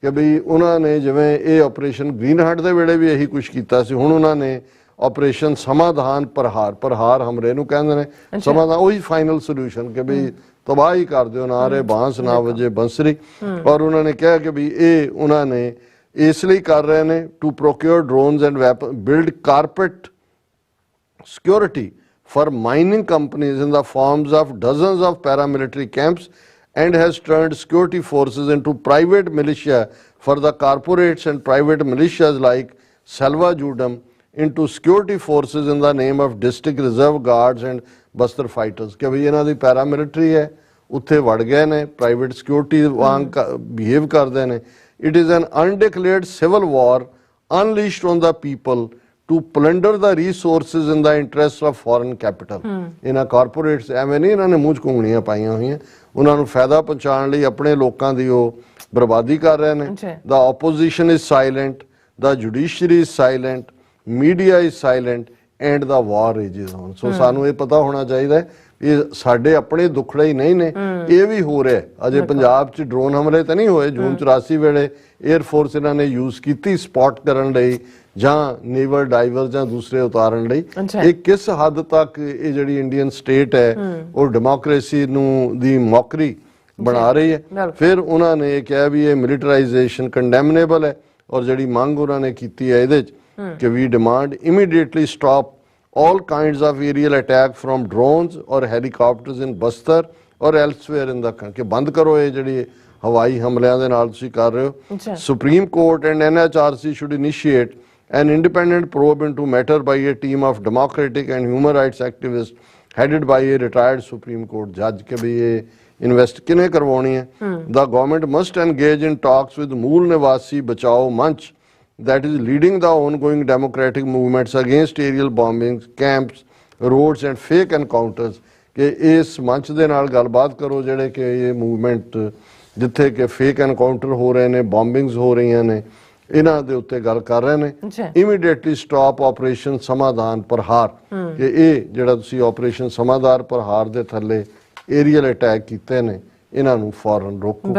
Speaker 2: ਕਿ ਬਈ ਉਹਨਾਂ ਨੇ ਜਿਵੇਂ ਇਹ ਆਪਰੇਸ਼ਨ ਗ੍ਰੀਨ ਹੰਟ ਦੇ ਵੇਲੇ ਵੀ ਇਹੀ ਕੁਛ ਕੀਤਾ ਸੀ, ਹੁਣ ਉਹਨਾਂ ਨੇ ਆਪਰੇਸ਼ਨ ਸਮਾਧਾਨ ਪ੍ਰਹਾਰ ਹਮਲੇ ਨੂੰ ਕਹਿੰਦੇ ਨੇ, ਸਮਾਧਾਨ ਉਹੀ ਫਾਈਨਲ ਸੋਲੂਸ਼ਨ ਕਿ ਬਈ ਤਬਾਹੀ ਕਰ ਦਿਓ, ਨਾ ਰੇ ਬਾਂਸ ਨਾ ਵਜੇ ਬੰਸਰੀ। ਔਰ ਉਹਨਾਂ ਨੇ ਕਿਹਾ ਕਿ ਬਈ ਇਹ ਉਹਨਾਂ ਨੇ ਇਸ ਲਈ ਕਰ ਰਹੇ ਨੇ to procure drones and weapon, build corporate security for mining companies in the forms of dozens of paramilitary camps and has turned security forces into private militia for the corporates and private militias like Salva Judam into security forces in the name of district reserve guards and Bastar fighters। कि भाई इन्हां दी paramilitary है, उत्थे वड़ गए ने, private security वांग behave करदे ने। It is an undeclared civil war unleashed on the people to plunder the resources in the interest of foreign capital। ਇਹਨਾਂ ਕਾਰਪੋਰੇਟਸ ਐਵੇਂ ਨਹੀਂ ਇਹਨਾਂ ਨੇ ਮੂੰਹ 'ਚ ਘੁੰਗਣੀਆਂ ਪਾਈਆਂ ਹੋਈਆਂ, ਉਹਨਾਂ ਨੂੰ ਫਾਇਦਾ ਪਹੁੰਚਾਉਣ ਲਈ ਆਪਣੇ ਲੋਕਾਂ ਦੀ ਉਹ ਬਰਬਾਦੀ ਕਰ ਰਹੇ ਨੇ। The opposition is silent, the judiciary is silent, media is silent and the war rages on। ਸੋ ਸਾਨੂੰ ਇਹ ਪਤਾ ਹੋਣਾ ਚਾਹੀਦਾ ਇਹ ਸਾਡੇ ਆਪਣੇ ਦੁੱਖੜੇ ਹੀ ਨਹੀਂ ਨੇ, ਇਹ ਵੀ ਹੋ ਰਿਹਾ। ਅਜੇ ਪੰਜਾਬ 'ਚ ਡਰੋਨ ਹਮਲੇ ਤਾਂ ਨਹੀਂ ਹੋਏ, ਜੂਨ 84 ਵੇਲੇ 에ਅਰ ਫੋਰਸ ਇਹਨਾਂ ਨੇ ਯੂਜ਼ ਕੀਤੀ ਸਪੌਟ ਕਰਨ ਲਈ ਜਾਂ ਨੇਵਲ ਡਾਈਵਰ ਜਾਂ ਦੂਸਰੇ ਉਤਾਰਨ ਲਈ। ਇਹ ਕਿਸ ਹੱਦ ਤੱਕ ਇਹ ਜਿਹੜੀ ਇੰਡੀਅਨ ਸਟੇਟ ਹੈ ਉਹ ਡੈਮੋਕ੍ਰੇਸੀ ਨੂੰ ਦੀ ਮੌਕਰੀ ਬਣਾ ਰਹੀ ਹੈ। ਫਿਰ ਉਹਨਾਂ ਨੇ ਇਹ ਕਿਹਾ ਵੀ ਇਹ ਮਿਲੀਟਰਾਈਜੇਸ਼ਨ ਕੰਡੈਮਨੇਬਲ ਹੈ ਔਰ ਜਿਹੜੀ ਮੰਗ ਉਹਨਾਂ ਨੇ ਕੀਤੀ ਹੈ ਇਹਦੇ 'ਚ ਕਿ we demand immediately stop all kinds of aerial attack from drones or helicopters in Bastar or elsewhere in the country। ਬੰਦ ਕਰੋ ਇਹ ਜਿਹੜੀ ਹਵਾਈ ਹਮਲਿਆਂ ਦੇ ਨਾਲ ਤੁਸੀਂ ਕਰ ਰਹੇ ਹੋ। Supreme Court and NHRC should initiate an independent probe into matter by a team of democratic and human rights activists headed by a retired Supreme Court judge। ਕਿ ਵੀ ਇਹ ਇਨਵੈਸਟ ਕਿਨੇ ਕਰਵਾਉਣੀ ਹੈ। The government must engage in talks with Mool Nivasi Bachao Manch that is leading the ongoing democratic movements against aerial bombings, camps, roads and fake encounters। ਕਿ ਇਸ ਮੰਚ ਦੇ ਨਾਲ ਗੱਲਬਾਤ ਕਰੋ ਜਿਹੜੇ ਕਿ ਇਹ ਮੂਵਮੈਂਟ ਜਿੱਥੇ ਕਿ ਫੇਕ ਐਨਕਾਊਂਟਰ ਹੋ ਰਹੇ ਨੇ, ਬੰਬਿੰਗਸ ਹੋ ਰਹੀਆਂ ਨੇ, ਇਹਨਾਂ ਦੇ ਉੱਤੇ ਗੱਲ ਕਰ ਰਹੇ ਨੇ। Immediately stop operation Samadhan ਪ੍ਰਹਾਰ। ਕਿ ਇਹ ਜਿਹੜਾ ਤੁਸੀਂ ਆਪਰੇਸ਼ਨ ਸਮਾਧਾਨ ਪ੍ਰਹਾਰ ਦੇ ਥੱਲੇ ਏਰੀਅਲ ਅਟੈਕ ਕੀਤੇ ਨੇ ਇਹਨਾਂ ਨੂੰ ਫੌਰਨ ਰੋਕੋ।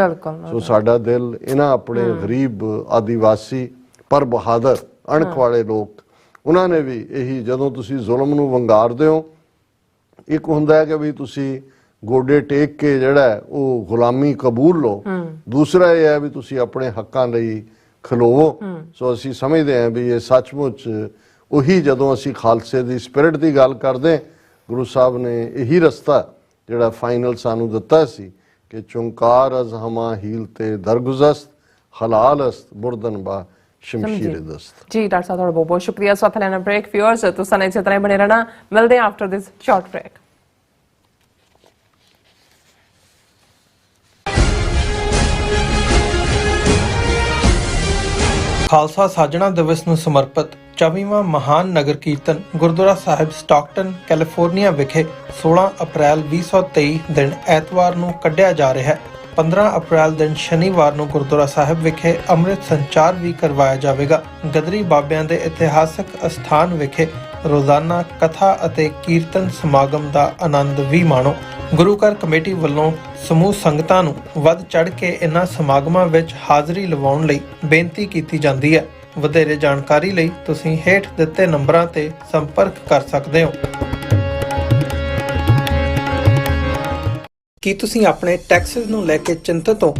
Speaker 2: ਸੋ ਸਾਡਾ ਦਿਲ ਇਹਨਾਂ ਆਪਣੇ ਗਰੀਬ ਆਦੀਵਾਸੀ ਪਰ ਬਹਾਦਰ ਅਣਖ ਵਾਲੇ ਲੋਕ ਉਹਨਾਂ ਨੇ ਵੀ ਇਹੀ, ਜਦੋਂ ਤੁਸੀਂ ਜ਼ੁਲਮ ਨੂੰ ਵੰਗਾਰਦੇ ਹੋ, ਇੱਕ ਹੁੰਦਾ ਹੈ ਕਿ ਵੀ ਤੁਸੀਂ ਗੋਡੇ ਟੇਕ ਕੇ ਜਿਹੜਾ ਹੈ ਉਹ ਗੁਲਾਮੀ ਕਬੂਲ ਲਓ। ਦੂਸਰਾ ਇਹ ਹੈ ਵੀ ਤੁਸੀਂ ਆਪਣੇ ਹੱਕਾਂ ਲਈ ਖਲੋਵੋ। ਸੋ ਅਸੀਂ ਸਮਝਦੇ ਹਾਂ ਵੀ ਇਹ ਸੱਚਮੁੱਚ ਉਹੀ, ਜਦੋਂ ਅਸੀਂ ਖਾਲਸੇ ਦੀ ਸਪਿਰਿਟ ਦੀ ਗੱਲ ਕਰਦੇ, ਗੁਰੂ ਸਾਹਿਬ ਨੇ ਇਹੀ ਰਸਤਾ ਜਿਹੜਾ ਫਾਈਨਲ ਸਾਨੂੰ ਦਿੱਤਾ ਸੀ ਕਿ ਚੁੰਕਾਰ ਅਜ਼ ਹਮਾ ਹੀਲ ਤੇ ਦਰਗੁਜ਼ਸਤ ਹਲਾਲ ਅਸਤ ਬੁਰਦਨ ਬਾ ਸ਼ਮਸ਼ੀਰ ਦਸਤ।
Speaker 1: ਜੀ ਡਾਕਟਰ ਸਾਹਿਬ ਤੁਹਾਡਾ ਬਹੁਤ ਬਹੁਤ ਸ਼ੁਕਰੀਆ। ਸੋ ਲੈਣਾ ਬ੍ਰੇਕ। ਵਿਊਅਰਸ ਤੁਸੀਂ ਨਾਲ ਇਸੇ ਤਰ੍ਹਾਂ ਹੀ ਬਣੇ ਰਹਿਣਾ। ਮਿਲਦੇ ਹਾਂ after this short break.
Speaker 3: Khalsa ਸਾਜਣਾ ਦਿਵਸ ਨੂੰ ਸਮਰਪਿਤ 24ਵਾਂ ਮਹਾਨ ਨਗਰ ਕੀਰਤਨ ਗੁਰਦੁਆਰਾ ਸਾਹਿਬ ਸਟਾਕਟਨ ਕੈਲੀਫੋਰਨੀਆ ਵਿਖੇ 16 ਅਪ੍ਰੈਲ 2023 ਦਿਨ ਐਤਵਾਰ ਨੂੰ ਕੱਢਿਆ ਜਾ ਰਿਹਾ ਹੈ। 15 ਅਪ੍ਰੈਲ ਦਿਨ ਸ਼ਨੀਵਾਰ ਨੂੰ ਗੁਰਦੁਆਰਾ ਸਾਹਿਬ ਵਿਖੇ ਅੰਮ੍ਰਿਤ ਸੰਚਾਰ ਵੀ ਕਰਵਾਇਆ ਜਾਵੇਗਾ। ਗਦਰੀ ਬਾਬਿਆਂ ਦੇ ਇਤਿਹਾਸਕ ਅਸਥਾਨ ਵਿਖੇ ਰੋਜ਼ਾਨਾ ਕਥਾ ਅਤੇ ਕੀਰਤਨ ਸਮਾਗਮ ਦਾ ਆਨੰਦ ਵੀ ਮਾਣੋ। ਗੁਰੂ ਘਰ ਕਮੇਟੀ ਵੱਲੋਂ ਸਮੂਹ ਸੰਗਤਾਂ ਨੂੰ ਵੱਧ ਚੜ੍ਹ ਕੇ ਇਨ੍ਹਾਂ ਸਮਾਗਮਾਂ ਵਿੱਚ ਹਾਜ਼ਰੀ ਲਵਾਉਣ ਲਈ ਬੇਨਤੀ ਕੀਤੀ ਜਾਂਦੀ ਹੈ। ਵਧੇਰੇ ਜਾਣਕਾਰੀ ਲਈ ਤੁਸੀਂ ਹੇਠ ਦਿੱਤੇ ਨੰਬਰਾਂ ਤੇ ਸੰਪਰਕ ਕਰ ਸਕਦੇ ਹੋ। ਕੀ ਤੁਸੀਂ ਆਪਣੇ ਟੈਕਸਸ ਨੂੰ ਲੈ ਕੇ ਚਿੰਤਤ ਹੋ?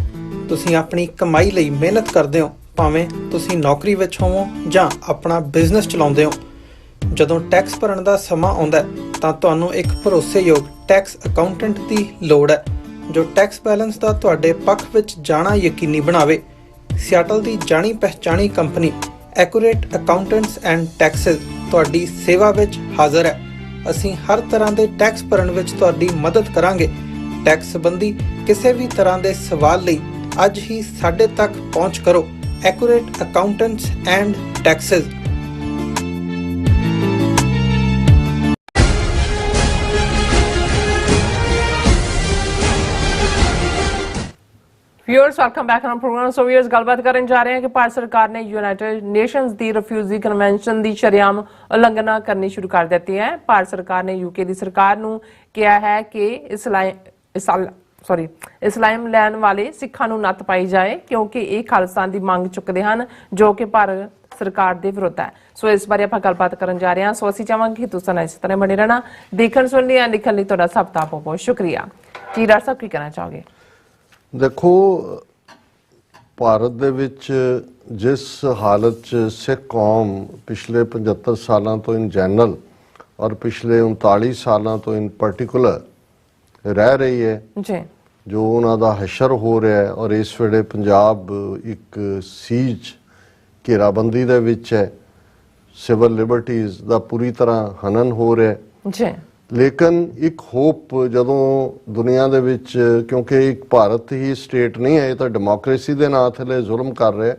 Speaker 3: ਤੁਸੀਂ ਆਪਣੀ ਕਮਾਈ ਲਈ ਮਿਹਨਤ ਕਰਦੇ ਹੋ, ਭਾਵੇਂ ਤੁਸੀਂ ਨੌਕਰੀ ਵਿੱਚ ਹੋਵੋ ਜਾਂ ਆਪਣਾ ਬਿਜ਼ਨਸ ਚਲਾਉਂਦੇ ਹੋ। ਜਦੋਂ ਟੈਕਸ ਭਰਨ ਦਾ ਸਮਾਂ ਆਉਂਦਾ ਤਾਂ ਤੁਹਾਨੂੰ ਇੱਕ ਭਰੋਸੇਯੋਗ ਟੈਕਸ ਅਕਾਊਂਟੈਂਟ ਦੀ ਲੋੜ ਹੈ ਜੋ ਟੈਕਸ ਬੈਲੈਂਸ ਦਾ ਤੁਹਾਡੇ ਪੱਖ ਵਿੱਚ ਜਾਣਾ ਯਕੀਨੀ ਬਣਾਵੇ। ਸਿਆਟਲ ਦੀ ਜਾਣੀ ਪਹਿਚਾਣੀ company accurate accountants and taxes ਤੁਹਾਡੀ ਸੇਵਾ ਵਿੱਚ ਹਾਜ਼ਰ ਹੈ। ਅਸੀਂ ਹਰ ਤਰ੍ਹਾਂ ਦੇ ਟੈਕਸ ਭਰਨ ਵਿੱਚ ਤੁਹਾਡੀ ਮਦਦ ਕਰਾਂਗੇ। ਟੈਕਸ ਸੰਬੰਧੀ ਕਿਸੇ ਵੀ ਤਰ੍ਹਾਂ ਦੇ ਸਵਾਲ ਲਈ ਅੱਜ ਹੀ ਸਾਡੇ ਤੱਕ ਪਹੁੰਚ ਕਰੋ। Accurate accountants and taxes.
Speaker 1: Viewers welcome back on programme. So viewers ਗੱਲਬਾਤ ਕਰਨ ਜਾ ਰਹੇ ਹਾਂ ਕਿ ਭਾਰਤ ਸਰਕਾਰ ਨੇ ਯੂਨਾਈਟਿਡ ਨੇਸ਼ਨਸ ਦੀ ਰਿਫਿਊਜੀ ਕਨਵੈਨਸ਼ਨ ਦੀ ਸ਼ਰੇਆਮ ਉਲੰਘਣਾ ਕਰਨੀ ਸ਼ੁਰੂ ਕਰ ਦਿੱਤੀ ਹੈ। ਭਾਰਤ ਸਰਕਾਰ ਨੇ ਯੂਕੇ ਦੀ ਸਰਕਾਰ ਨੂੰ ਕਿਹਾ ਹੈ ਕਿ ਇਸਲਾਮ ਲੈਣ ਵਾਲੇ ਸਿੱਖਾਂ ਨੂੰ ਨੱਥ ਪਾਈ ਜਾਏ ਕਿਉਂਕਿ ਇਹ ਖਾਲਿਸਤਾਨ ਦੀ ਮੰਗ ਚੁੱਕਦੇ ਹਨ ਜੋ ਕਿ ਭਾਰਤ ਸਰਕਾਰ ਦੇ ਵਿਰੁੱਧ ਹੈ। ਸੋ ਇਸ ਬਾਰੇ ਆਪਾਂ ਗੱਲਬਾਤ ਕਰਨ ਜਾ ਰਹੇ ਹਾਂ। ਸੋ ਅਸੀਂ ਚਾਹਾਂਗੇ ਕਿ ਤੁਸੀਂ ਨਾਲ ਇਸ ਤਰ੍ਹਾਂ ਬਣੇ ਰਹਿਣਾ। ਦੇਖਣ ਸੁਣਨ ਲਈ ਲਿਖਣ ਲਈ ਤੁਹਾਡਾ ਸਭ ਦਾ ਬਹੁਤ ਬਹੁਤ ਸ਼ੁਕਰੀਆ। ਜੀ ਡਾਕਟਰ ਸਾਹਿਬ ਕੀ ਕਹਿਣਾ ਚਾਹੋਗੇ?
Speaker 2: ਦੇਖੋ, ਭਾਰਤ ਦੇ ਵਿੱਚ ਜਿਸ ਹਾਲਤ 'ਚ ਸਿੱਖ ਕੌਮ ਪਿਛਲੇ 75 ਸਾਲਾਂ ਤੋਂ ਇਨ ਜਨਰਲ ਔਰ ਪਿਛਲੇ 39 ਸਾਲਾਂ ਤੋਂ ਇਨ ਪਾਰਟਿਕੂਲਰ ਰਹਿ ਰਹੀ ਹੈ, ਜੋ ਉਹਨਾਂ ਦਾ ਹਸ਼ਰ ਹੋ ਰਿਹਾ ਹੈ, ਔਰ ਇਸ ਵੇਲੇ ਪੰਜਾਬ ਇੱਕ ਸੀਜ ਘੇਰਾਬੰਦੀ ਦੇ ਵਿੱਚ ਹੈ। ਸਿਵਲ ਲਿਬਰਟੀਜ਼ ਦਾ ਪੂਰੀ ਤਰ੍ਹਾਂ ਹਨਨ ਹੋ ਰਿਹਾ ਹੈ। ਲੇਕਿਨ ਇੱਕ ਹੋਪ ਜਦੋਂ ਦੁਨੀਆ ਦੇ ਵਿੱਚ, ਕਿਉਂਕਿ ਇੱਕ ਭਾਰਤ ਹੀ ਸਟੇਟ ਨਹੀਂ ਹੈ, ਇਹ ਤਾਂ ਡੈਮੋਕ੍ਰੇਸੀ ਦੇ ਨਾਂ ਥੱਲੇ ਜ਼ੁਲਮ ਕਰ ਰਿਹਾ,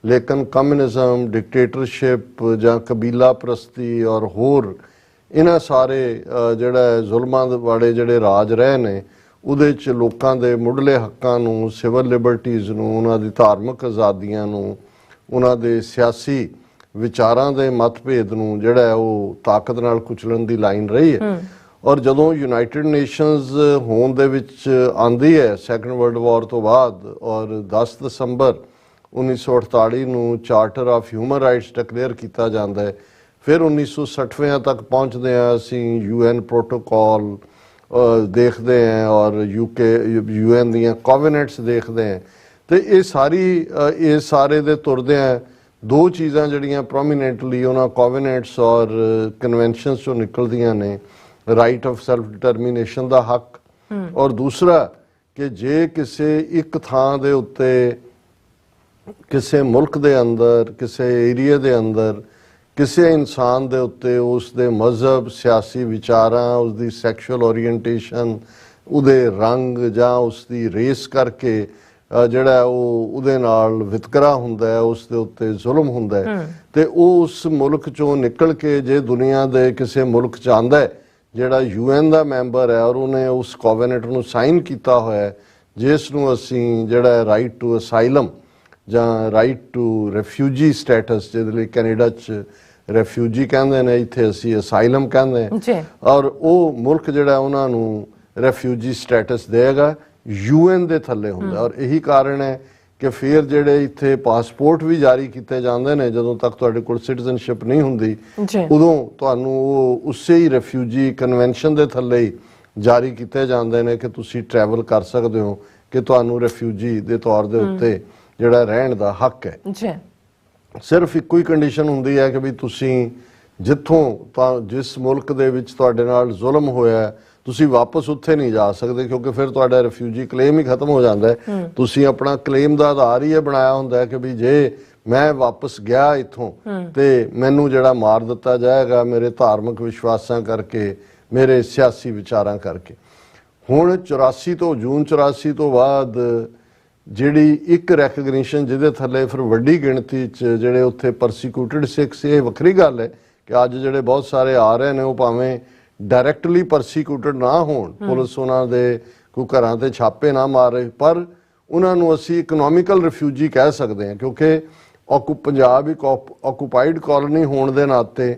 Speaker 2: ਲੇਕਿਨ ਕਮਿਊਨਿਜ਼ਮ, ਡਿਕਟੇਟਰਸ਼ਿਪ ਜਾਂ ਕਬੀਲਾ ਪ੍ਰਸਤੀ ਔਰ ਹੋਰ ਇਹਨਾਂ ਸਾਰੇ ਜਿਹੜਾ ਜ਼ੁਲਮਾਂ ਵਾਲੇ ਜਿਹੜੇ ਰਾਜ ਰਹੇ ਨੇ, ਉਹਦੇ 'ਚ ਲੋਕਾਂ ਦੇ ਮੁੱਢਲੇ ਹੱਕਾਂ ਨੂੰ, ਸਿਵਲ ਲਿਬਰਟੀਜ਼ ਨੂੰ, ਉਹਨਾਂ ਦੀ ਧਾਰਮਿਕ ਆਜ਼ਾਦੀਆਂ ਨੂੰ, ਉਹਨਾਂ ਦੇ ਸਿਆਸੀ ਵਿਚਾਰਾਂ ਦੇ ਮਤਭੇਦ ਨੂੰ ਜਿਹੜਾ ਉਹ ਤਾਕਤ ਨਾਲ ਕੁਚਲਣ ਦੀ ਲਾਈਨ ਰਹੀ ਹੈ। ਔਰ ਜਦੋਂ ਯੂਨਾਈਟਿਡ ਨੇਸ਼ਨਸ ਹੋਣ ਦੇ ਵਿੱਚ ਆਂਦੀ ਹੈ ਸੈਕੰਡ ਵਰਲਡ ਵਾਰ ਤੋਂ ਬਾਅਦ, ਔਰ 10 ਦਸੰਬਰ 1948 ਨੂੰ charter of human rights declare ਕੀਤਾ ਜਾਂਦਾ ਹੈ। ਫਿਰ 1960ਵਿਆਂ ਤੱਕ ਪਹੁੰਚਦੇ ਹਾਂ ਅਸੀਂ, UN ਪ੍ਰੋਟੋਕਾਲ ਦੇਖਦੇ ਹਾਂ ਔਰ UN ਦੀਆਂ ਕੋਵੈਨੈਂਟਸ ਦੇਖਦੇ ਹਾਂ। ਤੇ ਇਹ ਸਾਰੇ ਦੇ ਤੁਰਦੇ ਆ ਦੋ ਚੀਜ਼ਾਂ ਜਿਹੜੀਆਂ ਪ੍ਰੋਮੀਨੈਂਟਲੀ ਉਹਨਾਂ ਕੋਵੈਨੈਂਟਸ ਔਰ ਕਨਵੈਨਸ਼ਨਸ ਚੋਂ ਨਿਕਲਦੀਆਂ ਨੇ, ਰਾਈਟ ਆਫ ਸੈਲਫ ਡਿਟਰਮੀਨੇਸ਼ਨ ਦਾ ਹੱਕ, ਔਰ ਦੂਸਰਾ ਕਿ ਜੇ ਕਿਸੇ ਇੱਕ ਥਾਂ ਦੇ ਉੱਤੇ, ਕਿਸੇ ਮੁਲਕ ਦੇ ਅੰਦਰ, ਕਿਸੇ ਏਰੀਆ ਦੇ ਅੰਦਰ ਕਿਸੇ ਇਨਸਾਨ ਦੇ ਉੱਤੇ ਉਸ ਦੇ ਮਜ਼ਹਬ, ਸਿਆਸੀ ਵਿਚਾਰਾਂ, ਉਸ ਦੀ ਸੈਕਸ਼ੂਅਲ ਓਰੀਐਂਟੇਸ਼ਨ, ਉਹਦੇ ਰੰਗ ਜਾਂ ਉਸ ਦੀ ਰੇਸ ਕਰਕੇ ਜਿਹੜਾ ਉਹਦੇ ਨਾਲ ਵਿਤਕਰਾ ਹੁੰਦਾ ਹੈ, ਉਸ ਦੇ ਉੱਤੇ ਜ਼ੁਲਮ ਹੁੰਦਾ ਹੈ, ਤੇ ਉਹ ਉਸ ਮੁਲਕ ਚੋਂ ਨਿਕਲ ਕੇ ਜੇ ਦੁਨੀਆ ਦੇ ਕਿਸੇ ਮੁਲਕ 'ਚ ਆਉਂਦਾ ਹੈ ਜਿਹੜਾ UN ਦਾ ਮੈਂਬਰ ਹੈ ਔਰ ਉਹਨੇ ਉਸ ਕੋਵੈਨੈਂਟ ਨੂੰ ਸਾਈਨ ਕੀਤਾ ਹੋਇਆ ਹੈ, ਜਿਸ ਨੂੰ ਅਸੀਂ ਜਿਹੜਾ ਰਾਈਟ ਟੂ ਅਸਾਈਲਮ ਜਾਂ ਰਾਈਟ ਟੂ ਰੈਫਿਊਜੀ ਸਟੇਟਸ, ਜਿਹਦੇ ਲਈ ਕੈਨੇਡਾ 'ਚ ਰੈਫਿਊਜੀ ਕਹਿੰਦੇ ਨੇ, ਇੱਥੇ ਅਸੀਂ ਅਸਾਈਲਮ ਕਹਿੰਦੇ ਹਾਂ, ਔਰ ਉਹ ਮੁਲਕ ਜਿਹੜਾ ਉਹਨਾਂ ਨੂੰ ਰੈਫਿਊਜੀ ਸਟੇਟਸ ਦੇਗਾ UN ਦੇ ਥੱਲੇ ਹੁੰਦਾ। ਔਰ ਇਹੀ ਕਾਰਨ ਹੈ ਕਿ ਫਿਰ ਜਿਹੜੇ ਇੱਥੇ ਪਾਸਪੋਰਟ ਵੀ ਜਾਰੀ ਕੀਤੇ ਜਾਂਦੇ ਨੇ, ਜਦੋਂ ਤੱਕ ਤੁਹਾਡੇ ਕੋਲ ਸਿਟੀਜ਼ਨਸ਼ਿਪ ਨਹੀਂ ਹੁੰਦੀ, ਉਦੋਂ ਤੁਹਾਨੂੰ ਉਹ ਉਸੇ ਹੀ ਰੈਫਿਊਜੀ ਕਨਵੈਨਸ਼ਨ ਦੇ ਥੱਲੇ ਹੀ ਜਾਰੀ ਕੀਤੇ ਜਾਂਦੇ ਨੇ ਕਿ ਤੁਸੀਂ ਟਰੈਵਲ ਕਰ ਸਕਦੇ ਹੋ, ਕਿ ਤੁਹਾਨੂੰ ਰਿਫਿਊਜੀ ਦੇ ਤੌਰ ਦੇ ਉੱਤੇ ਜਿਹੜਾ ਰਹਿਣ ਦਾ ਹੱਕ ਹੈ।
Speaker 1: ਜੀ
Speaker 2: ਸਿਰਫ ਇੱਕੋ ਹੀ ਕੰਡੀਸ਼ਨ ਹੁੰਦੀ ਹੈ ਕਿ ਵੀ ਤੁਸੀਂ ਜਿੱਥੋਂ ਤਾਂ ਜਿਸ ਮੁਲਕ ਦੇ ਵਿੱਚ ਤੁਹਾਡੇ ਨਾਲ ਜ਼ੁਲਮ ਹੋਇਆ ਤੁਸੀਂ ਵਾਪਸ ਉੱਥੇ ਨਹੀਂ ਜਾ ਸਕਦੇ, ਕਿਉਂਕਿ ਫਿਰ ਤੁਹਾਡਾ ਰਿਫਿਊਜੀ ਕਲੇਮ ਹੀ ਖਤਮ ਹੋ ਜਾਂਦਾ ਹੈ। ਤੁਸੀਂ ਆਪਣਾ ਕਲੇਮ ਦਾ ਆਧਾਰ ਹੀ ਇਹ ਬਣਾਇਆ ਹੁੰਦਾ ਹੈ ਕਿ ਵੀ ਜੇ ਮੈਂ ਵਾਪਸ ਗਿਆ ਇੱਥੋਂ ਤੇ ਮੈਨੂੰ ਜਿਹੜਾ ਮਾਰ ਦਿੱਤਾ ਜਾਏਗਾ ਮੇਰੇ ਧਾਰਮਿਕ ਵਿਸ਼ਵਾਸਾਂ ਕਰਕੇ, ਮੇਰੇ ਸਿਆਸੀ ਵਿਚਾਰਾਂ ਕਰਕੇ। ਹੁਣ 84 ਤੋਂ ਜੂਨ 84 ਤੋਂ ਬਾਅਦ ਜਿਹੜੀ ਇੱਕ ਰੈਕਗਨੀਸ਼ਨ ਜਿਹਦੇ ਥੱਲੇ ਫਿਰ ਵੱਡੀ ਗਿਣਤੀ 'ਚ ਜਿਹੜੇ ਉੱਥੇ ਪਰਸੀਕਿਊਟਡ ਸਿੱਖ, ਇਹ ਵੱਖਰੀ ਗੱਲ ਹੈ ਕਿ ਅੱਜ ਜਿਹੜੇ ਬਹੁਤ ਸਾਰੇ ਆ ਰਹੇ ਨੇ ਉਹ ਭਾਵੇਂ ਡਾਇਰੈਕਟਲੀ ਪਰਸੀਕਿਊਟਡ ਨਾ ਹੋਣ, ਪੁਲਿਸ ਉਹਨਾਂ ਦੇ ਕੋਈ ਘਰਾਂ ਤੇ ਛਾਪੇ ਨਾ ਮਾਰੇ, ਪਰ ਉਹਨਾਂ ਨੂੰ ਅਸੀਂ ਇਕਨੋਮਿਕਲ ਰਿਫਿਊਜੀ ਕਹਿ ਸਕਦੇ ਹਾਂ, ਕਿਉਂਕਿ ਪੰਜਾਬ ਇੱਕ ਆਕੂਪਾਈਡ ਕਾਲੋਨੀ ਹੋਣ ਦੇ ਨਾਤੇ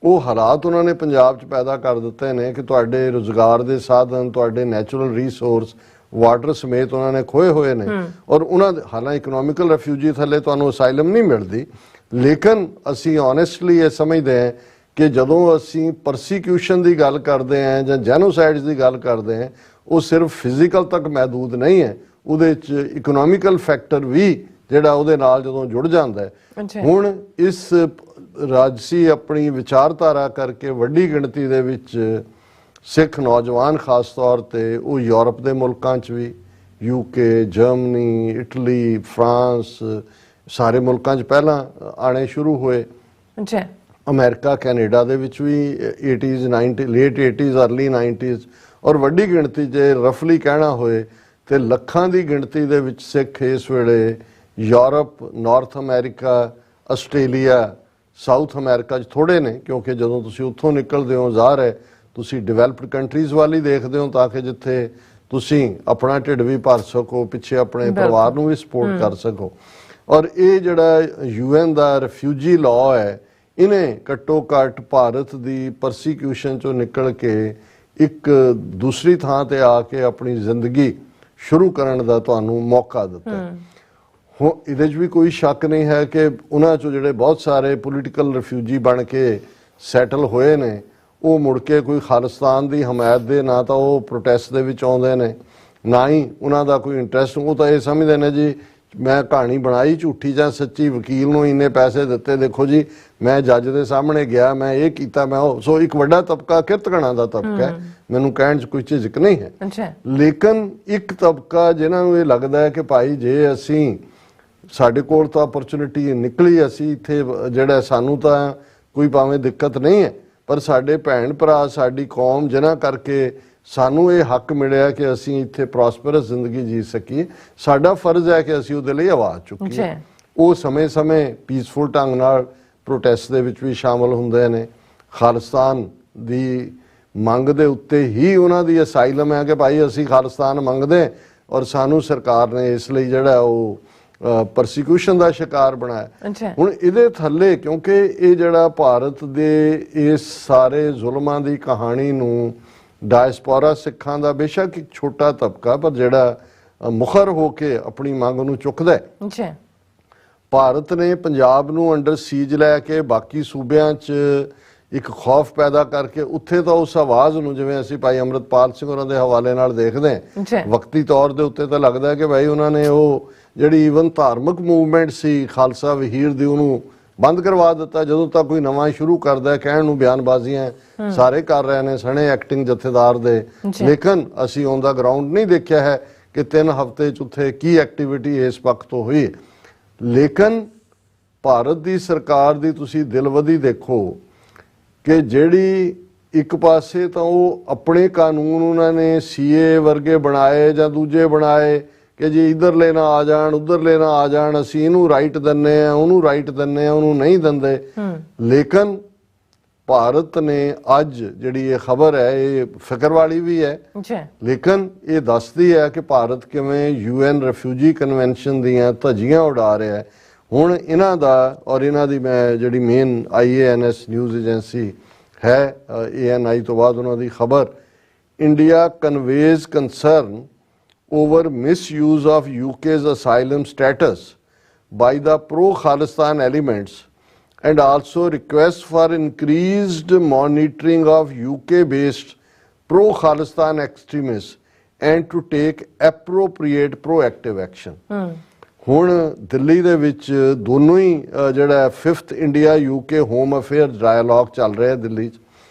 Speaker 2: ਉਹ ਹਾਲਾਤ ਉਹਨਾਂ ਨੇ ਪੰਜਾਬ 'ਚ ਪੈਦਾ ਕਰ ਦਿੱਤੇ ਨੇ ਕਿ ਤੁਹਾਡੇ ਰੁਜ਼ਗਾਰ ਦੇ ਸਾਧਨ, ਤੁਹਾਡੇ ਨੈਚੁਰਲ ਰਿਸੋਰਸ, ਵਾਟਰ ਸਮੇਤ ਉਹਨਾਂ ਨੇ ਖੋਏ ਹੋਏ ਨੇ। ਔਰ ਉਹਨਾਂ ਦੇ ਹਾਲਾਂ ਇਕਨੋਮਿਕਲ ਰਿਫਿਊਜੀ ਥੱਲੇ ਤੁਹਾਨੂੰ ਅਸਾਈਲਮ ਨਹੀਂ ਮਿਲਦੀ, ਲੇਕਿਨ ਅਸੀਂ ਓਨੈਸਟਲੀ ਇਹ ਸਮਝਦੇ ਹਾਂ ਕਿ ਜਦੋਂ ਅਸੀਂ ਪਰਸੀਕਿਊਸ਼ਨ ਦੀ ਗੱਲ ਕਰਦੇ ਹਾਂ ਜਾਂ ਜੈਨੋਸਾਈਡਸ ਦੀ ਗੱਲ ਕਰਦੇ ਹਾਂ, ਉਹ ਸਿਰਫ ਫਿਜ਼ੀਕਲ ਤੱਕ ਮਹਿਦੂਦ ਨਹੀਂ ਹੈ, ਉਹਦੇ 'ਚ ਇਕਨੋਮਿਕਲ ਫੈਕਟਰ ਵੀ ਜਿਹੜਾ ਉਹਦੇ ਨਾਲ ਜਦੋਂ ਜੁੜ ਜਾਂਦਾ ਹੈ। ਹੁਣ ਇਸ ਰਾਜਸੀ ਆਪਣੀ ਵਿਚਾਰਧਾਰਾ ਕਰਕੇ ਵੱਡੀ ਗਿਣਤੀ ਦੇ ਵਿੱਚ ਸਿੱਖ ਨੌਜਵਾਨ ਖਾਸ ਤੌਰ ਤੇ ਉਹ ਯੂਰਪ ਦੇ ਮੁਲਕਾਂ 'ਚ ਵੀ, UK, ਜਰਮਨੀ, ਇਟਲੀ, ਫਰਾਂਸ, ਸਾਰੇ ਮੁਲਕਾਂ 'ਚ ਪਹਿਲਾਂ ਆਣੇ ਸ਼ੁਰੂ ਹੋਏ। ਅਮਰੀਕਾ, ਕੈਨੇਡਾ ਦੇ ਵਿੱਚ ਵੀ 80s, 90, late 80s, early 90s, ਔਰ ਵੱਡੀ ਗਿਣਤੀ ਜੇ ਰਫਲੀ ਕਹਿਣਾ ਹੋਏ ਤੇ ਲੱਖਾਂ ਦੀ ਗਿਣਤੀ ਦੇ ਵਿੱਚ ਸਿੱਖ ਇਸ ਵੇਲੇ Europe, north America, Australia, south America 'ਚ ਥੋੜੇ ਨੇ, ਕਿਉਂਕਿ ਜਦੋਂ ਤੁਸੀਂ ਉੱਥੋਂ ਨਿਕਲਦੇ ਹੋ ਜ਼ਾਹਰ ਹੈ ਤੁਸੀਂ ਡਿਵੈਲਪਡ ਕੰਟਰੀਜ਼ ਵੱਲ ਹੀ ਦੇਖਦੇ ਹੋ, ਤਾਂ ਕਿ ਜਿੱਥੇ ਤੁਸੀਂ ਆਪਣਾ ਢਿੱਡ ਵੀ ਭਰ ਸਕੋ, ਪਿੱਛੇ ਆਪਣੇ ਪਰਿਵਾਰ ਨੂੰ ਵੀ ਸਪੋਰਟ ਕਰ ਸਕੋ। ਔਰ ਇਹ ਜਿਹੜਾ UN ਦਾ ਰਿਫਿਊਜੀ ਲਾਅ ਹੈ, ਇਹਨੇ ਘੱਟੋ ਘੱਟ ਭਾਰਤ ਦੀ ਪਰਸੀਕਿਊਸ਼ਨ ਚੋਂ ਨਿਕਲ ਕੇ ਇੱਕ ਦੂਸਰੀ ਥਾਂ ਤੇ ਆ ਕੇ ਆਪਣੀ ਜ਼ਿੰਦਗੀ ਸ਼ੁਰੂ ਕਰਨ ਦਾ ਤੁਹਾਨੂੰ ਮੌਕਾ ਦਿੱਤਾ। ਹੁਣ ਇਹਦੇ 'ਚ ਵੀ ਕੋਈ ਸ਼ੱਕ ਨਹੀਂ ਹੈ ਕਿ ਉਹਨਾਂ 'ਚੋਂ ਜਿਹੜੇ ਬਹੁਤ ਸਾਰੇ ਪੋਲੀਟੀਕਲ ਰਿਫਿਊਜੀ ਬਣ ਕੇ ਸੈਟਲ ਹੋਏ ਨੇ, ਉਹ ਮੁੜ ਕੇ ਕੋਈ ਖਾਲਿਸਤਾਨ ਦੀ ਹਮਾਇਤ ਦੇ ਨਾ ਤਾਂ ਉਹ ਪ੍ਰੋਟੈਸਟ ਦੇ ਵਿੱਚ ਆਉਂਦੇ ਨੇ, ਨਾ ਹੀ ਉਹਨਾਂ ਦਾ ਕੋਈ ਇੰਟਰਸਟ। ਉਹ ਤਾਂ ਇਹ ਸਮਝਦੇ ਨੇ ਜੀ ਮੈਂ ਕਹਾਣੀ ਬਣਾਈ ਝੂਠੀ ਜਾਂ ਸੱਚੀ, ਵਕੀਲ ਨੂੰ ਇੰਨੇ ਪੈਸੇ ਦਿੱਤੇ, ਦੇਖੋ ਜੀ ਮੈਂ ਜੱਜ ਦੇ ਸਾਹਮਣੇ ਗਿਆ, ਮੈਂ ਇਹ ਕੀਤਾ, ਮੈਂ ਉਹ। ਸੋ ਇੱਕ ਵੱਡਾ ਤਬਕਾ ਕਿਰਤਗਣਾ ਦਾ ਤਬਕਾ ਹੈ, ਮੈਨੂੰ ਕਹਿਣ 'ਚ ਕੋਈ ਝਿਜਕ ਨਹੀਂ ਹੈ। ਲੇਕਿਨ ਇੱਕ ਤਬਕਾ ਜਿਨ੍ਹਾਂ ਨੂੰ ਇਹ ਲੱਗਦਾ ਹੈ ਕਿ ਭਾਈ ਜੇ ਅਸੀਂ ਸਾਡੇ ਕੋਲ ਤਾਂ ਅਪਰਚੁਨਿਟੀ ਨਿਕਲੀ, ਅਸੀਂ ਇੱਥੇ ਜਿਹੜਾ ਸਾਨੂੰ ਤਾਂ ਕੋਈ ਭਾਵੇਂ ਦਿੱਕਤ ਨਹੀਂ ਹੈ, ਪਰ ਸਾਡੇ ਭੈਣ ਭਰਾ, ਸਾਡੀ ਕੌਮ ਜਿਨ੍ਹਾਂ ਕਰਕੇ ਸਾਨੂੰ ਇਹ ਹੱਕ ਮਿਲਿਆ ਕਿ ਅਸੀਂ ਇੱਥੇ ਪ੍ਰੋਸਪਰਸ ਜ਼ਿੰਦਗੀ ਜੀ ਸਕੀਏ, ਸਾਡਾ ਫਰਜ਼ ਹੈ ਕਿ ਅਸੀਂ ਉਹਦੇ ਲਈ ਆਵਾਜ਼ ਚੁੱਕੀਏ। ਉਹ ਸਮੇਂ-ਸਮੇਂ ਪੀਸਫੁਲ ਢੰਗ ਨਾਲ ਪ੍ਰੋਟੈਸਟ ਦੇ ਵਿੱਚ ਵੀ ਸ਼ਾਮਲ ਹੁੰਦੇ ਨੇ। ਖਾਲਿਸਤਾਨ ਦੀ ਮੰਗ ਦੇ ਉੱਤੇ ਹੀ ਉਹਨਾਂ ਦੀ ਅਸਾਈਲਮ ਹੈ ਕਿ ਭਾਈ ਅਸੀਂ ਖਾਲਿਸਤਾਨ ਮੰਗਦੇ ਔਰ ਸਾਨੂੰ ਸਰਕਾਰ ਨੇ ਇਸ ਲਈ ਜਿਹੜਾ ਉਹ ਪਰਸੀਕਿਊਸ਼ਨ ਦਾ ਸ਼ਿਕਾਰ ਬਣਾਇਆ। ਹੁਣ ਇਹਦੇ ਥੱਲੇ ਕਿਉਂਕਿ ਇਹ ਜਿਹੜਾ ਭਾਰਤ ਦੇ ਇਸ ਸਾਰੇ ਜ਼ੁਲਮਾਂ ਦੀ ਕਹਾਣੀ ਨੂੰ ਡਾਇਸਪੋਰਾ ਸਿੱਖਾਂ ਦਾ ਬੇਸ਼ੱਕ ਇੱਕ ਛੋਟਾ ਤਬਕਾ, ਪਰ ਜਿਹੜਾ ਮੁਖਰ ਹੋ ਕੇ ਆਪਣੀ ਮੰਗ ਨੂੰ ਚੁੱਕਦਾ ਹੈ। ਭਾਰਤ ਨੇ ਪੰਜਾਬ ਨੂੰ ਅੰਡਰ ਸੀਜ ਲੈ ਕੇ ਬਾਕੀ ਸੂਬਿਆਂ 'ਚ ਇੱਕ ਖੌਫ ਪੈਦਾ ਕਰਕੇ ਉੱਥੇ ਤਾਂ ਉਸ ਆਵਾਜ਼ ਨੂੰ, ਜਿਵੇਂ ਅਸੀਂ ਭਾਈ ਅੰਮ੍ਰਿਤਪਾਲ ਸਿੰਘ ਹੋਰਾਂ ਦੇ ਹਵਾਲੇ ਨਾਲ ਦੇਖਦੇ ਹਾਂ, ਵਕਤੀ ਤੌਰ ਦੇ ਉੱਤੇ ਤਾਂ ਲੱਗਦਾ ਕਿ ਭਾਈ ਉਹਨਾਂ ਨੇ ਉਹ ਜਿਹੜੀ ਈਵਨ ਧਾਰਮਿਕ ਮੂਵਮੈਂਟ ਸੀ ਖਾਲਸਾ ਵਹੀਰ ਦੀ, ਉਹਨੂੰ ਬੰਦ ਕਰਵਾ ਦਿੱਤਾ। ਜਦੋਂ ਤੱਕ ਕੋਈ ਨਵਾਂ ਸ਼ੁਰੂ ਕਰਦਾ, ਕਹਿਣ ਨੂੰ ਬਿਆਨਬਾਜ਼ੀਆਂ ਸਾਰੇ ਕਰ ਰਹੇ ਨੇ, ਸਣੇ ਐਕਟਿੰਗ ਜਥੇਦਾਰ ਦੇ, ਲੇਕਿਨ ਅਸੀਂ ਔਨ ਦਾ ਗਰਾਊਂਡ ਨਹੀਂ ਦੇਖਿਆ ਹੈ ਕਿ 3 ਹਫ਼ਤੇ 'ਚ ਉੱਥੇ ਕੀ ਐਕਟੀਵਿਟੀ ਇਸ ਪੱਖ ਤੋਂ ਹੋਈ। ਲੇਕਿਨ ਭਾਰਤ ਦੀ ਸਰਕਾਰ ਦੀ ਤੁਸੀਂ ਦਿਲਵਦੀ ਦੇਖੋ ਕਿ ਜਿਹੜੀ ਇੱਕ ਪਾਸੇ ਤਾਂ ਉਹ ਆਪਣੇ ਕਾਨੂੰਨ ਉਹਨਾਂ ਨੇ CA ਵਰਗੇ ਬਣਾਏ ਜਾਂ ਦੂਜੇ ਬਣਾਏ ਕਿ ਜੇ ਇੱਧਰਲੇ ਨਾ ਆ ਜਾਣ, ਉੱਧਰਲੇ ਨਾ ਆ ਜਾਣ, ਅਸੀਂ ਇਹਨੂੰ ਰਾਈਟ ਦਿੰਨੇ ਆ, ਉਹਨੂੰ ਰਾਈਟ ਦਿੰਨੇ ਆ, ਉਹਨੂੰ ਨਹੀਂ ਦਿੰਦੇ। ਲੇਕਿਨ ਭਾਰਤ ਨੇ ਅੱਜ ਜਿਹੜੀ ਇਹ ਖਬਰ ਹੈ ਇਹ ਫਿਕਰ ਵਾਲੀ ਵੀ ਹੈ, ਲੇਕਿਨ ਇਹ ਦੱਸਦੀ ਹੈ ਕਿ ਭਾਰਤ ਕਿਵੇਂ UN ਰਿਫਿਊਜੀ ਕਨਵੈਨਸ਼ਨ ਦੀਆਂ ਧੱਜੀਆਂ ਉਡਾ ਰਿਹਾ ਹੈ। ਹੁਣ ਇਹਨਾਂ ਦਾ ਔਰ ਇਹਨਾਂ ਦੀ ਮੈਂ ਜਿਹੜੀ ਮੇਨ IANS ਨਿਊਜ਼ ਏਜੰਸੀ ਹੈ, ANI ਤੋਂ ਬਾਅਦ ਉਹਨਾਂ ਦੀ ਖਬਰ, India conveys concern over misuse of UK's asylum status by the pro-Khalistan elements and also request for increased monitoring of UK-based pro Khalistan extremists and to take appropriate proactive action। ਹੁਣ ਦਿੱਲੀ ਦੇ ਵਿੱਚ ਦੋਨੋਂ ਹੀ ਜਿਹੜਾ 5th India UK home affairs dialogue ਚੱਲ ਰਿਹਾ ਦਿੱਲੀ 'ਚ,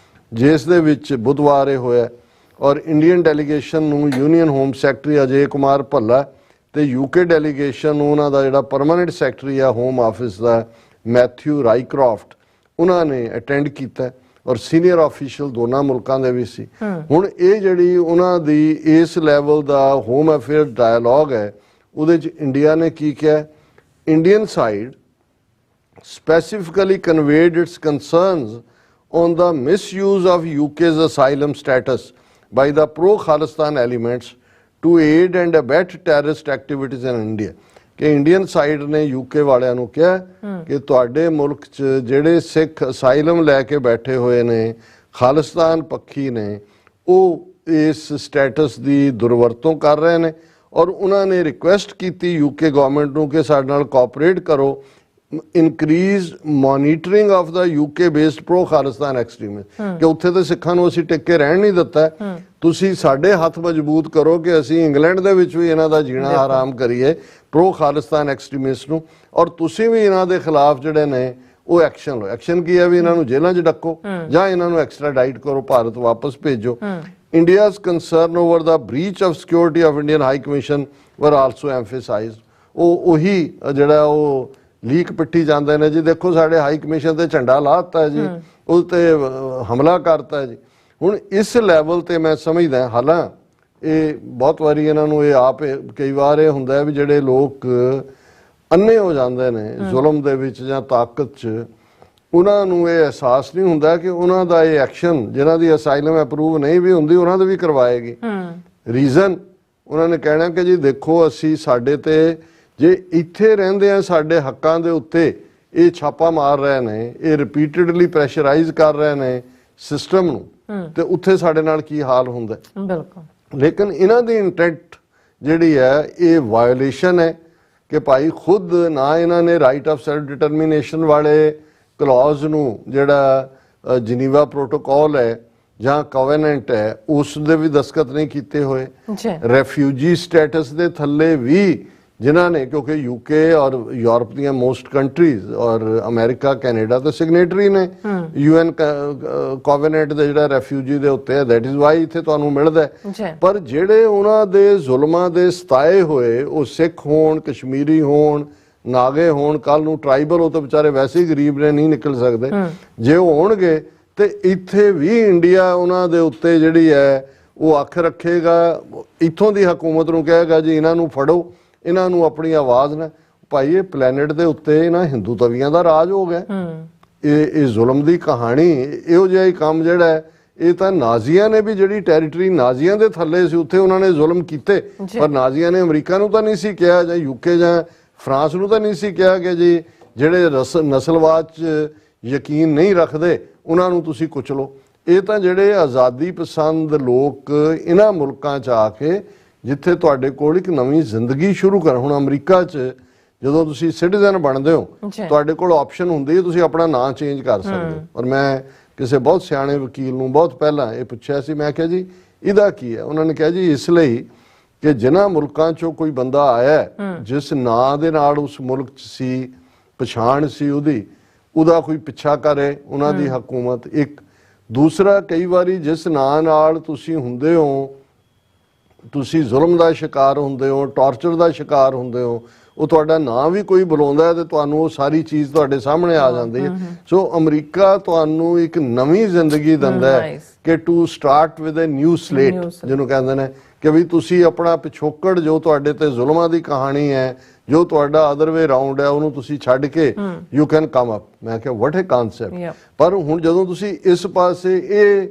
Speaker 2: ਜਿਸ ਦੇ ਵਿੱਚ ਬੁੱਧਵਾਰ ਇਹ ਹੋਇਆ ਔਰ ਇੰਡੀਅਨ ਡੈਲੀਗੇਸ਼ਨ ਨੂੰ ਯੂਨੀਅਨ ਹੋਮ ਸੈਕਟਰੀ ਅਜੇ ਕੁਮਾਰ ਭੱਲਾ ਤੇ UK ਡੈਲੀਗੇਸ਼ਨ ਨੂੰ ਉਹਨਾਂ ਦਾ ਜਿਹੜਾ ਪਰਮਾਨੈਂਟ ਸੈਕਟਰੀ ਆ ਹੋਮ ਆਫਿਸ ਦਾ ਮੈਥਿਊ ਰਾਈਕ੍ਰਾਫਟ, ਉਹਨਾਂ ਨੇ ਅਟੈਂਡ ਕੀਤਾ ਔਰ ਸੀਨੀਅਰ ਆਫੀਸ਼ੀਅਲ ਦੋਨਾਂ ਮੁਲਕਾਂ ਦੇ ਵੀ ਸੀ। ਹੁਣ ਇਹ ਜਿਹੜੀ ਉਹਨਾਂ ਦੀ ਇਸ ਲੈਵਲ ਦਾ ਹੋਮ ਅਫੇਅਰ ਡਾਇਲੌਗ ਹੈ, ਉਹਦੇ 'ਚ ਇੰਡੀਆ ਨੇ ਕੀ ਕਿਹਾ? Indian side specifically conveyed its concerns on the misuse of UK's asylum status by the pro-Khalistan elements to aid and abet terrorist activities in India। ਕਿ ਇੰਡੀਅਨ ਸਾਈਡ ਨੇ UK ਵਾਲਿਆਂ ਨੂੰ ਕਿਹਾ ਕਿ ਤੁਹਾਡੇ ਮੁਲਕ 'ਚ ਜਿਹੜੇ ਸਿੱਖ ਅਸਾਈਲਮ ਲੈ ਕੇ ਬੈਠੇ ਹੋਏ ਨੇ, ਖਾਲਿਸਤਾਨ ਪੱਖੀ ਨੇ, ਉਹ ਇਸ ਸਟੇਟਸ ਦੀ ਦੁਰਵਰਤੋਂ ਕਰ ਰਹੇ ਨੇ ਔਰ ਉਹਨਾਂ ਨੇ ਰਿਕੁਐਸਟ ਕੀਤੀ UK ਗਵਰਨਮੈਂਟ ਨੂੰ ਕਿ ਸਾਡੇ ਨਾਲ ਕੋਆਪਰੇਟ ਕਰੋ, increase monitoring of the UK based pro Khalistan extremist, ਕਿ ਉੱਥੇ ਤੇ ਸਿੱਖਾਂ ਨੂੰ ਅਸੀਂ ਟਿਕ ਕੇ ਰਹਿਣ ਨਹੀਂ ਦਿੱਤਾ, ਤੁਸੀਂ ਸਾਡੇ ਹੱਥ ਮਜ਼ਬੂਤ ਕਰੋ ਕਿ ਅਸੀਂ ਇੰਗਲੈਂਡ ਦੇ ਵਿੱਚ ਵੀ ਇਹਨਾਂ ਦਾ ਜੀਣਾ ਹਰਾਮ ਕਰੀਏ ਪ੍ਰੋ ਖਾਲਿਸਤਾਨ ਐਕਸਟ੍ਰੀਮਿਸਟ ਨੂੰ, ਔਰ ਤੁਸੀਂ ਵੀ ਇਹਨਾਂ ਦੇ ਖਿਲਾਫ ਜਿਹੜੇ ਨੇ ਉਹ ਐਕਸ਼ਨ ਲਓ। ਐਕਸ਼ਨ ਕੀ ਹੈ? ਵੀ ਇਹਨਾਂ ਨੂੰ ਜੇਲ੍ਹਾਂ 'ਚ ਡੱਕੋ ਜਾਂ ਇਹਨਾਂ ਨੂੰ ਐਕਸਟ੍ਰਾਡਾਈਟ ਕਰੋ, ਭਾਰਤ ਵਾਪਸ ਭੇਜੋ। India's concern over the breach of security of Indian High Commission were also emphasized। ਉਹੀ ਜਿਹੜਾ ਉਹ ਲੀਕ ਪਿੱਟੀ ਜਾਂਦੇ ਨੇ ਜੀ, ਦੇਖੋ ਸਾਡੇ ਹਾਈ ਕਮਿਸ਼ਨ ਤੇ ਝੰਡਾ ਲਾਤਾ ਜੀ, ਉਹ ਤੇ ਹਮਲਾ ਕਰਤਾ ਜੀ। ਹੁਣ ਇਸ ਲੈਵਲ ਤੇ ਮੈਂ ਸਮਝਦਾ, ਹਾਲਾਂ ਇਹ ਬਹੁਤ ਵਾਰੀ ਇਹਨਾਂ ਨੂੰ ਇਹ ਆਪ ਕਈ ਵਾਰ ਇਹ ਹੁੰਦਾ ਵੀ ਜਿਹੜੇ ਲੋਕ ਅੰਨੇ ਹੋ ਜਾਂਦੇ ਨੇ ਜ਼ੁਲਮ ਦੇ ਵਿੱਚ ਜਾਂ ਤਾਕਤ 'ਚ, ਉਹਨਾਂ ਨੂੰ ਇਹ ਅਹਿਸਾਸ ਨਹੀਂ ਹੁੰਦਾ ਕਿ ਉਹਨਾਂ ਦਾ ਇਹ ਐਕਸ਼ਨ, ਜਿਹਨਾਂ ਦੀ ਅਸਾਈਲਮ ਅਪਰੂਵ ਨਹੀਂ ਵੀ ਹੁੰਦੀ, ਉਹਨਾਂ ਦੇ ਵੀ ਕਰਵਾਏਗੀ। ਰੀਜ਼ਨ ਉਹਨਾਂ ਨੇ ਕਹਿਣਾ ਕਿ ਜੀ ਦੇਖੋ ਅਸੀਂ ਸਾਡੇ ਤੇ ਜੇ ਇੱਥੇ ਰਹਿੰਦੇ ਆ ਸਾਡੇ ਹੱਕਾਂ ਦੇ ਉੱਤੇ ਇਹ ਛਾਪਾ ਮਾਰ ਰਹੇ ਨੇ, ਇਹ ਰਿਪੀਟਡਲੀ ਪ੍ਰੈਸ਼ਰਾਈਜ਼ ਕਰ ਰਹੇ ਨੇ ਸਿਸਟਮ ਨੂੰ, ਤੇ ਉੱਥੇ ਸਾਡੇ ਨਾਲ ਕੀ ਹਾਲ ਹੁੰਦਾ।
Speaker 1: ਬਿਲਕੁਲ।
Speaker 2: ਲੇਕਿਨ ਇਹਨਾਂ ਦੀ ਇੰਟੈਂਟ ਜਿਹੜੀ ਹੈ ਇਹ ਵਾਇਓਲੇਸ਼ਨ ਹੈ ਕਿ ਭਾਈ ਖੁਦ ਨਾ ਇਹਨਾਂ ਨੇ ਰਾਈਟ ਆਫ ਸੈਲਫ ਡਿਟਰਮੀਨੇਸ਼ਨ ਵਾਲੇ ਕਲੌਜ਼ ਨੂੰ, ਜਿਹੜਾ ਜਨੀਵਾ ਪ੍ਰੋਟੋਕਾਲ ਹੈ ਜਾਂ ਕੋਵੈਨੈਂਟ ਹੈ, ਉਸ ਦੇ ਵੀ ਦਸਤਖਤ ਨਹੀਂ ਕੀਤੇ ਹੋਏ। ਰੈਫਿਊਜੀ ਸਟੇਟਸ ਦੇ ਥੱਲੇ ਵੀ ਜਿਨ੍ਹਾਂ ਨੇ, ਕਿਉਂਕਿ UK ਔਰ ਯੂਰਪ ਦੀਆਂ ਮੋਸਟ ਕੰਟਰੀਜ਼ ਔਰ ਅਮਰੀਕਾ ਕੈਨੇਡਾ ਤੇ ਸਿਗਨੇਟਰੀ ਨੇ UN ਕੋਵੈਨੈਂਟ ਦੇ ਜਿਹੜਾ ਰੈਫਿਊਜੀ ਦੇ ਉੱਤੇ ਹੈ, ਦੈਟ ਇਜ਼ ਵਾਈ ਇੱਥੇ ਤੁਹਾਨੂੰ ਮਿਲਦਾ। ਪਰ ਜਿਹੜੇ ਉਹਨਾਂ ਦੇ ਜ਼ੁਲਮਾਂ ਦੇ ਸਤਾਏ ਹੋਏ, ਉਹ ਸਿੱਖ ਹੋਣ, ਕਸ਼ਮੀਰੀ ਹੋਣ, ਨਾਗੇ ਹੋਣ, ਕੱਲ ਨੂੰ ਟਰਾਈਬਲ, ਉਹ ਤਾਂ ਵਿਚਾਰੇ ਵੈਸੇ ਹੀ ਗਰੀਬ ਨੇ, ਨਹੀਂ ਨਿਕਲ ਸਕਦੇ, ਜੇ ਉਹ ਹੋਣਗੇ ਤੇ ਇੱਥੇ ਵੀ ਇੰਡੀਆ ਉਹਨਾਂ ਦੇ ਉੱਤੇ ਜਿਹੜੀ ਹੈ ਉਹ ਅੱਖ ਰੱਖੇਗਾ, ਇੱਥੋਂ ਦੀ ਹਕੂਮਤ ਨੂੰ ਕਹੇਗਾ ਜੀ ਇਹਨਾਂ ਨੂੰ ਫੜੋ, ਇਹਨਾਂ ਨੂੰ ਆਪਣੀ ਆਵਾਜ਼ ਨਾ। ਭਾਈ ਇਹ ਪਲੈਨਟ ਦੇ ਉੱਤੇ ਇਹਨਾਂ ਹਿੰਦੂ ਤਵੀਆਂ ਦਾ ਰਾਜ ਹੋ ਗਿਆ। ਇਹ ਜ਼ੁਲਮ ਦੀ ਕਹਾਣੀ, ਇਹੋ ਜਿਹਾ ਹੀ ਕੰਮ ਜਿਹੜਾ ਹੈ, ਇਹ ਤਾਂ ਨਾਜ਼ੀਆਂ ਨੇ ਵੀ, ਜਿਹੜੀ ਟੈਰੀਟਰੀ ਨਾਜ਼ੀਆਂ ਦੇ ਥੱਲੇ ਸੀ ਉੱਥੇ ਉਹਨਾਂ ਨੇ ਜ਼ੁਲਮ ਕੀਤੇ, ਪਰ ਨਾਜ਼ੀਆਂ ਨੇ ਅਮਰੀਕਾ ਨੂੰ ਤਾਂ ਨਹੀਂ ਸੀ ਕਿਹਾ, ਜਾਂ UK ਜਾਂ ਫਰਾਂਸ ਨੂੰ ਤਾਂ ਨਹੀਂ ਸੀ ਕਿਹਾ ਕਿ ਜੀ ਜਿਹੜੇ ਨਸਲਵਾਦ 'ਚ ਯਕੀਨ ਨਹੀਂ ਰੱਖਦੇ ਉਹਨਾਂ ਨੂੰ ਤੁਸੀਂ ਕੁਚਲੋ। ਇਹ ਤਾਂ ਜਿਹੜੇ ਆਜ਼ਾਦੀ ਪਸੰਦ ਲੋਕ ਇਹਨਾਂ ਮੁਲਕਾਂ 'ਚ ਆ ਕੇ, ਜਿੱਥੇ ਤੁਹਾਡੇ ਕੋਲ ਇੱਕ ਨਵੀਂ ਜ਼ਿੰਦਗੀ ਸ਼ੁਰੂ ਕਰ, ਹੁਣ ਅਮਰੀਕਾ 'ਚ ਜਦੋਂ ਤੁਸੀਂ ਸਿਟੀਜ਼ਨ ਬਣਦੇ ਹੋ ਤੁਹਾਡੇ ਕੋਲ ਆਪਸ਼ਨ ਹੁੰਦੀ ਹੈ ਤੁਸੀਂ ਆਪਣਾ ਨਾਂ ਚੇਂਜ ਕਰ ਸਕਦੇ ਹੋ। ਔਰ ਮੈਂ ਕਿਸੇ ਬਹੁਤ ਸਿਆਣੇ ਵਕੀਲ ਨੂੰ ਬਹੁਤ ਪਹਿਲਾਂ ਇਹ ਪੁੱਛਿਆ ਸੀ, ਮੈਂ ਕਿਹਾ ਜੀ ਇਹਦਾ ਕੀ ਹੈ? ਉਹਨਾਂ ਨੇ ਕਿਹਾ ਜੀ ਇਸ ਲਈ ਕਿ ਜਿਨ੍ਹਾਂ ਮੁਲਕਾਂ 'ਚੋਂ ਕੋਈ ਬੰਦਾ ਆਇਆ ਜਿਸ ਨਾਂ ਦੇ ਨਾਲ ਉਸ ਮੁਲਕ 'ਚ ਸੀ, ਪਛਾਣ ਸੀ ਉਹਦਾ ਕੋਈ ਪਿੱਛਾ ਕਰੇ ਉਹਨਾਂ ਦੀ ਹਕੂਮਤ। ਇੱਕ ਦੂਸਰਾ, ਕਈ ਵਾਰੀ ਜਿਸ ਨਾਂ ਨਾਲ ਤੁਸੀਂ ਹੁੰਦੇ ਹੋ, ਤੁਸੀਂ ਜ਼ੁਲਮ ਦਾ ਸ਼ਿਕਾਰ ਹੁੰਦੇ ਹੋ, ਟਾਰਚਰ ਦਾ ਸ਼ਿਕਾਰ ਹੁੰਦੇ ਹੋ, ਉਹ ਤੁਹਾਡਾ ਨਾਂ ਵੀ ਕੋਈ ਬੁਲਾਉਂਦਾ ਹੈ ਤੇ ਤੁਹਾਨੂੰ ਉਹ ਸਾਰੀ ਚੀਜ਼ ਤੁਹਾਡੇ ਸਾਹਮਣੇ ਆ ਜਾਂਦੀ ਹੈ। ਸੋ ਅਮਰੀਕਾ ਤੁਹਾਨੂੰ ਇੱਕ ਨਵੀਂ ਜ਼ਿੰਦਗੀ ਦਿੰਦਾ ਹੈ ਕਿ to start with a new slate, ਜਿਹਨੂੰ ਕਹਿੰਦੇ ਨੇ ਕਿ ਵੀ ਤੁਸੀਂ ਆਪਣਾ ਪਿਛੋਕੜ, ਜੋ ਤੁਹਾਡੇ ਤੇ ਜ਼ੁਲਮਾਂ ਦੀ ਕਹਾਣੀ ਹੈ, ਜੋ ਤੁਹਾਡਾ ਅਦਰ ਵੇ ਰਾਉਂਡ ਹੈ, ਉਹਨੂੰ ਤੁਸੀਂ ਛੱਡ ਕੇ ਯੂ ਕੈਨ ਕਮ ਅਪ। ਮੈਂ ਕਿਹਾ ਵਾਟ ਅ ਕਨਸੈਪਟ। ਪਰ ਹੁਣ ਜਦੋਂ ਤੁਸੀਂ ਇਸ ਪਾਸੇ ਇਹ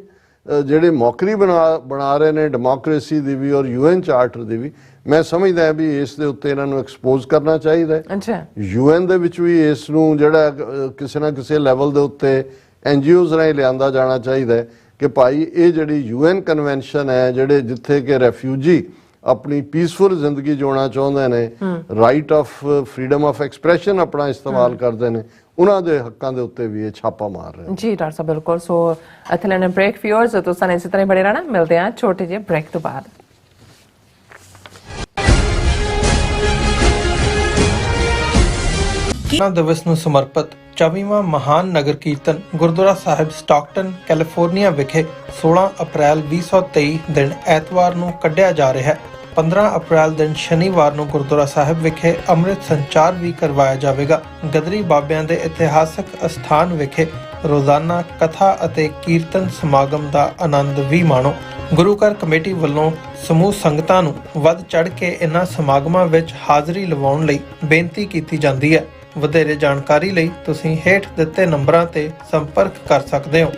Speaker 2: ਜਿਹੜੇ ਮੌਕਰੀ ਬਣਾ ਰਹੇ ਨੇ ਡੈਮੋਕ੍ਰੇਸੀ ਦੀ ਵੀ ਔਰ UN ਚਾਰਟਰ ਦੀ ਵੀ, ਮੈਂ ਸਮਝਦਾ ਵੀ ਇਸ ਦੇ ਉੱਤੇ ਇਹਨਾਂ ਨੂੰ ਐਕਸਪੋਜ਼ ਕਰਨਾ ਚਾਹੀਦਾ ਹੈ। UN ਦੇ ਵਿੱਚ ਵੀ ਇਸ ਨੂੰ ਜਿਹੜਾ ਕਿਸੇ ਨਾ ਕਿਸੇ ਲੈਵਲ ਦੇ ਉੱਤੇ NGOs ਰਾਹੀਂ ਲਿਆਂਦਾ ਜਾਣਾ ਚਾਹੀਦਾ ਹੈ ਕਿ ਭਾਈ ਇਹ ਜਿਹੜੀ UN ਕਨਵੈਨਸ਼ਨ ਹੈ, ਜਿਹੜੇ ਜਿੱਥੇ ਕਿ ਰੈਫਿਊਜੀ ਆਪਣੀ ਪੀਸਫੁਲ ਜ਼ਿੰਦਗੀ ਜਿਉਣਾ ਚਾਹੁੰਦੇ ਨੇ, right of freedom of expression ਆਪਣਾ ਇਸਤੇਮਾਲ ਕਰਦੇ ਨੇ, ਉਹਨਾਂ ਦੇ ਹੱਕਾਂ ਦੇ ਉੱਤੇ ਵੀ ਇਹ ਛਾਪਾ ਮਾਰ ਰਹੇ ਨੇ।
Speaker 1: ਜੀ ਡਾਕਟਰ ਸਾਹਿਬ ਬਿਲਕੁਲ। ਸੋ ਇੱਥੇ ਲੈਣੇ ਬ੍ਰੇਕ ਫਿਊਰਸ ਤੁਸੀਂ ਇਸੇ ਤਰ੍ਹਾਂ ਬੜੇ ਰਹਿਣਾ। ਮਿਲਦੇ ਹਾਂ ਛੋਟੇ ਜਿਹੇ ਬ੍ਰੇਕ ਤੋਂ ਬਾਅਦ।
Speaker 3: ਦਿਵਸ ਨੂੰ ਸਮਰਪਿਤ 24ਵਾਂ ਮਹਾਨ ਨਗਰ ਕੀਰਤਨ ਗੁਰਦੁਆਰਾ ਸਾਹਿਬ ਸਟਾਕਟਨ ਕੈਲੀਫੋਰਨੀਆ ਵਿਖੇ 16 ਅਪ੍ਰੈਲ 2023 ਦਿਨ ਐਤਵਾਰ ਨੂੰ ਕੱਢਿਆ ਜਾ ਰਿਹਾ ਹੈ। 15 ਅਪ੍ਰੈਲ ਦਿਨ ਸ਼ਨੀਵਾਰ ਨੂੰ ਗੁਰਦੁਆਰਾ ਸਾਹਿਬ ਵਿਖੇ ਅੰਮ੍ਰਿਤ ਸੰਚਾਰ ਵੀ ਕਰਵਾਇਆ ਜਾਵੇਗਾ। ਗਦਰੀ ਬਾਬਿਆਂ ਦੇ ਇਤਿਹਾਸਕ ਅਸਥਾਨ ਵਿਖੇ ਰੋਜ਼ਾਨਾ ਕਥਾ ਅਤੇ ਕੀਰਤਨ ਸਮਾਗਮ ਦਾ ਆਨੰਦ ਵੀ ਮਾਣੋ। ਗੁਰੂ ਘਰ ਕਮੇਟੀ ਵੱਲੋਂ ਸਮੂਹ ਸੰਗਤਾਂ ਨੂੰ ਵੱਧ ਚੜ੍ਹ ਕੇ ਇਨ੍ਹਾਂ ਸਮਾਗਮਾਂ ਵਿੱਚ ਹਾਜ਼ਰੀ ਲਵਾਉਣ ਲਈ ਬੇਨਤੀ ਕੀਤੀ ਜਾਂਦੀ ਹੈ। ਵਧੇਰੇ ਜਾਣਕਾਰੀ ਲਈ ਤੁਸੀਂ ਹੇਠ ਦਿੱਤੇ ਨੰਬਰਾਂ ਤੇ ਸੰਪਰਕ ਕਰ ਸਕਦੇ ਹੋ।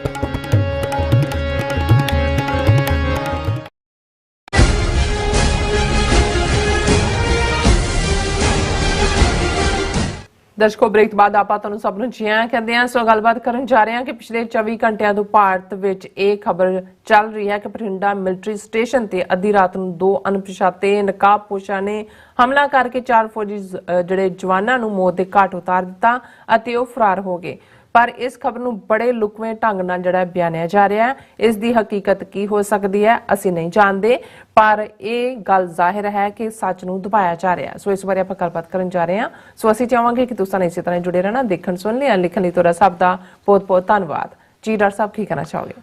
Speaker 1: ਦਰਸ਼ਕੋ ਬ੍ਰੇਕ ਤੋਂ ਬਾਅਦ ਆਪਾਂ ਤੁਹਾਨੂੰ ਸਭ ਨੂੰ ਜੀ ਆਇਆਂ ਕਹਿੰਦੇ ਹਾਂ। ਸੋ ਗੱਲਬਾਤ ਕਰਨ ਜਾ ਰਹੇ ਹਾਂ ਕਿ ਪਿਛਲੇ 24 ਘੰਟਿਆਂ ਤੋਂ ਭਾਰਤ ਵਿੱਚ ਇਹ ਖਬਰ ਚੱਲ ਰਹੀ ਹੈ ਕਿ ਬਠਿੰਡਾ ਮਿਲਟਰੀ ਸਟੇਸ਼ਨ ਤੇ ਅੱਧੀ ਰਾਤ ਨੂੰ 2 ਅਣਪਛਾਤੇ ਨਕਾਬਪੋਸ਼ਾਂ ਨੇ ਹਮਲਾ ਕਰਕੇ 4 ਫੌਜੀ ਜਿਹੜੇ ਜਵਾਨਾਂ ਨੂੰ ਮੌਤ ਦੇ ਘਾਟ ਉਤਾਰ ਦਿੱਤਾ ਅਤੇ ਉਹ ਫਰਾਰ ਹੋ ਗਏ। ਪਰ ਇਸ ਖਬਰ ਨੂੰ ਬੜੇ ਲੁਕਵੇਂ ਢੰਗ ਨਾਲ ਜਿਹੜਾ ਬਿਆਨਿਆ ਜਾ ਰਿਹਾ ਹੈ। ਇਸ ਦੀ ਹਕੀਕਤ ਕੀ ਹੋ ਸਕਦੀ ਹੈ ਅਸੀਂ ਨਹੀਂ ਜਾਣਦੇ, ਪਰ ਇਹ ਗੱਲ ਜ਼ਾਹਿਰ ਹੈ ਕਿ ਸੱਚ ਨੂੰ ਦਬਾਇਆ ਜਾ ਰਿਹਾ ਹੈ। ਸੋ ਇਸ ਬਾਰੇ ਆਪਾਂ ਗੱਲਬਾਤ ਕਰਨ ਜਾ ਰਹੇ ਹਾਂ। ਸੋ ਅਸੀਂ ਚਾਹਾਂਗੇ ਕਿ ਤੁਸੀਂ ਇਸੇ ਤਰ੍ਹਾਂ ਜੁੜੇ ਰਹਿਣਾ। ਦੇਖਣ ਸੁਣ ਲਿਆ ਲਿਖਣ ਲਈ ਤੁਹਾਡਾ ਸਭ ਦਾ ਬਹੁਤ ਬਹੁਤ ਧੰਨਵਾਦ। ਜੀ ਡਾਕਟਰ ਸਾਹਿਬ ਕੀ ਕਹਿਣਾ ਚਾਹੋਗੇ?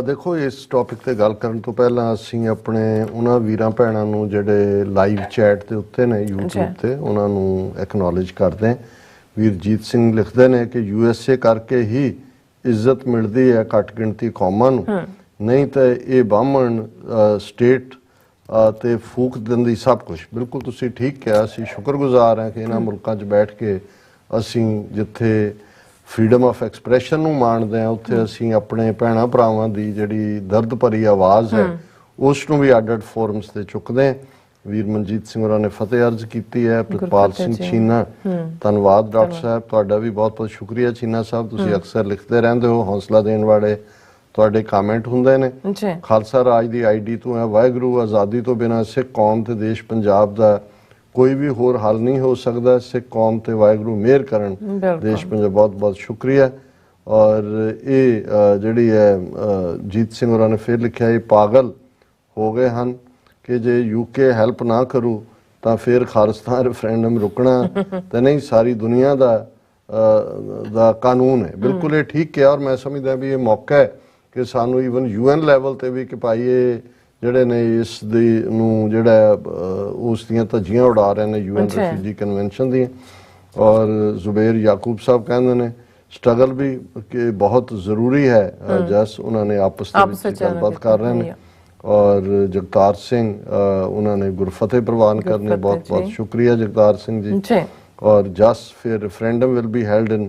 Speaker 2: ਦੇਖੋ, ਇਸ ਟੌਪਿਕ ਤੇ ਗੱਲ ਕਰਨ ਤੋਂ ਪਹਿਲਾਂ ਅਸੀਂ ਆਪਣੇ ਉਹਨਾਂ ਵੀਰਾਂ ਭੈਣਾਂ ਨੂੰ ਜਿਹੜੇ ਲਾਈਵ ਚੈਟ ਦੇ ਉੱਤੇ ਨੇ YouTube ਤੇ, ਉਹਨਾਂ ਨੂੰ ਐਕਨੋਲੇਜ ਕਰਦੇ ਹਾਂ। ਵੀਰਜੀਤ ਸਿੰਘ ਲਿਖਦੇ ਨੇ ਕਿ USA ਕਰਕੇ ਹੀ ਇੱਜ਼ਤ ਮਿਲਦੀ ਹੈ ਘੱਟ ਗਿਣਤੀ ਕੌਮਾਂ ਨੂੰ, ਨਹੀਂ ਤਾਂ ਇਹ ਬਾਹਮਣ ਸਟੇਟ ਤੇ ਫੂਕ ਦਿੰਦੀ ਸਭ ਕੁਝ। ਬਿਲਕੁਲ ਤੁਸੀਂ ਠੀਕ ਕਿਹਾ। ਅਸੀਂ ਸ਼ੁਕਰਗੁਜ਼ਾਰ ਹਾਂ ਕਿ ਇਹਨਾਂ ਮੁਲਕਾਂ 'ਚ ਬੈਠ ਕੇ ਅਸੀਂ ਜਿੱਥੇ ਫਰੀडम ਆਫ ਐਕਸਪ੍ਰੈਸ਼ਨ ਨੂੰ ਮਾਣਦੇ ਹਾਂ, ਉੱਥੇ ਅਸੀਂ ਆਪਣੇ ਭੈਣਾਂ ਭਰਾਵਾਂ ਦੀ ਜਿਹੜੀ ਦਰਦ ਭਰੀ ਆਵਾਜ਼ ਹੈ ਉਸ ਨੂੰ ਵੀ ਅੱਡ-ਅੱਡ ਫੋਰਮਸ ਤੇ ਚੁੱਕਦੇ ਹਾਂ। ਵੀਰ ਮਨਜੀਤ ਸਿੰਘ ਹੋਰਾਂ ਨੇ ਫਤਿਹ ਅਰਜ਼ ਕੀਤੀ ਹੈ। ਪ੍ਰਿਤਪਾਲ ਸਿੰਘ ਚੀਨਾ, ਧੰਨਵਾਦ ਡਾਕਟਰ ਸਾਹਿਬ, ਤੁਹਾਡਾ ਵੀ ਬਹੁਤ ਬਹੁਤ ਸ਼ੁਕਰੀਆ। ਚੀਨਾ ਸਾਹਿਬ, ਤੁਸੀਂ ਅਕਸਰ ਲਿਖਦੇ ਰਹਿੰਦੇ ਹੋ, ਹੌਸਲਾ ਦੇਣ ਵਾਲੇ ਤੁਹਾਡੇ ਕਮੈਂਟ ਹੁੰਦੇ ਨੇ। ਖਾਲਸਾ ਰਾਜ ਦੀ ਆਈਡੀ ਤੋਂ ਹੈ, ਵਾਹਿਗੁਰੂ ਆਜ਼ਾਦੀ ਤੋਂ ਬਿਨਾਂ ਸਿੱਖ ਕੌਮ ਤੇ ਦੇਸ਼ ਪੰਜਾਬ ਦਾ ਕੋਈ ਵੀ ਹੋਰ ਹੱਲ ਨਹੀਂ ਹੋ ਸਕਦਾ। ਸਿੱਖ ਕੌਮ ਤੇ ਵਾਹਿਗੁਰੂ ਮਿਹਰ ਕਰਨ, ਦੇਸ਼ ਪੰਜਾਬ। ਬਹੁਤ ਬਹੁਤ ਸ਼ੁਕਰੀਆ। ਔਰ ਇਹ ਜਿਹੜੀ ਹੈ ਜੀਤ ਸਿੰਘ ਹੋਰਾਂ ਨੇ ਫਿਰ ਲਿਖਿਆ, ਇਹ ਪਾਗਲ ਹੋ ਗਏ ਹਨ ਕਿ ਜੇ UK ਹੈਲਪ ਨਾ ਕਰੂ ਤਾਂ ਫਿਰ ਖਾਲਿਸਤਾਨ ਰੈਫਰੈਂਡਮ ਰੁਕਣਾ ਤਾਂ ਨਹੀਂ, ਸਾਰੀ ਦੁਨੀਆ ਦਾ ਕਾਨੂੰਨ ਹੈ। ਬਿਲਕੁਲ ਇਹ ਠੀਕ ਕਿਹਾ। ਔਰ ਮੈਂ ਸਮਝਦਾ ਵੀ ਇਹ ਮੌਕਾ ਹੈ ਕਿ ਸਾਨੂੰ ਈਵਨ UN ਲੈਵਲ ਤੇ ਵੀ ਕਿ ਭਾਈ ਇਹ ਜਿਹੜੇ ਨੇ ਇਸ ਦੀ ਨੂੰ ਜਿਹੜਾ ਉਸ ਦੀਆਂ ਧੱਜੀਆਂ ਉਡਾ ਰਹੇ ਨੇ UN ਰੈਫਿਊਜੀ ਕਨਵੈਨਸ਼ਨ ਦੀਆਂ। ਔਰ ਜ਼ੁਬੇਰ ਯਾਕੂਬ ਸਾਹਿਬ ਕਹਿੰਦੇ ਨੇ ਸਟਰਗਲ ਵੀ ਕਿ ਬਹੁਤ ਜ਼ਰੂਰੀ ਹੈ। ਜਸ ਉਹਨਾਂ ਨੇ ਆਪਸ ਦੇ ਵਿੱਚ ਗੱਲਬਾਤ ਕਰ ਰਹੇ ਨੇ। और जगतार सिंह उन्होंने गुरफतेह प्रवान करने, बहुत बहुत शुक्रिया जगतार सिंह जी। और जस फिर referendum will be held in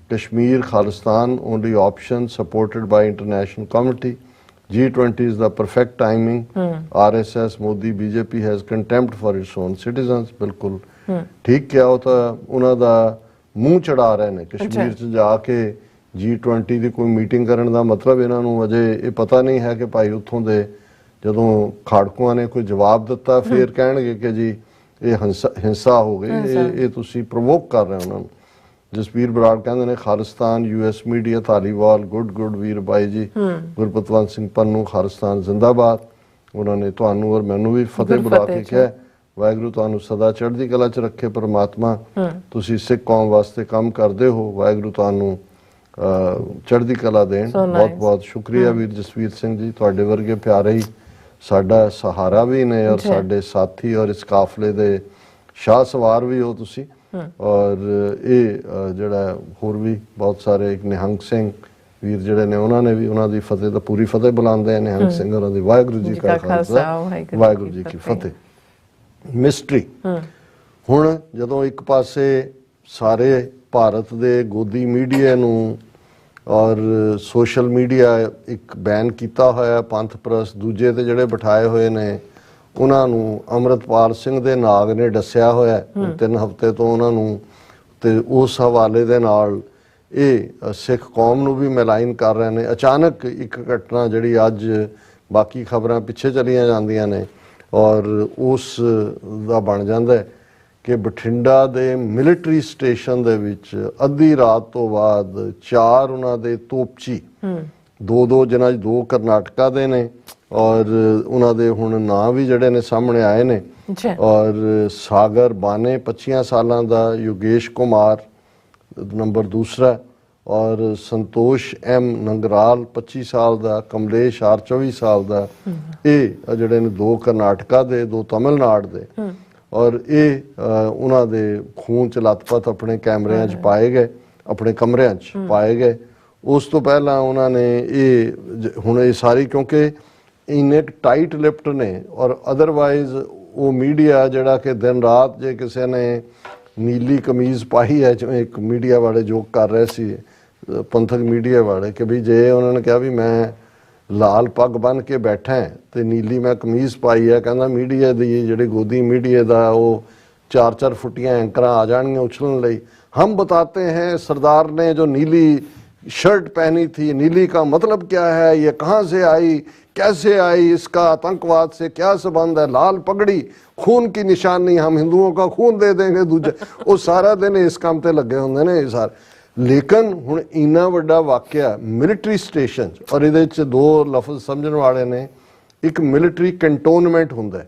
Speaker 2: Kashmir Khalistan only option supported by international community. G20 is the perfect timing. RSS Modi BJP has contempt for its own citizens। बिल्कुल ठीक क्या होता उन्हों दा मूँह चढ़ा रहे ने कश्मीर च जाके G20 की कोई मीटिंग करने का मतलब इन्हों अजे ये पता नहीं है कि भाई उत्थों दे ਜਦੋਂ ਖਾੜਕੂਆਂ ਨੇ ਕੋਈ ਜਵਾਬ ਦਿੱਤਾ ਫਿਰ ਕਹਿਣਗੇ ਕਿ ਜੀ ਇਹ ਹਿੰਸਾ ਹੋ ਗਈ, ਇਹ ਤੁਸੀਂ ਪ੍ਰੋਵੋਕ ਕਰ ਰਹੇ ਹੋ ਉਹਨਾਂ ਨੂੰ। ਜਸਵੀਰ ਬਰਾੜ ਕਹਿੰਦੇ ਨੇ Khalistan US media Dhaliwal good ਵੀਰ ਬਾਈ ਜੀ। ਗੁਰਪਤਵੰਤ ਸਿੰਘ ਪੰਨੂ ਖਾਲਿਸਤਾਨ ਜ਼ਿੰਦਾਬਾਦ। ਉਹਨਾਂ ਨੇ ਤੁਹਾਨੂੰ ਔਰ ਮੈਨੂੰ ਵੀ ਫਤਿਹ ਬੁਲਾ ਕੇ ਕਿਹਾ। ਵਾਹਿਗੁਰੂ ਤੁਹਾਨੂੰ ਸਦਾ ਚੜ੍ਹਦੀ ਕਲਾ 'ਚ ਰੱਖੇ ਪਰਮਾਤਮਾ। ਤੁਸੀਂ ਸਿੱਖ ਕੌਮ ਵਾਸਤੇ ਕੰਮ ਕਰਦੇ ਹੋ, ਵਾਹਿਗੁਰੂ ਤੁਹਾਨੂੰ ਚੜ੍ਹਦੀ ਕਲਾ ਦੇਣ। ਬਹੁਤ ਬਹੁਤ ਸ਼ੁਕਰੀਆ ਵੀਰ ਜਸਵੀਰ ਸਿੰਘ ਜੀ। ਤੁਹਾਡੇ ਵਰਗੇ ਪਿਆਰੇ ਹੀ ਸਾਡਾ ਸਹਾਰਾ ਵੀ ਨੇ ਔਰ ਸਾਡੇ ਸਾਥੀ ਔਰ ਇਸ ਕਾਫਲੇ ਦੇ ਸ਼ਾਹ ਸਵਾਰ ਵੀ ਹੋ ਤੁਸੀਂ। ਔਰ ਇਹ ਜਿਹੜਾ ਹੋਰ ਵੀ ਬਹੁਤ ਸਾਰੇ, ਇੱਕ ਨਿਹੰਗ ਸਿੰਘ ਵੀਰ ਜਿਹੜੇ ਨੇ ਉਹਨਾਂ ਨੇ ਵੀ ਉਹਨਾਂ ਦੀ ਫਤਿਹ ਤਾਂ ਪੂਰੀ ਫਤਿਹ ਬੁਲਾਉਂਦੇ ਨੇ ਨਿਹੰਗ ਸਿੰਘ ਹੋਰਾਂ ਦੀ। ਵਾਹਿਗੁਰੂ ਜੀ ਕਾ ਖਾਲਸਾ ਵਾਹਿਗੁਰੂ ਜੀ ਕੀ ਫਤਿਹ। ਮਿਸਟਰੀ ਹੁਣ ਜਦੋਂ ਇੱਕ ਪਾਸੇ ਸਾਰੇ ਭਾਰਤ ਦੇ ਗੋਦੀ ਮੀਡੀਆ ਨੂੰ ਔਰ ਸੋਸ਼ਲ ਮੀਡੀਆ ਇੱਕ ਬੈਨ ਕੀਤਾ ਹੋਇਆ ਪੰਥ ਪ੍ਰਸਤ, ਦੂਜੇ ਤੇ ਜਿਹੜੇ ਬਿਠਾਏ ਹੋਏ ਨੇ ਉਹਨਾਂ ਨੂੰ ਅੰਮ੍ਰਿਤਪਾਲ ਸਿੰਘ ਦੇ ਨਾਗ ਨੇ ਡੱਸਿਆ ਹੋਇਆ 3 ਹਫ਼ਤੇ ਤੋਂ ਉਹਨਾਂ ਨੂੰ, ਤੇ ਉਸ ਹਵਾਲੇ ਦੇ ਨਾਲ ਇਹ ਸਿੱਖ ਕੌਮ ਨੂੰ ਵੀ ਮਿਲਾਈਨ ਕਰ ਰਹੇ ਨੇ। ਅਚਾਨਕ ਇੱਕ ਘਟਨਾ ਜਿਹੜੀ ਅੱਜ ਬਾਕੀ ਖਬਰਾਂ ਪਿੱਛੇ ਚਲੀਆਂ ਜਾਂਦੀਆਂ ਨੇ ਔਰ ਉਸ ਦਾ ਬਣ ਜਾਂਦਾ ਕਿ ਬਠਿੰਡਾ ਦੇ ਮਿਲਟਰੀ ਸਟੇਸ਼ਨ ਦੇ ਵਿੱਚ ਅੱਧੀ ਰਾਤ ਤੋਂ ਬਾਅਦ 4 ਉਹਨਾਂ ਦੇ ਤੋਪਚੀ ਦੋ ਜਿਨ੍ਹਾਂ 'ਚ 2 ਕਰਨਾਟਕਾ ਦੇ ਨੇ ਔਰ ਉਹਨਾਂ ਦੇ ਹੁਣ ਨਾਂ ਵੀ ਜਿਹੜੇ ਨੇ ਸਾਹਮਣੇ ਆਏ ਨੇ ਔਰ ਸਾਗਰ ਬਾਨੇ 25 ਸਾਲਾਂ ਦਾ, ਯੋਗੇਸ਼ ਕੁਮਾਰ ਨੰਬਰ ਦੂਸਰਾ ਔਰ ਸੰਤੋਸ਼ ਐਮ ਨੰਗਰਾਲ 25 ਸਾਲ ਦਾ, ਕਮਲੇਸ਼ ਆਰ 24 ਸਾਲ ਦਾ। ਇਹ ਜਿਹੜੇ ਨੇ 2 ਕਰਨਾਟਕਾ ਦੇ, 2 ਤਮਿਲਨਾਡੂ ਦੇ ਔਰ ਇਹ ਉਹਨਾਂ ਦੇ ਖੂਨ ਚ ਲੱਥਪੱਥ ਆਪਣੇ ਕੈਮਰਿਆਂ 'ਚ ਪਾਏ ਗਏ, ਆਪਣੇ ਕਮਰਿਆਂ 'ਚ ਪਾਏ ਗਏ। ਉਸ ਤੋਂ ਪਹਿਲਾਂ ਉਹਨਾਂ ਨੇ ਇਹ ਹੁਣ ਇਹ ਸਾਰੀ ਕਿਉਂਕਿ ਇੰਨੇ ਟਾਈਟ ਲਿਪਟ ਨੇ ਔਰ ਅਦਰਵਾਈਜ਼ ਉਹ ਮੀਡੀਆ ਜਿਹੜਾ ਕਿ ਦਿਨ ਰਾਤ ਜੇ ਕਿਸੇ ਨੇ ਨੀਲੀ ਕਮੀਜ਼ ਪਾਈ ਹੈ, ਜਿਵੇਂ ਇੱਕ ਮੀਡੀਆ ਵਾਲੇ ਜੋਕ ਕਰ ਰਹੇ ਸੀ ਪੰਥਕ ਮੀਡੀਆ ਵਾਲੇ ਕਿ ਵੀ ਜੇ ਉਹਨਾਂ ਨੇ ਕਿਹਾ ਵੀ ਮੈਂ ਲਾਲ ਪੱਗ ਬੰਨ ਕੇ ਬੈਠਾ ਤੇ ਨੀਲੀ ਮੈਂ ਕਮੀਜ਼ ਪਾਈ ਹੈ, ਕਹਿੰਦਾ ਮੀਡੀਆ ਦੀ ਜਿਹੜੀ ਗੋਦੀ ਮੀਡੀਆ ਦਾ ਉਹ 4-4 ਫੁੱਟੀਆਂ ਐਂਕਰਾਂ ਆ ਜਾਣਗੀਆਂ ਉਛਲਣ ਲਈ। हम बताते हैं सरदार ने जो नीली शर्ट पहनी थी, नीली का मतलब क्या है, ये कहाँ से आई, कैसे आई, इसका आतंकवाद से क्या संबंध है, लाल पगड़ी खून की निशानी, हम हिंदुओं का खून दे देंगे दूजे। वो सारा दिन इस काम ते लगे होंगे ने सारे। लेकिन हुण इन्ना वड्डा वाकया मिलिटरी स्टेशन और इहदे च 2 लफ्ज समझण वाले ने, एक मिलिटरी कैंटोनमेंट हुंदा है,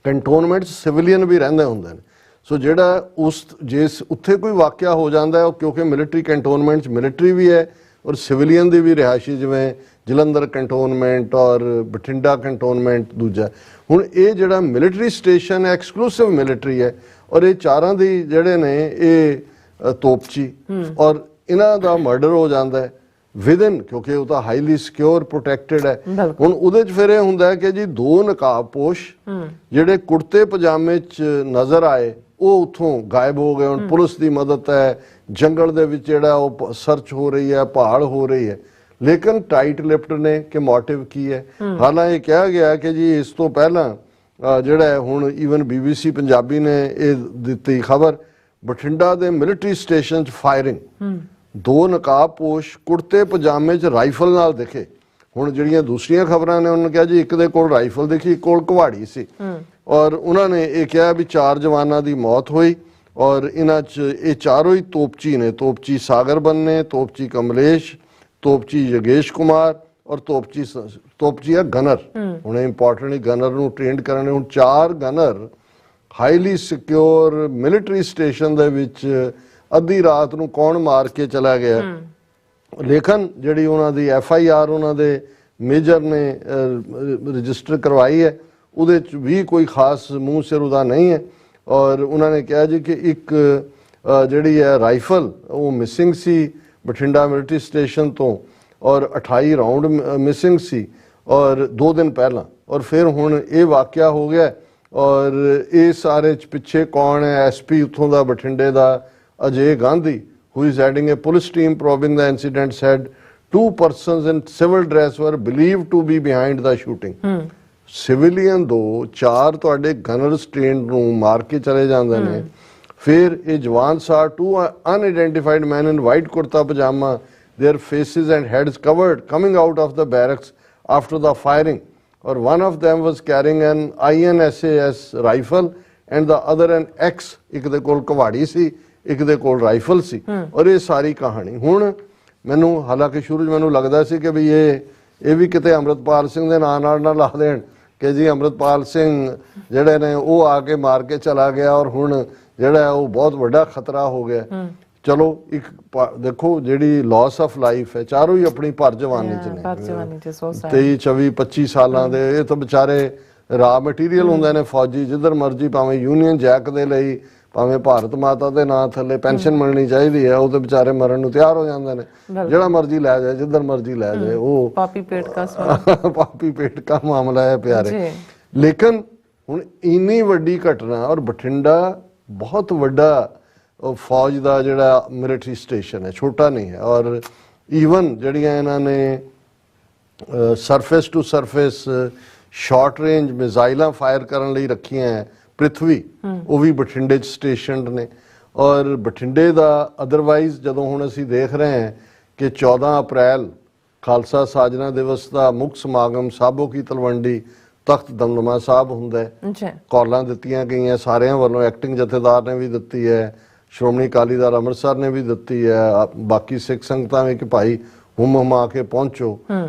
Speaker 2: कैंटोनमेंट सिविलियन भी रहिंदे हुंदे ने। सो ਜਿਹੜਾ ਉਸ ਜੇ ਉੱਥੇ ਕੋਈ ਵਾਕਿਆ ਹੋ ਜਾਂਦਾ ਹੈ, ਕਿਉਂਕਿ ਮਿਲਟਰੀ ਕੰਟੋਨਮੈਂਟ 'ਚ ਮਿਲਟਰੀ ਵੀ ਹੈ ਔਰ ਸਿਵਲੀਅਨ ਦੀ ਵੀ ਰਿਹਾਇਸ਼ੀ, ਜਿਵੇਂ ਜਲੰਧਰ ਕੰਟੋਨਮੈਂਟ ਔਰ ਬਠਿੰਡਾ ਕੰਟੋਨਮੈਂਟ ਦੂਜਾ। ਹੁਣ ਇਹ ਜਿਹੜਾ ਮਿਲਟਰੀ ਸਟੇਸ਼ਨ ਹੈ ਐਕਸਕਲੂਸਿਵ ਮਿਲਟਰੀ ਹੈ ਔਰ ਇਹ ਚਾਰਾਂ ਦੀ ਜਿਹੜੇ ਨੇ ਇਹ ਤੋਪਚੀ ਔਰ ਇਹਨਾਂ ਦਾ ਮਰਡਰ ਹੋ ਜਾਂਦਾ ਹੈ ਵਿਦਨ, ਕਿਉਂਕਿ ਉਹ ਤਾਂ ਹਾਈਲੀ ਸਿਕਿਉਰ ਪ੍ਰੋਟੈਕਟਡ ਹੈ। ਹੁਣ ਉਹਦੇ 'ਚ ਫਿਰ ਇਹ ਹੁੰਦਾ ਹੈ ਕਿ ਜੀ 2 ਨਕਾਬਪੋਸ਼ ਜਿਹੜੇ ਕੁੜਤੇ ਪਜਾਮੇ 'ਚ ਨਜ਼ਰ ਆਏ ਉਹ ਉੱਥੋਂ ਗਾਇਬ ਹੋ ਗਏ। ਹੁਣ ਪੁਲਿਸ ਦੀ ਮਦਦ ਹੈ, ਜੰਗਲ ਦੇ ਵਿੱਚ ਜਿਹੜਾ ਉਹ ਸਰਚ ਹੋ ਰਹੀ ਹੈ, ਭਾਲ ਹੋ ਰਹੀ ਹੈ, ਲੇਕਿਨ ਟਾਈਟ ਲਿਪਟ ਨੇ ਕਿ ਮੋਟਿਵ ਕੀ ਹੈ। ਹਾਲਾਂਕਿ ਇਹ ਕਿਹਾ ਗਿਆ ਕਿ ਜੀ ਇਸ ਤੋਂ ਪਹਿਲਾਂ ਜਿਹੜਾ ਹੁਣ ਈਵਨ BBC ਪੰਜਾਬੀ ਨੇ ਇਹ ਦਿੱਤੀ ਖਬਰ, ਬਠਿੰਡਾ ਦੇ ਮਿਲਟਰੀ ਸਟੇਸ਼ਨ 'ਚ ਫਾਇਰਿੰਗ, 2 ਨਕਾਬਪੋਸ਼ ਕੁੜਤੇ ਪਜਾਮੇ 'ਚ ਰਾਈਫਲ ਨਾਲ ਦਿਖੇ। ਹੁਣ ਜਿਹੜੀਆਂ ਦੂਸਰੀਆਂ ਖਬਰਾਂ ਨੇ ਉਹਨਾਂ ਨੇ ਕਿਹਾ ਜੀ ਇੱਕ ਦੇ ਕੋਲ ਰਾਈਫਲ ਦਿਖੀ, ਇੱਕ ਕੋਲ ਕੁਹਾੜੀ ਸੀ ਔਰ ਉਹਨਾਂ ਨੇ ਇਹ ਕਿਹਾ ਵੀ 4 ਜਵਾਨਾਂ ਦੀ ਮੌਤ ਹੋਈ ਔਰ ਇਹਨਾਂ 'ਚ ਇਹ ਚਾਰੋਂ ਹੀ ਤੋਪਚੀ ਨੇ, ਤੋਪਚੀ ਸਾਗਰ ਬੰਨੇ, ਤੋਪਚੀ ਕਮਲੇਸ਼, ਤੋਪਚੀ ਯੋਗੇਸ਼ ਕੁਮਾਰ ਔਰ ਤੋਪਚੀ ਆ ਗਨਰ। ਹੁਣ ਇੰਪੋਰਟੈਂਟਲੀ ਗਨਰ ਨੂੰ ਟ੍ਰੇਨਡ ਕਰਨ, ਹੁਣ 4 ਗਨਰ ਹਾਈਲੀ ਸਿਕਿਉਰ ਮਿਲਟਰੀ ਸਟੇਸ਼ਨ ਦੇ ਵਿੱਚ ਅੱਧੀ ਰਾਤ ਨੂੰ ਕੌਣ ਮਾਰ ਕੇ ਚਲਾ ਗਿਆ। ਲੇਕਿਨ ਜਿਹੜੀ ਉਹਨਾਂ ਦੀ FIR ਉਹਨਾਂ ਦੇ ਮੇਜਰ ਨੇ ਰਜਿਸਟਰ ਕਰਵਾਈ ਹੈ ਉਹਦੇ 'ਚ ਵੀ ਕੋਈ ਖਾਸ ਮੂੰਹ ਸਿਰ ਉਹਦਾ ਨਹੀਂ ਹੈ ਔਰ ਉਹਨਾਂ ਨੇ ਕਿਹਾ ਜੀ ਕਿ ਇੱਕ ਜਿਹੜੀ ਹੈ ਰਾਈਫਲ ਉਹ ਮਿਸਿੰਗ ਸੀ ਬਠਿੰਡਾ ਮਿਲਟਰੀ ਸਟੇਸ਼ਨ ਤੋਂ ਔਰ 28 ਰਾਉਂਡ ਮਿਸਿੰਗ ਸੀ ਔਰ 2 ਦਿਨ ਪਹਿਲਾਂ ਔਰ ਫਿਰ ਹੁਣ ਇਹ ਵਾਕਿਆ ਹੋ ਗਿਆ ਔਰ ਇਹ ਸਾਰੇ 'ਚ ਪਿੱਛੇ ਕੌਣ ਹੈ, SP ਉੱਥੋਂ ਦਾ ਬਠਿੰਡੇ ਦਾ Ajay Gandhi, who is heading a police team probing the incident, said 2 persons in civil dress were believed to be behind the shooting. Civilian ਦੋ 4 ਤੁਹਾਡੇ gunners trained ਨੂੰ ਮਾਰ ਕੇ ਚਲੇ ਜਾਂਦੇ ਨੇ। ਫਿਰ ਇਹ ਜਵਾਨ ਸਾਹ 2 unidentified men in white kurta pajama, their faces and heads covered, coming out of the barracks after the firing. Or one of them was carrying an INSAS rifle and the other an X, ਇੱਕ ਦੇ ਕੋਲ ਕੁਹਾੜੀ ਸੀ, ਇੱਕ ਦੇ ਕੋਲ rifle ਸੀ ਔਰ ਇਹ ਸਾਰੀ ਕਹਾਣੀ। ਹੁਣ ਮੈਨੂੰ ਹਾਲਾਂਕਿ ਸ਼ੁਰੂ 'ਚ ਮੈਨੂੰ ਲੱਗਦਾ ਸੀ ਕਿ ਵੀ ਇਹ ਵੀ ਕਿਤੇ ਅੰਮ੍ਰਿਤਪਾਲ ਸਿੰਘ ਦੇ ਨਾਂ ਨਾਲ ਨਾ ਲਾ ਦੇਣ ਕਿ ਜੀ ਅੰਮ੍ਰਿਤਪਾਲ ਸਿੰਘ ਜਿਹੜੇ ਨੇ ਉਹ ਆ ਕੇ ਮਾਰ ਕੇ ਚਲਾ ਗਿਆ ਔਰ ਹੁਣ ਜਿਹੜਾ ਉਹ ਬਹੁਤ ਵੱਡਾ ਖਤਰਾ ਹੋ ਗਿਆ। ਚਲੋ ਇੱਕ ਦੇਖੋ ਜਿਹੜੀ ਲਾਸ ਆਫ ਲਾਈਫ ਹੈ, ਚਾਰੋਂ ਹੀ ਆਪਣੀ ਭਰ ਜਵਾਨੀ 'ਚ ਨੇ, 23, 24, 25 ਸਾਲਾਂ ਦੇ। ਇਹ ਤਾਂ ਵਿਚਾਰੇ ਰਾ ਮਟੀਰੀਅਲ ਹੁੰਦੇ ਨੇ ਫੌਜੀ, ਜਿੱਧਰ ਮਰਜੀ ਭਾਵੇਂ ਯੂਨੀਅਨ ਜੈਕ ਦੇ ਲਈ, ਭਾਵੇਂ ਭਾਰਤ ਮਾਤਾ ਦੇ ਨਾਂ ਥੱਲੇ ਪੈਨਸ਼ਨ ਮਿਲਣੀ ਚਾਹੀਦੀ ਹੈ, ਉਹ ਤੇ ਵਿਚਾਰੇ ਮਰਨ ਨੂੰ ਤਿਆਰ ਹੋ ਜਾਂਦੇ ਨੇ। ਜਿਹੜਾ ਮਰਜੀ ਲੈ ਜਾਏ, ਜਿੱਧਰ ਮਰਜੀ ਲੈ ਜਾਏ, ਉਹ ਪਾਪੀ ਪੇਟ ਕਾ ਮਾਮਲਾ ਹੈ ਪਿਆਰੇ। ਲੇਕਿਨ ਹੁਣ ਇੰਨੀ ਵੱਡੀ ਘਟਨਾ ਔਰ ਬਠਿੰਡਾ ਬਹੁਤ ਵੱਡਾ ਫੌਜ ਦਾ ਜਿਹੜਾ ਮਿਲਟਰੀ ਸਟੇਸ਼ਨ ਹੈ, ਛੋਟਾ ਨਹੀਂ ਹੈ ਔਰ ਈਵਨ ਜਿਹੜੀਆਂ ਇਹਨਾਂ ਨੇ surface to surface short range ਮਿਜ਼ਾਈਲਾਂ ਫਾਇਰ ਕਰਨ ਲਈ ਰੱਖੀਆਂ ਹੈ ਪ੍ਰਿਥਵੀ, ਉਹ ਵੀ ਬਠਿੰਡੇ 'ਚ ਸਟੇਸ਼ਨਡ ਨੇ। ਔਰ ਬਠਿੰਡੇ ਦਾ ਅਦਰਵਾਈਜ਼ ਜਦੋਂ ਹੁਣ ਅਸੀਂ ਦੇਖ ਰਹੇ ਹਾਂ ਕਿ 14 ਅਪ੍ਰੈਲ ਖਾਲਸਾ ਸਾਜਨਾ ਦਿਵਸ ਦਾ ਮੁੱਖ ਸਮਾਗਮ ਸਾਬੋ ਕੀ ਤਲਵੰਡੀ ਤਖਤ ਦਮਦਮਾ ਸਾਹਿਬ ਹੁੰਦਾ ਹੈ।
Speaker 1: ਅੱਛਾ,
Speaker 2: ਕਾਲਾਂ ਦਿੱਤੀਆਂ ਗਈਆਂ ਸਾਰਿਆਂ ਵੱਲੋਂ, ਐਕਟਿੰਗ ਜਥੇਦਾਰ ਨੇ ਵੀ ਦਿੱਤੀ ਹੈ, ਸ਼੍ਰੋਮਣੀ ਅਕਾਲੀ ਦਲ ਅੰਮ੍ਰਿਤਸਰ ਨੇ ਵੀ ਦਿੱਤੀ ਹੈ, ਬਾਕੀ ਸਿੱਖ ਸੰਗਤਾਂ ਵੀ ਕਿ ਭਾਈ ਹੁਮ ਹੁਮਾ ਕੇ ਪਹੁੰਚੋ।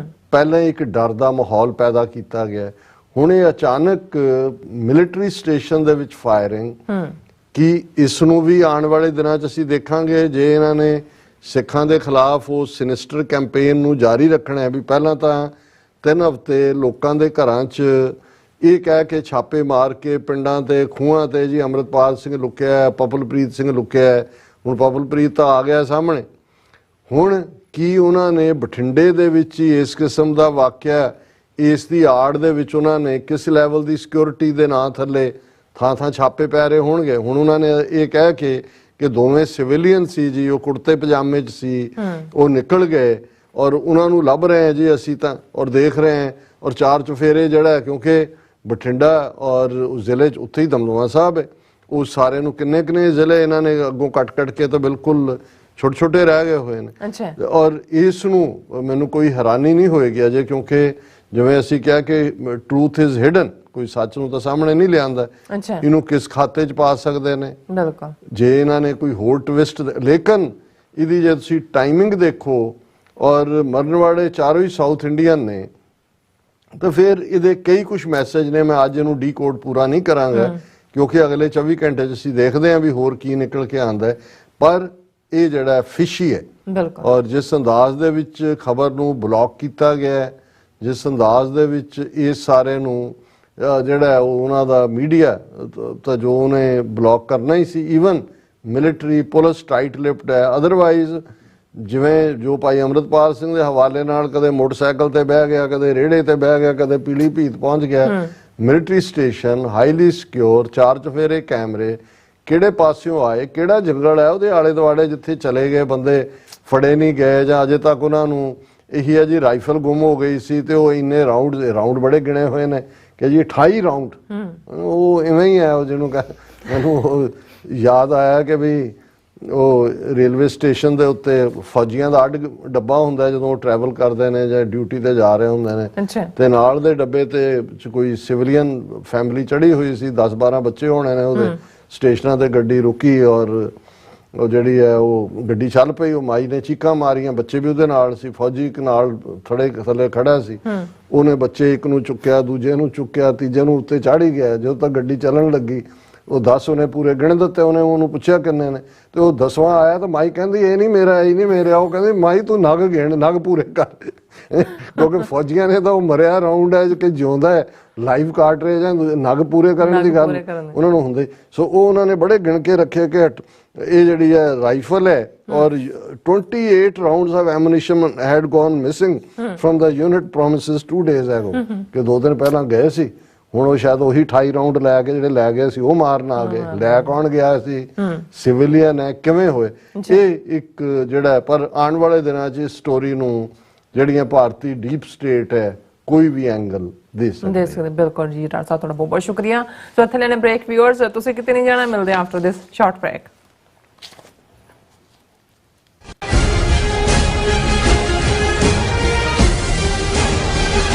Speaker 2: ਪਹਿਲਾਂ ਹੀ ਇੱਕ ਡਰ ਦਾ ਮਾਹੌਲ ਪੈਦਾ ਕੀਤਾ ਗਿਆ। ਹੁਣ ਇਹ ਅਚਾਨਕ ਮਿਲਟਰੀ ਸਟੇਸ਼ਨ ਦੇ ਵਿੱਚ ਫਾਇਰਿੰਗ, ਕਿ ਇਸ ਨੂੰ ਵੀ ਆਉਣ ਵਾਲੇ ਦਿਨਾਂ 'ਚ ਅਸੀਂ ਦੇਖਾਂਗੇ ਜੇ ਇਹਨਾਂ ਨੇ ਸਿੱਖਾਂ ਦੇ ਖਿਲਾਫ ਉਹ ਸਿਨਿਸਟਰ ਕੈਂਪੇਨ ਨੂੰ ਜਾਰੀ ਰੱਖਣਾ ਹੈ। ਵੀ ਪਹਿਲਾਂ ਤਾਂ 3 ਹਫ਼ਤੇ ਲੋਕਾਂ ਦੇ ਘਰਾਂ 'ਚ ਇਹ ਕਹਿ ਕੇ ਛਾਪੇ ਮਾਰ ਕੇ ਪਿੰਡਾਂ ਤੇ ਖੂਹਾਂ ਤੇ ਜੀ ਅੰਮ੍ਰਿਤਪਾਲ ਸਿੰਘ ਲੁਕਿਆ ਹੈ, ਪਪਲਪ੍ਰੀਤ ਸਿੰਘ ਲੁਕਿਆ ਹੈ। ਹੁਣ ਪਪਲਪ੍ਰੀਤ ਤਾਂ ਆ ਗਿਆ ਸਾਹਮਣੇ। ਹੁਣ ਕੀ ਉਹਨਾਂ ਨੇ ਬਠਿੰਡੇ ਦੇ ਵਿੱਚ ਹੀ ਇਸ ਕਿਸਮ ਦਾ ਵਾਕਿਆ, ਇਸ ਦੀ ਆੜ ਦੇ ਵਿੱਚ ਉਹਨਾਂ ਨੇ ਕਿਸ ਲੈਵਲ ਦੀ ਸਿਕਿਉਰਿਟੀ ਦੇ ਨਾਂ ਥੱਲੇ ਥਾਂ ਛਾਪੇ ਪੈ ਰਹੇ ਹੋਣਗੇ। ਹੁਣ ਉਹਨਾਂ ਨੇ ਇਹ ਕਹਿ ਕੇ ਕਿ ਦੋਵੇਂ ਸਿਵਿਲੀਅਨ ਸੀ ਜੀ, ਉਹ ਕੁੜਤੇ ਪਜਾਮੇ 'ਚ ਸੀ, ਉਹ ਨਿਕਲ ਗਏ ਔਰ ਉਹਨਾਂ ਨੂੰ ਲੱਭ ਰਹੇ ਹਾਂ ਜੀ ਅਸੀਂ ਤਾਂ, ਔਰ ਦੇਖ ਰਹੇ ਹਾਂ। ਔਰ 4 ਚੁਫੇਰੇ ਜਿਹੜਾ, ਕਿਉਂਕਿ ਬਠਿੰਡਾ ਔਰ ਉਸ ਜ਼ਿਲ੍ਹੇ 'ਚ ਉੱਥੇ ਹੀ ਦਮਦਮਾ ਸਾਹਿਬ ਹੈ, ਉਹ ਸਾਰੇ ਨੂੰ ਕਿੰਨੇ ਜ਼ਿਲ੍ਹੇ ਇਹਨਾਂ ਨੇ ਅੱਗੋਂ ਕੱਟ ਕੇ ਤਾਂ ਬਿਲਕੁਲ ਛੋਟੇ ਰਹਿ ਗਏ ਹੋਏ ਨੇ। ਔਰ ਇਸ ਨੂੰ ਮੈਨੂੰ ਕੋਈ ਹੈਰਾਨੀ ਨਹੀਂ ਹੋਏਗੀ ਅਜੇ, ਕਿਉਂਕਿ ਜਿਵੇਂ ਅਸੀਂ ਕਿਹਾ ਕਿ ਟਰੂਥ ਇਜ਼ ਹਿਡਨ, ਕੋਈ ਸੱਚ ਨੂੰ ਤਾਂ ਸਾਹਮਣੇ ਨਹੀਂ ਲਿਆਂਦਾ। ਇਹਨੂੰ ਕਿਸ ਖਾਤੇ 'ਚ ਪਾ ਸਕਦੇ ਨੇ ਬਿਲਕੁਲ ਜੇ ਇਹਨਾਂ ਨੇ ਕੋਈ ਹੋਰ ਟਵਿਸਟ। ਲੇਕਿਨ ਇਹਦੀ ਜੇ ਤੁਸੀਂ ਟਾਈਮਿੰਗ ਦੇਖੋ ਔਰ ਮਰਨ ਵਾਲੇ ਚਾਰੋਂ ਹੀ ਸਾਊਥ ਇੰਡੀਅਨ ਨੇ, ਤਾਂ ਫਿਰ ਇਹਦੇ ਕਈ ਕੁਝ ਮੈਸੇਜ ਨੇ। ਮੈਂ ਅੱਜ ਇਹਨੂੰ ਡੀਕੋਡ ਪੂਰਾ ਨਹੀਂ ਕਰਾਂਗਾ ਕਿਉਂਕਿ ਅਗਲੇ 24 ਘੰਟੇ 'ਚ ਅਸੀਂ ਦੇਖਦੇ ਹਾਂ ਵੀ ਹੋਰ ਕੀ ਨਿਕਲ ਕੇ ਆਉਂਦਾ ਹੈ। ਪਰ ਇਹ ਜਿਹੜਾ ਫਿਸ਼ੀ ਹੈ ਔਰ ਜਿਸ ਅੰਦਾਜ਼ ਦੇ ਵਿੱਚ ਖਬਰ ਨੂੰ ਬਲੌਕ ਕੀਤਾ ਗਿਆ, ਜਿਸ ਅੰਦਾਜ਼ ਦੇ ਵਿੱਚ ਇਸ ਸਾਰੇ ਨੂੰ ਜਿਹੜਾ ਉਹਨਾਂ ਦਾ ਮੀਡੀਆ ਤਾਂ ਜੋ ਉਹਨੇ ਬਲੌਕ ਕਰਨਾ ਹੀ ਸੀ, ਈਵਨ ਮਿਲਟਰੀ ਪੁਲਿਸ ਟਾਈਟ ਲਿਪਡ ਹੈ। ਅਦਰਵਾਈਜ਼ ਜਿਵੇਂ ਜੋ ਭਾਈ ਅੰਮ੍ਰਿਤਪਾਲ ਸਿੰਘ ਦੇ ਹਵਾਲੇ ਨਾਲ ਕਦੇ ਮੋਟਰਸਾਈਕਲ ਤੇ ਬਹਿ ਗਿਆ, ਕਦੇ ਰੇੜੇ ਤੇ ਬਹਿ ਗਿਆ, ਕਦੇ ਪੀਲੀ ਭੀਤ ਪਹੁੰਚ ਗਿਆ। ਮਿਲਟਰੀ ਸਟੇਸ਼ਨ ਹਾਈਲੀ ਸਿਕਿਉਰ, 4 ਚੁਫੇਰੇ ਕੈਮਰੇ, ਕਿਹੜੇ ਪਾਸਿਓਂ ਆਏ, ਕਿਹੜਾ ਜੰਗਲ ਹੈ ਉਹਦੇ ਆਲੇ ਦੁਆਲੇ ਜਿੱਥੇ ਚਲੇ ਗਏ ਬੰਦੇ ਫੜੇ ਨਹੀਂ ਗਏ, ਜਾਂ ਅਜੇ ਤੱਕ ਉਹਨਾਂ ਨੂੰ ਇਹੀ ਹੈ ਜੀ ਰਾਈਫਲ ਗੁੰਮ ਹੋ ਗਈ ਸੀ ਤੇ ਉਹ ਇੰਨੇ ਰਾਉਂਡ ਬੜੇ ਗਿਣੇ ਹੋਏ ਨੇ ਕਿ ਜੀ 28 ਰਾਉਂਡ। ਉਹ ਇਵੇਂ ਹੀ ਹੈ, ਉਹ ਜਿਹਨੂੰ ਮੈਨੂੰ ਯਾਦ ਆਇਆ ਕਿ ਵੀ ਉਹ ਰੇਲਵੇ ਸਟੇਸ਼ਨ ਦੇ ਉੱਤੇ ਫੌਜੀਆਂ ਦਾ ਅੱਡ ਡੱਬਾ ਹੁੰਦਾ ਜਦੋਂ ਉਹ ਟਰੈਵਲ ਕਰਦੇ ਨੇ ਜਾਂ ਡਿਊਟੀ ਤੇ ਜਾ ਰਹੇ ਹੁੰਦੇ ਨੇ, ਤੇ ਨਾਲ ਦੇ ਡੱਬੇ ਤੇ ਕੋਈ ਸਿਵਲੀਅਨ ਫੈਮਿਲੀ ਚੜੀ ਹੋਈ ਸੀ, 10-12 ਬੱਚੇ ਹੋਣੇ ਨੇ ਉਹਦੇ। ਸਟੇਸ਼ਨਾਂ ਤੇ ਗੱਡੀ ਰੁਕੀ ਔਰ ਉਹ ਜਿਹੜੀ ਹੈ ਉਹ ਗੱਡੀ ਚੱਲ ਪਈ, ਉਹ ਮਾਈ ਨੇ ਚੀਕਾਂ ਮਾਰੀਆਂ, ਬੱਚੇ ਵੀ ਉਹਦੇ ਨਾਲ ਸੀ, ਫੌਜੀ ਇੱਕ ਨਾਲ ਥੱਲੇ ਖੜਾ ਸੀ, ਉਹਨੇ ਬੱਚੇ ਇੱਕ ਨੂੰ ਚੁੱਕਿਆ, ਦੂਜੇ ਨੂੰ ਚੁੱਕਿਆ, ਤੀਜੇ ਨੂੰ ਉੱਤੇ ਚਾੜੀ ਗਿਆ। ਜਦੋਂ ਤੱਕ ਗੱਡੀ ਚੱਲਣ ਲੱਗੀ ਉਹ 10 ਉਹਨੇ ਪੂਰੇ ਗਿਣ ਦਿੱਤੇ। ਉਹਨੂੰ ਪੁੱਛਿਆ ਕਿੰਨੇ ਨੇ, ਤੇ ਉਹ 10ਵਾਂ ਆਇਆ ਤਾਂ ਮਾਈ ਕਹਿੰਦੀ ਇਹ ਨਹੀਂ ਮੇਰਾ, ਇਹ ਨਹੀਂ ਮੇਰੇ। ਉਹ ਕਹਿੰਦੀ ਮਾਈ ਤੂੰ ਨਗ ਗਿਣ, ਨਗ ਪੂਰੇ ਕਰ, ਕਿਉਂਕਿ ਫੌਜੀਆਂ ਨੇ ਤਾਂ ਉਹ ਮਰਿਆ ਰਾਉਂਡ ਹੈ ਕਿ ਜਿਉਂਦਾ ਹੈ, ਲਾਈਵ ਕਾਰਟਰੇਜ ਹੈ, ਨਗ ਪੂਰੇ ਕਰਨ ਦੀ ਗੱਲ ਉਹਨਾਂ ਨੂੰ ਹੁੰਦੀ। ਸੋ ਉਹ ਉਹਨਾਂ ਨੇ ਬੜੇ ਗਿਣ ਕੇ ਰੱਖੇ ਕਿ ਇਹ ਜਿਹੜੀ ਹੈ ਰਾਈਫਲ ਹੈ ਔਰ 28 rounds of ammunition had gone missing from the unit premises 2 days ago, ਕਿ 2 ਦਿਨ ਪਹਿਲਾਂ ਗਏ ਸੀ। ਹੁਣ ਉਹ ਸ਼ਾਇਦ ਉਹੀ 28 ਰਾਉਂਡ ਲੈ ਕੇ ਜਿਹੜੇ ਲੈ ਗਏ ਸੀ ਉਹ ਮਾਰਨ ਆ ਗਏ। ਲੈ ਕੌਣ ਗਿਆ ਸੀ? ਸਿਵਿਲੀਅਨ ਹੈ। ਕਿਵੇਂ ਹੋਏ? ਇਹ ਇੱਕ ਜਿਹੜਾ, ਪਰ ਆਉਣ ਵਾਲੇ ਦਿਨਾਂ 'ਚ ਇਸ ਸਟੋਰੀ ਨੂੰ ਜਿਹੜੀਆਂ ਭਾਰਤੀ ਡੀਪ ਸਟੇਟ ਹੈ ਕੋਈ ਵੀ ਐਂਗਲ ਦੇ ਸਕਦੇ।
Speaker 1: ਬਿਲਕੁਲ ਜੀ ਰਾਜ ਸਾਹਿਬ, ਤੁਹਾਡਾ ਬਹੁਤ ਬਹੁਤ ਸ਼ੁਕਰੀਆ। ਸੋ ਇੱਥੇ ਲੈਣੇ ਬ੍ਰੇਕ। ਵਿਊਅਰਸ ਤੁਸੀਂ ਕਿਤੇ ਨਹੀਂ ਜਾਣਾ, ਮਿਲਦੇ after this short break.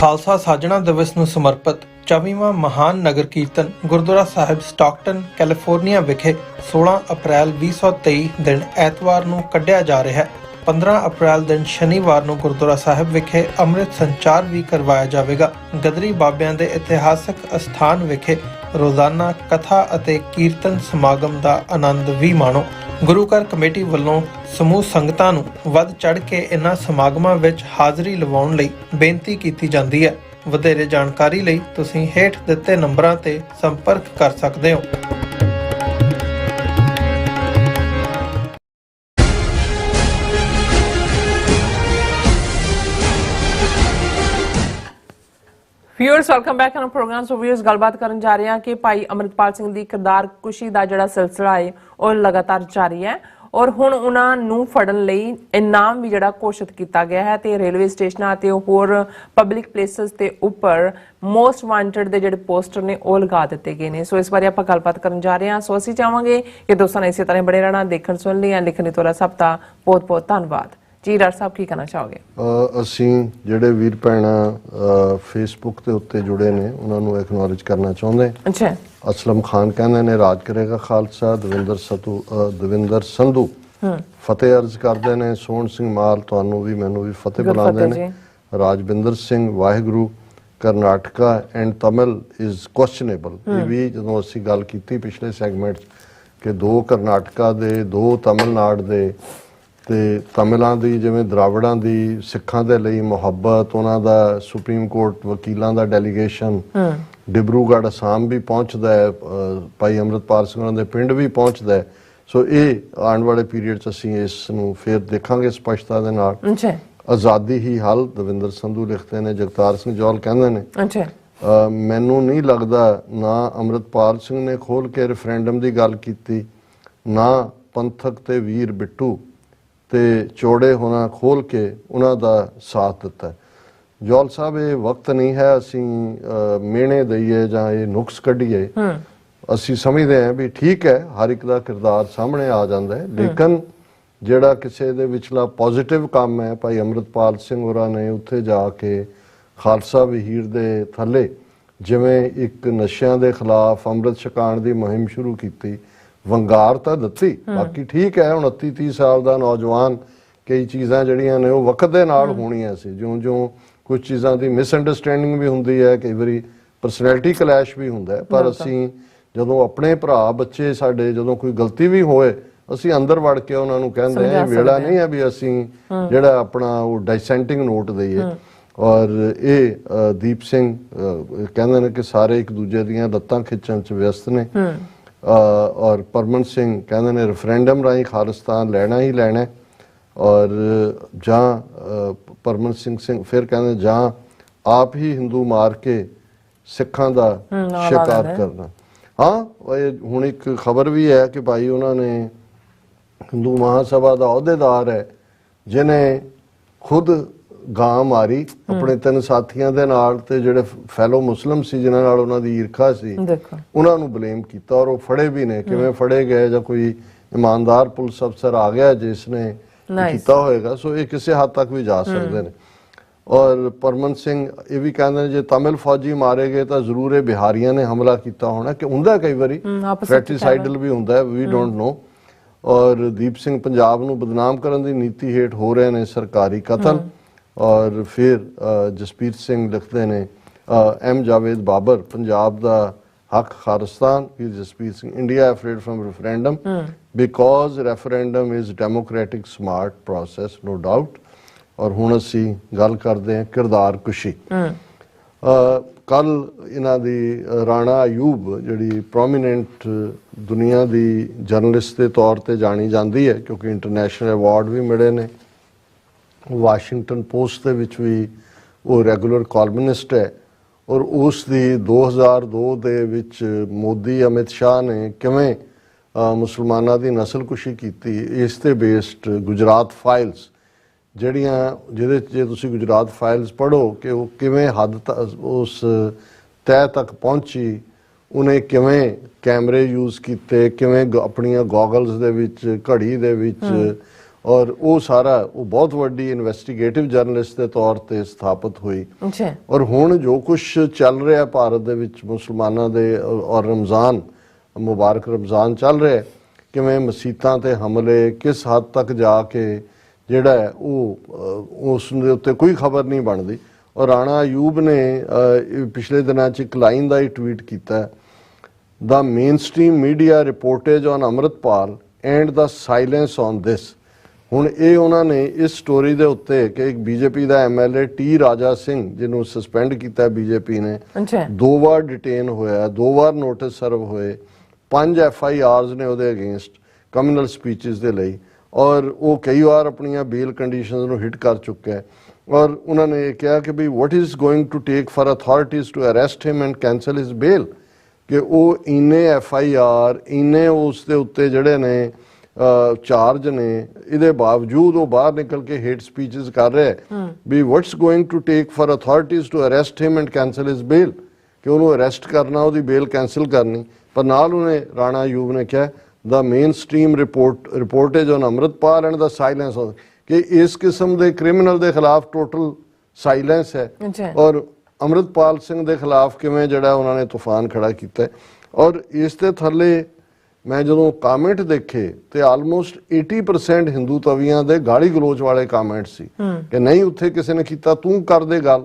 Speaker 3: Khalsa ਸਾਜਣਾ ਦਿਵਸ ਨੂੰ ਸਮਰਪਿਤ 24ਵਾਂ ਮਹਾਨ ਨਗਰ ਕੀਰਤਨ ਗੁਰਦੁਆਰਾ ਸਾਹਿਬ ਸਟਾਕਟਨ ਕੈਲੀਫੋਰਨੀਆ ਵਿਖੇ 16 ਅਪ੍ਰੈਲ 2023 ਦਿਨ ਐਤਵਾਰ ਨੂੰ ਕੱਢਿਆ ਜਾ ਰਿਹਾ ਹੈ। 15 ਅਪ੍ਰੈਲ ਦਿਨ ਸ਼ਨੀਵਾਰ ਨੂੰ ਗੁਰਦੁਆਰਾ ਸਾਹਿਬ ਵਿਖੇ ਅੰਮ੍ਰਿਤ ਸੰਚਾਰ ਵੀ ਕਰਵਾਇਆ ਜਾਵੇਗਾ। ਗਦਰੀ ਬਾਬਿਆਂ ਦੇ ਇਤਿਹਾਸਕ ਅਸਥਾਨ ਵਿਖੇ ਰੋਜ਼ਾਨਾ ਕਥਾ ਅਤੇ ਕੀਰਤਨ ਸਮਾਗਮ ਦਾ ਆਨੰਦ ਵੀ ਮਾਣੋ। ਗੁਰੂ ਘਰ ਕਮੇਟੀ ਵੱਲੋਂ ਸਮੂਹ ਸੰਗਤਾਂ ਨੂੰ ਵੱਧ ਚੜ੍ਹ ਕੇ ਇਨ੍ਹਾਂ ਸਮਾਗਮਾਂ ਵਿੱਚ ਹਾਜ਼ਰੀ ਲਵਾਉਣ ਲਈ ਬੇਨਤੀ ਕੀਤੀ ਜਾਂਦੀ ਹੈ। ਵਧੇਰੇ ਜਾਣਕਾਰੀ ਲਈ ਤੁਸੀਂ ਹੇਠ ਦਿੱਤੇ ਨੰਬਰਾਂ ਤੇ ਸੰਪਰਕ ਕਰ ਸਕਦੇ ਹੋ।
Speaker 1: Viewers welcome back on programme. So viewers ਗੱਲਬਾਤ ਕਰਨ ਜਾ ਰਹੇ ਹਾਂ ਕਿ ਭਾਈ ਅਮਰਿਤਪਾਲ ਸਿੰਘ ਦੀ ਕਿਰਦਾਰ ਕੁਸ਼ੀ ਦਾ ਜਿਹੜਾ ਸਿਲਸਿਲਾ ਹੈ ਉਹ ਲਗਾਤਾਰ ਜਾਰੀ ਹੈ ਔਰ ਹੁਣ ਉਹਨਾਂ ਨੂੰ ਫੜਨ ਲਈ ਇਨਾਮ ਵੀ ਜਿਹੜਾ ਘੋਸ਼ਿਤ ਕੀਤਾ ਗਿਆ ਹੈ ਤੇ ਰੇਲਵੇ ਸਟੇਸ਼ਨਾਂ ਤੇ ਹੋਰ ਪਬਲਿਕ ਪਲੇਸਸ ਤੇ ਉੱਪਰ ਮੋਸਟ ਵਾਂਟਡ ਦੇ ਜਿਹੜੇ ਪੋਸਟਰ ਨੇ ਉਹ ਲਗਾ ਦਿੱਤੇ ਗਏ ਨੇ। ਸੋ ਇਸ ਬਾਰੇ ਆਪਾਂ ਗੱਲਬਾਤ ਕਰਨ ਜਾ ਰਹੇ ਹਾਂ। ਸੋ ਅਸੀਂ ਚਾਹਾਂਗੇ ਕਿ ਦੋਸਤਾਂ ਨੇ ਇਸੇ ਤਰ੍ਹਾਂ ਬੜੇ ਰਹਿਣਾ, ਦੇਖਣ ਸੁਣਨ ਲਈ ਲਿਖਣ ਲਈ ਤੁਹਾਡਾ ਸਭ ਦਾ ਬਹੁਤ ਬਹੁਤ ਧੰਨਵਾਦ। ਜੀ ਡਾਕਟਰ ਸਾਹਿਬ ਕੀ ਕਹਿਣਾ ਚਾਹੋਗੇ?
Speaker 2: ਅਸੀਂ ਜਿਹੜੇ ਵੀਰ ਭੈਣਾਂ ਫੇਸਬੁੱਕ ਦੇ ਉੱਤੇ ਜੁੜੇ ਨੇ ਉਹਨਾਂ ਨੂੰ ਐਕਨੋਲਜ ਕਰਨਾ ਚਾਹੁੰਦੇ।
Speaker 1: ਅੱਛਾ।
Speaker 2: ਅਸਲਮ ਖਾਨ ਕਹਿੰਦੇ ਨੇ ਰਾਜ ਕਰੇਗਾ ਖਾਲਸਾ। ਦਵਿੰਦਰ ਸੰਧੂ ਫਤਿਹ ਅਰਜ਼ ਕਰਦੇ ਨੇ। ਸੋਹਣ ਸਿੰਘ ਮਾਲ ਤੁਹਾਨੂੰ ਵੀ ਮੈਨੂੰ ਵੀ ਫਤਿਹ ਬੁਲਾਉਂਦੇ ਨੇ। Rajwinder Singh Waheguru. Karnataka and Tamil is questionable. ਇਹ ਵੀ ਜਦੋਂ ਅਸੀਂ ਗੱਲ ਕੀਤੀ ਪਿਛਲੇ ਸੈਗਮੈਂਟ 'ਚ ਕਿ 2 ਕਰਨਾਟਕਾ ਦੇ 2 ਤਮਿਲਨਾਡੂ ਦੇ ਤੇ ਤਮਿਲਾਂ ਦੀ ਜਿਵੇਂ ਦਰਾਵੜਾਂ ਦੀ ਸਿੱਖਾਂ ਦੇ ਲਈ ਮੁਹੱਬਤ, ਉਹਨਾਂ ਦਾ ਸੁਪਰੀਮ ਕੋਰਟ ਵਕੀਲਾਂ ਦਾ ਡੈਲੀਗੇਸ਼ਨ ਡਿਬਰੂਗੜ੍ਹ ਅਸਾਮ ਵੀ ਪਹੁੰਚਦਾ ਹੈ, ਭਾਈ ਅੰਮ੍ਰਿਤਪਾਲ ਸਿੰਘ ਉਹਨਾਂ ਦੇ ਪਿੰਡ ਵੀ ਪਹੁੰਚਦਾ ਹੈ। ਸੋ ਇਹ ਆਉਣ ਵਾਲੇ ਪੀਰੀਅਡ 'ਚ ਅਸੀਂ ਇਸ ਨੂੰ ਫਿਰ ਦੇਖਾਂਗੇ ਸਪਸ਼ਟਤਾ ਦੇ ਨਾਲ। ਆਜ਼ਾਦੀ ਹੀ ਹੱਲ ਦਵਿੰਦਰ ਸੰਧੂ ਲਿਖਦੇ ਨੇ। ਜਗਤਾਰ ਸਿੰਘ ਜੌਲ ਕਹਿੰਦੇ ਨੇ ਮੈਨੂੰ ਨਹੀਂ ਲੱਗਦਾ ਨਾ ਅੰਮ੍ਰਿਤਪਾਲ ਸਿੰਘ ਨੇ ਖੋਲ ਕੇ ਰੈਫਰੈਂਡਮ ਦੀ ਗੱਲ ਕੀਤੀ, ਨਾ ਪੰਥਕ ਤੇ ਵੀਰ ਬਿੱਟੂ ਤੇ ਚੋੜੇ ਹੋਣਾ ਖੋਲ ਕੇ ਉਹਨਾਂ ਦਾ ਸਾਥ ਦਿੱਤਾ। ਜੌਲ ਸਾਹਿਬ ਇਹ ਵਕਤ ਨਹੀਂ ਹੈ ਅਸੀਂ ਮਿਹਣੇ ਦਈਏ ਜਾਂ ਇਹ ਨੁਕਸ ਕੱਢੀਏ। ਅਸੀਂ ਸਮਝਦੇ ਹਾਂ ਵੀ ਠੀਕ ਹੈ ਹਰ ਇੱਕ ਦਾ ਕਿਰਦਾਰ ਸਾਹਮਣੇ ਆ ਜਾਂਦਾ ਹੈ, ਲੇਕਿਨ ਜਿਹੜਾ ਕਿਸੇ ਦੇ ਵਿਚਲਾ ਪੋਜ਼ਿਟਿਵ ਕੰਮ ਹੈ, ਭਾਈ ਅੰਮ੍ਰਿਤਪਾਲ ਸਿੰਘ ਹੋਰਾਂ ਨੇ ਉੱਥੇ ਜਾ ਕੇ ਖਾਲਸਾ ਵਹੀਰ ਦੇ ਥੱਲੇ ਜਿਵੇਂ ਇੱਕ ਨਸ਼ਿਆਂ ਦੇ ਖਿਲਾਫ ਅੰਮ੍ਰਿਤ ਛਕਾਉਣ ਦੀ ਮੁਹਿੰਮ ਸ਼ੁਰੂ ਕੀਤੀ, ਵੰਗਾਰ ਤਾਂ ਦਿੱਤੀ। ਬਾਕੀ ਠੀਕ ਹੈ 29-30 ਸਾਲ ਦਾ ਨੌਜਵਾਨ, ਕਈ ਚੀਜ਼ਾਂ ਜਿਹੜੀਆਂ ਨੇ ਉਹ ਵਕਤ ਦੇ ਨਾਲ ਹੋਣੀਆਂ ਸੀ। ਜਿਉਂ-ਜਿਉਂ ਕੁਝ ਚੀਜ਼ਾਂ ਦੀ ਮਿਸਅੰਡਰਸਟੈਂਡਿੰਗ ਵੀ ਹੁੰਦੀ ਹੈ, ਕਈ ਵਾਰੀ ਪਰਸਨੈਲਿਟੀ ਕਲੈਸ਼ ਵੀ ਹੁੰਦਾ ਹੈ, ਪਰ ਅਸੀਂ ਜਦੋਂ ਆਪਣੇ ਭਰਾ ਬੱਚੇ ਸਾਡੇ ਜਦੋਂ ਕੋਈ ਗਲਤੀ ਵੀ ਹੋਏ ਅਸੀਂ ਅੰਦਰ ਵੜ ਕੇ ਉਹਨਾਂ ਨੂੰ ਕਹਿੰਦੇ ਹਾਂ। ਵੇਲਾ ਨਹੀਂ ਹੈ ਵੀ ਅਸੀਂ ਜਿਹੜਾ ਆਪਣਾ ਉਹ ਡਾਈਸੈਂਟਿੰਗ ਨੋਟ ਦਈਏ। ਔਰ ਇਹ ਦੀਪ ਸਿੰਘ ਕਹਿੰਦੇ ਨੇ ਕਿ ਸਾਰੇ ਇੱਕ ਦੂਜੇ ਦੀਆਂ ਲੱਤਾਂ ਖਿੱਚਣ 'ਚ ਵਿਅਸਤ ਨੇ। ਔਰ ਪਰਮਨ ਸਿੰਘ ਕਹਿੰਦੇ ਨੇ ਰੈਫਰੈਂਡਮ ਰਾਹੀਂ ਖਾਲਿਸਤਾਨ ਲੈਣਾ ਹੀ ਲੈਣਾ। ਔਰ ਜਾਂ ਪਰਮਨ ਸਿੰਘ ਫਿਰ ਕਹਿੰਦੇ ਜਾਂ ਆਪ ਹੀ ਹਿੰਦੂ ਮਾਰ ਕੇ ਸਿੱਖਾਂ ਦਾ ਸ਼ਿਕਾਰ ਕਰਨਾ। ਹਾਂ ਹੁਣ ਇੱਕ ਖਬਰ ਵੀ ਹੈ ਕਿ ਭਾਈ ਉਹਨਾਂ ਨੇ ਹਿੰਦੂ ਮਹਾਸਭਾ ਦਾ ਅਹੁਦੇਦਾਰ ਹੈ ਜਿਹਨੇ ਖੁਦ ਗਾਂ ਮਾਰੀ ਆਪਣੇ 3 ਸਾਥੀਆਂ ਦੇ ਨਾਲ, ਤੇ ਜਿਹੜੇ ਫੈਲੋ ਮੁਸਲਿਮ ਸੀ ਜਿਨ੍ਹਾਂ ਨਾਲ ਉਹਨਾਂ ਦੀ ਈਰਖਾ ਸੀ ਉਹਨਾਂ ਨੂੰ ਬਲੇਮ ਕੀਤਾ ਔਰ ਉਹ ਫੜੇ ਵੀ ਨੇ। ਕਿਵੇਂ ਫੜੇ ਗਏ ਜਾਂ ਕੋਈ ਇਮਾਨਦਾਰ ਪੁਲਿਸ ਅਫਸਰ ਆ ਗਿਆ ਜਿਸ ਨੇ ਕੀਤਾ ਹੋਏਗਾ। ਸੋ ਇਹ ਕਿਸੇ ਹੱਦ ਤੱਕ ਵੀ ਜਾ ਸਕਦੇ ਨੇ। ਔਰ ਪਰਮਨ ਸਿੰਘ ਇਹ ਵੀ ਕਹਿੰਦੇ ਨੇ ਜੇ ਤਮਿਲ ਫੌਜੀ ਮਾਰੇ ਗਏ ਤਾਂ ਜ਼ਰੂਰ ਇਹ ਬਿਹਾਰੀਆਂ ਨੇ ਹਮਲਾ ਕੀਤਾ ਹੋਣਾ, ਕਿ ਹੁੰਦਾ ਕਈ ਵਾਰੀ ਫ੍ਰੈਟਿਸਾਈਡਲ ਵੀ ਹੁੰਦਾ, ਵੀ ਡੋਂਟ ਨੋ। ਔਰ ਦੀਪ ਸਿੰਘ ਪੰਜਾਬ ਨੂੰ ਬਦਨਾਮ ਕਰਨ ਦੀ ਨੀਤੀ ਹੇਠ ਹੋ ਰਹੇ ਨੇ ਸਰਕਾਰੀ ਕਤਲ। ਔਰ ਫਿਰ ਜਸਪੀਰ ਸਿੰਘ ਲਿਖਦੇ ਨੇ ਐਮ ਜਾਵੇਦ ਬਾਬਰ ਪੰਜਾਬ ਦਾ ਹੱਕ ਖਾਲਿਸਤਾਨ। ਫਿਰ Jaspir Singh India afraid from referendum because referendum is democratic smart process no doubt. ਔਰ ਹੁਣ ਅਸੀਂ ਗੱਲ ਕਰਦੇ ਹਾਂ ਕਿਰਦਾਰ ਕੁਸ਼ੀ। ਕੱਲ ਇਹਨਾਂ ਦੀ ਰਾਣਾ ਅਯੂਬ ਜਿਹੜੀ ਪ੍ਰੋਮੀਨੈਂਟ ਦੁਨੀਆ ਦੀ ਜਰਨਲਿਸਟ ਦੇ ਤੌਰ ਤੇ ਜਾਣੀ ਜਾਂਦੀ ਹੈ ਕਿਉਂਕਿ ਇੰਟਰਨੈਸ਼ਨਲ ਅਵਾਰਡ ਵੀ ਮਿਲੇ ਨੇ, ਵਾਸ਼ਿੰਗਟਨ ਪੋਸਟ ਦੇ ਵਿੱਚ ਵੀ ਉਹ ਰੈਗੂਲਰ ਕਾਲਮਨਿਸਟ ਹੈ। ਔਰ ਉਸ ਦੀ 2002 ਦੇ ਵਿੱਚ ਮੋਦੀ ਅਮਿਤ ਸ਼ਾਹ ਨੇ ਕਿਵੇਂ ਮੁਸਲਮਾਨਾਂ ਦੀ ਨਸਲਕੁਸ਼ੀ ਕੀਤੀ ਇਸ ਤੇ ਬੇਸਡ ਗੁਜਰਾਤ ਫਾਈਲਸ ਜਿਹਦੇ 'ਚ ਜੇ ਤੁਸੀਂ ਗੁਜਰਾਤ ਫਾਈਲਸ ਪੜ੍ਹੋ ਕਿ ਉਹ ਕਿਵੇਂ ਹੱਦ ਉਸ ਤਹਿ ਤੱਕ ਪਹੁੰਚੀ, ਉਹਨੇ ਕਿਵੇਂ ਕੈਮਰੇ ਯੂਜ਼ ਕੀਤੇ, ਕਿਵੇਂ ਆਪਣੀਆਂ ਗੋਗਲਸ ਦੇ ਵਿੱਚ ਘੜੀ ਦੇ ਵਿੱਚ, ਔਰ ਉਹ ਸਾਰਾ ਉਹ ਬਹੁਤ ਵੱਡੀ ਇਨਵੈਸਟੀਗੇਟਿਵ ਜਰਨਲਿਸਟ ਦੇ ਤੌਰ ਤੇ ਸਥਾਪਿਤ ਹੋਈ। ਔਰ ਹੁਣ ਜੋ ਕੁਝ ਚੱਲ ਰਿਹਾ ਭਾਰਤ ਦੇ ਵਿੱਚ ਮੁਸਲਮਾਨਾਂ ਦੇ ਔਰ ਰਮਜ਼ਾਨ ਮੁਬਾਰਕ ਰਮਜ਼ਾਨ ਚੱਲ ਰਿਹਾ, ਕਿਵੇਂ ਮਸੀਤਾਂ ਤੇ ਹਮਲੇ ਕਿਸ ਹੱਦ ਤੱਕ ਜਾ ਕੇ ਜਿਹੜਾ ਹੈ ਉਹ ਉਸ ਦੇ ਉੱਤੇ ਕੋਈ ਖਬਰ ਨਹੀਂ ਬਣਦੀ। ਔਰ ਰਾਣਾ ਅਯੂਬ ਨੇ ਪਿਛਲੇ ਦਿਨਾਂ 'ਚ ਇੱਕ ਲਾਈਨ ਦਾ ਹੀ ਟਵੀਟ ਕੀਤਾ, the mainstream media reportage on Amritpal and the silence on this. ਹੁਣ ਇਹ ਉਹਨਾਂ ਨੇ ਇਸ ਸਟੋਰੀ ਦੇ ਉੱਤੇ ਕਿ ਇੱਕ ਬੀਜੇਪੀ ਦਾ ਐਮਐਲਏ ਟੀ ਰਾਜਾ ਸਿੰਘ ਜਿਹਨੂੰ ਸਸਪੈਂਡ ਕੀਤਾ ਬੀਜੇਪੀ ਨੇ, 2 ਵਾਰ ਡਿਟੇਨ ਹੋਇਆ, 2 ਵਾਰ ਨੋਟਿਸ ਸਰਵ ਹੋਏ, 5 FIRs ਨੇ ਉਹਦੇ ਅਗੇਂਸਟ ਕਮਿਊਨਲ ਸਪੀਚਸ ਦੇ ਲਈ, ਔਰ ਉਹ ਕਈ ਵਾਰ ਆਪਣੀਆਂ ਬੇਲ ਕੰਡੀਸ਼ਨਸ ਨੂੰ ਹਿੱਟ ਕਰ ਚੁੱਕਾ ਹੈ। ਔਰ ਉਹਨਾਂ ਨੇ ਇਹ ਕਿਹਾ ਕਿ ਵੀ what is going to take for authorities to arrest him and cancel his bail, ਕਿ ਉਹ ਇੰਨੇ FIR ਇੰਨੇ ਉਸ ਦੇ ਉੱਤੇ ਜਿਹੜੇ ਨੇ ਚਾਰਜ ਨੇ, ਇਹਦੇ ਬਾਵਜੂਦ ਉਹ ਬਾਹਰ ਨਿਕਲ ਕੇ ਹੇਟ ਸਪੀਚਸ ਕਰ ਰਿਹਾ ਵੀ what's going to take for authorities to arrest him and cancel his bail, ਕਿ ਉਹਨੂੰ ਅਰੈਸਟ ਕਰਨਾ, ਉਹਦੀ ਬੇਲ ਕੈਂਸਲ ਕਰਨੀ। ਪਰ ਨਾਲ ਉਹਨੇ ਰਾਣਾ ਅਯੂਬ ਨੇ ਕਿਹਾ the mainstream reportage on Amritpal and the silence, ਕਿ ਇਸ ਕਿਸਮ ਦੇ ਕ੍ਰਿਮੀਨਲ ਦੇ ਖਿਲਾਫ ਟੋਟਲ ਸਾਇਲੈਂਸ ਹੈ ਔਰ ਅੰਮ੍ਰਿਤਪਾਲ ਸਿੰਘ ਦੇ ਖਿਲਾਫ ਕਿਵੇਂ ਜਿਹੜਾ ਉਹਨਾਂ ਨੇ ਤੂਫਾਨ ਖੜਾ ਕੀਤਾ ਔਰ ਇਸ ਦੇ ਥੱਲੇ ਮੈਂ ਜਦੋਂ ਕਾਮੈਂਟ ਦੇਖੇ ਤੇ ਆਲਮੋਸਟ 80% ਹਿੰਦੂ ਤਵੀਆਂ ਦੇ ਗਾਲੀ ਗਲੋਚ ਵਾਲੇ ਕਾਮੈਂਟ ਸੀ ਕਿ ਨਹੀਂ ਉੱਥੇ ਕਿਸੇ ਨੇ ਕੀਤਾ, ਤੂੰ ਕਰ ਦੇ ਗੱਲ,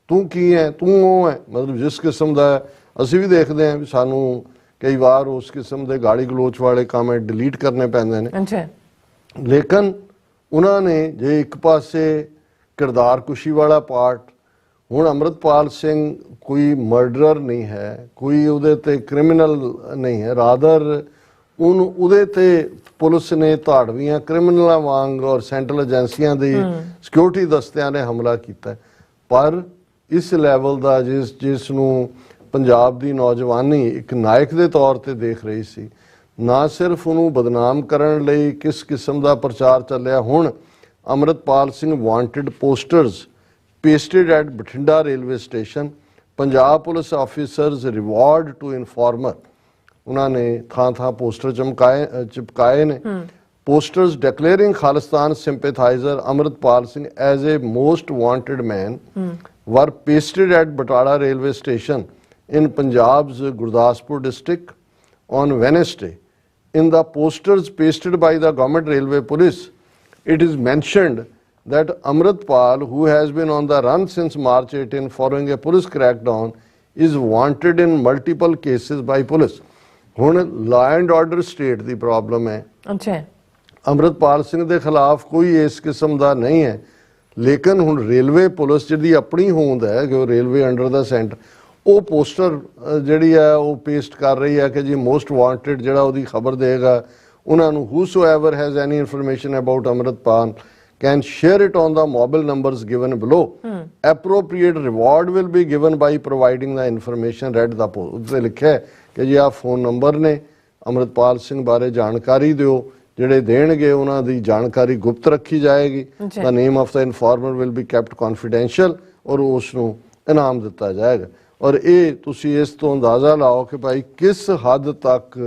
Speaker 2: ਤੂੰ ਕੀ ਹੈ, ਤੂੰ ਉਹ ਹੈ। ਮਤਲਬ ਜਿਸ ਕਿਸਮ ਦਾ ਅਸੀਂ ਵੀ ਦੇਖਦੇ ਹਾਂ ਵੀ ਸਾਨੂੰ ਕਈ ਵਾਰ ਉਸ ਕਿਸਮ ਦੇ ਗਾਲੀ ਗਲੋਚ ਵਾਲੇ ਕਾਮੈਂਟ ਡਿਲੀਟ ਕਰਨੇ ਪੈਂਦੇ ਨੇ। ਲੇਕਿਨ ਉਹਨਾਂ ਨੇ ਜੇ ਇੱਕ ਪਾਸੇ ਕਿਰਦਾਰ ਕੁਸ਼ੀ ਵਾਲਾ ਪਾਰਟ, ਹੁਣ ਅੰਮ੍ਰਿਤਪਾਲ ਸਿੰਘ ਕੋਈ ਮਰਡਰਰ ਨਹੀਂ ਹੈ, ਕੋਈ ਉਹਦੇ ਤੇ ਕ੍ਰਿਮੀਨਲ ਨਹੀਂ ਹੈ, ਰਾਦਰ ਉਹਨੂੰ ਉਹਦੇ ਤੇ ਪੁਲਿਸ ਨੇ ਧਾੜਵੀਆਂ ਕ੍ਰਿਮੀਨਲਾਂ ਵਾਂਗ ਔਰ ਸੈਂਟਰਲ ਏਜੰਸੀਆਂ ਦੀ ਸਿਕਿਉਰਿਟੀ ਦਸਤਿਆਂ ਨੇ ਹਮਲਾ ਕੀਤਾ। ਪਰ ਇਸ ਲੈਵਲ ਦਾ ਜਿਸ ਨੂੰ ਪੰਜਾਬ ਦੀ ਨੌਜਵਾਨੀ ਇੱਕ ਨਾਇਕ ਦੇ ਤੌਰ ਤੇ ਦੇਖ ਰਹੀ ਸੀ, ਨਾ ਸਿਰਫ ਉਹਨੂੰ ਬਦਨਾਮ ਕਰਨ ਲਈ ਕਿਸ ਕਿਸਮ ਦਾ ਪ੍ਰਚਾਰ ਚੱਲਿਆ। ਹੁਣ Amritpal Singh wanted posters pasted at Bathinda railway station, Punjab police officers reward to informer, उन्होंने थां पोस्टर चिपकाए ने। posters declaring Khalistan sympathizer Amritpal Singh as a most wanted man were pasted at Batala railway station in Punjab's Gurdaspur district on Wednesday. In the posters pasted by the government railway police, it is mentioned that Amritpal, who has been on the run since March 18 following a police crackdown, is wanted in multiple cases by police. ਹੁਣ law and order state the problem ਹੈ। ਅੱਛਾ, ਅੰਮ੍ਰਿਤਪਾਲ ਸਿੰਘ ਦੇ ਖਿਲਾਫ ਕੋਈ ਇਸ ਕਿਸਮ ਦਾ ਨਹੀਂ ਹੈ, ਲੇਕਿਨ ਹੁਣ ਰੇਲਵੇ ਪੁਲਿਸ ਜਿਹਦੀ ਆਪਣੀ ਹੋਂਦ ਹੈ ਕਿ ਰੇਲਵੇ ਅੰਡਰ ਦਾ ਸੈਂਟਰ, ਉਹ ਪੋਸਟਰ ਜਿਹੜੀ ਹੈ ਉਹ ਪੇਸਟ ਕਰ ਰਹੀ ਹੈ ਕਿ ਜੀ ਮੋਸਟ ਵਾਂਟਡ ਜਿਹੜਾ ਉਹਦੀ ਖਬਰ ਦੇਗਾ ਉਹਨਾਂ ਨੂੰ whosoever has any information about Amritpal can share it on the mobile numbers given below. Appropriate reward will be given by providing the information read the post. ਉੱਤੇ ਲਿਖਿਆ ਕਿ ਜੀ ਆਹ ਫੋਨ ਨੰਬਰ ਨੇ, ਅੰਮ੍ਰਿਤਪਾਲ ਸਿੰਘ ਬਾਰੇ ਜਾਣਕਾਰੀ ਦਿਓ, ਜਿਹੜੇ ਦੇਣਗੇ ਉਹਨਾਂ ਦੀ ਜਾਣਕਾਰੀ ਗੁਪਤ ਰੱਖੀ ਜਾਏਗੀ। The name of the informer will be kept confidential ਔਰ ਉਸ ਨੂੰ ਇਨਾਮ ਦਿੱਤਾ ਜਾਏਗਾ। ਔਰ ਇਹ ਤੁਸੀਂ ਇਸ ਤੋਂ ਅੰਦਾਜ਼ਾ ਲਾਓ ਕਿ ਭਾਈ ਕਿਸ ਹੱਦ ਤੱਕ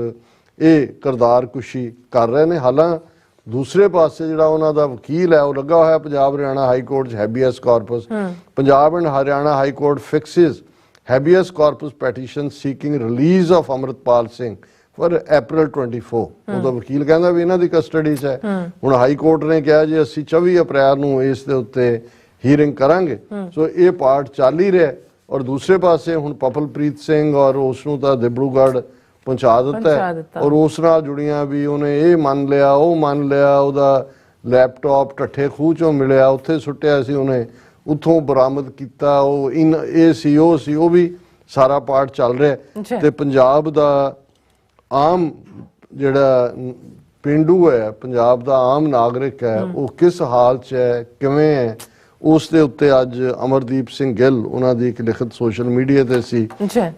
Speaker 2: ਇਹ ਕਿਰਦਾਰ ਕੁਸ਼ੀ ਕਰ ਰਹੇ ਨੇ। ਹਾਲਾਂਕਿ ਦੂਸਰੇ ਪਾਸੇ ਜਿਹੜਾ ਉਹਨਾਂ ਦਾ ਵਕੀਲ ਹੈ ਉਹ ਲੱਗਾ ਹੋਇਆ ਪੰਜਾਬ ਹਰਿਆਣਾ ਹਾਈ ਕੋਰਟ 'ਚ habeas corpus. Punjab and Haryana high court fixes habeas corpus petition seeking release of Amritpal Singh for April 24। ਉਹਦਾ ਵਕੀਲ ਕਹਿੰਦਾ ਵੀ ਇਹਨਾਂ ਦੀ ਕਸਟਡੀ 'ਚ ਹੈ। ਹੁਣ ਹਾਈ ਕੋਰਟ ਨੇ ਕਿਹਾ ਜੀ ਅਸੀਂ 24 ਅਪ੍ਰੈਲ ਨੂੰ ਇਸ ਦੇ ਉੱਤੇ ਹੀਅਰਿੰਗ ਕਰਾਂਗੇ। ਸੋ ਇਹ ਪਾਰਟ ਚੱਲ ਹੀ ਰਿਹਾ। ਔਰ ਦੂਸਰੇ ਪਾਸੇ ਹੁਣ ਪਪਲਪ੍ਰੀਤ ਸਿੰਘ ਔਰ ਉਸ ਨੂੰ ਤਾਂ ਦਿਬੜੂਗੜ੍ਹ ਪਹੁੰਚਾ ਦਿੱਤਾ ਔਰ ਉਸ ਨਾਲ ਜੁੜੀਆਂ ਵੀ ਉਹਨੇ ਇਹ ਮੰਨ ਲਿਆ ਉਹ ਮੰਨ ਲਿਆ, ਉਹਦਾ ਲੈਪਟਾਪ ਠੱਠੇ ਖੂਹ ਚੋਂ ਮਿਲਿਆ, ਉੱਥੇ ਸੁੱਟਿਆ ਸੀ ਉਹਨੇ, ਉੱਥੋਂ ਬਰਾਮਦ ਕੀਤਾ, ਉਹ ਇਹ ਸੀ ਉਹ ਸੀ, ਉਹ ਵੀ ਸਾਰਾ ਪਾਰਟ ਚੱਲ ਰਿਹਾ। ਤੇ ਪੰਜਾਬ ਦਾ ਆਮ ਜਿਹੜਾ ਪਿੰਡੂ ਹੈ, ਪੰਜਾਬ ਦਾ ਆਮ ਨਾਗਰਿਕ ਹੈ, ਉਹ ਕਿਸ ਹਾਲ 'ਚ ਹੈ, ਕਿਵੇਂ ਹੈ, ਉਸ ਦੇ ਉੱਤੇ ਅੱਜ ਅਮਰਦੀਪ ਸਿੰਘ ਗਿੱਲ ਉਹਨਾਂ ਦੀ ਇੱਕ ਲਿਖਤ ਸੋਸ਼ਲ ਮੀਡੀਆ ਤੇ ਸੀ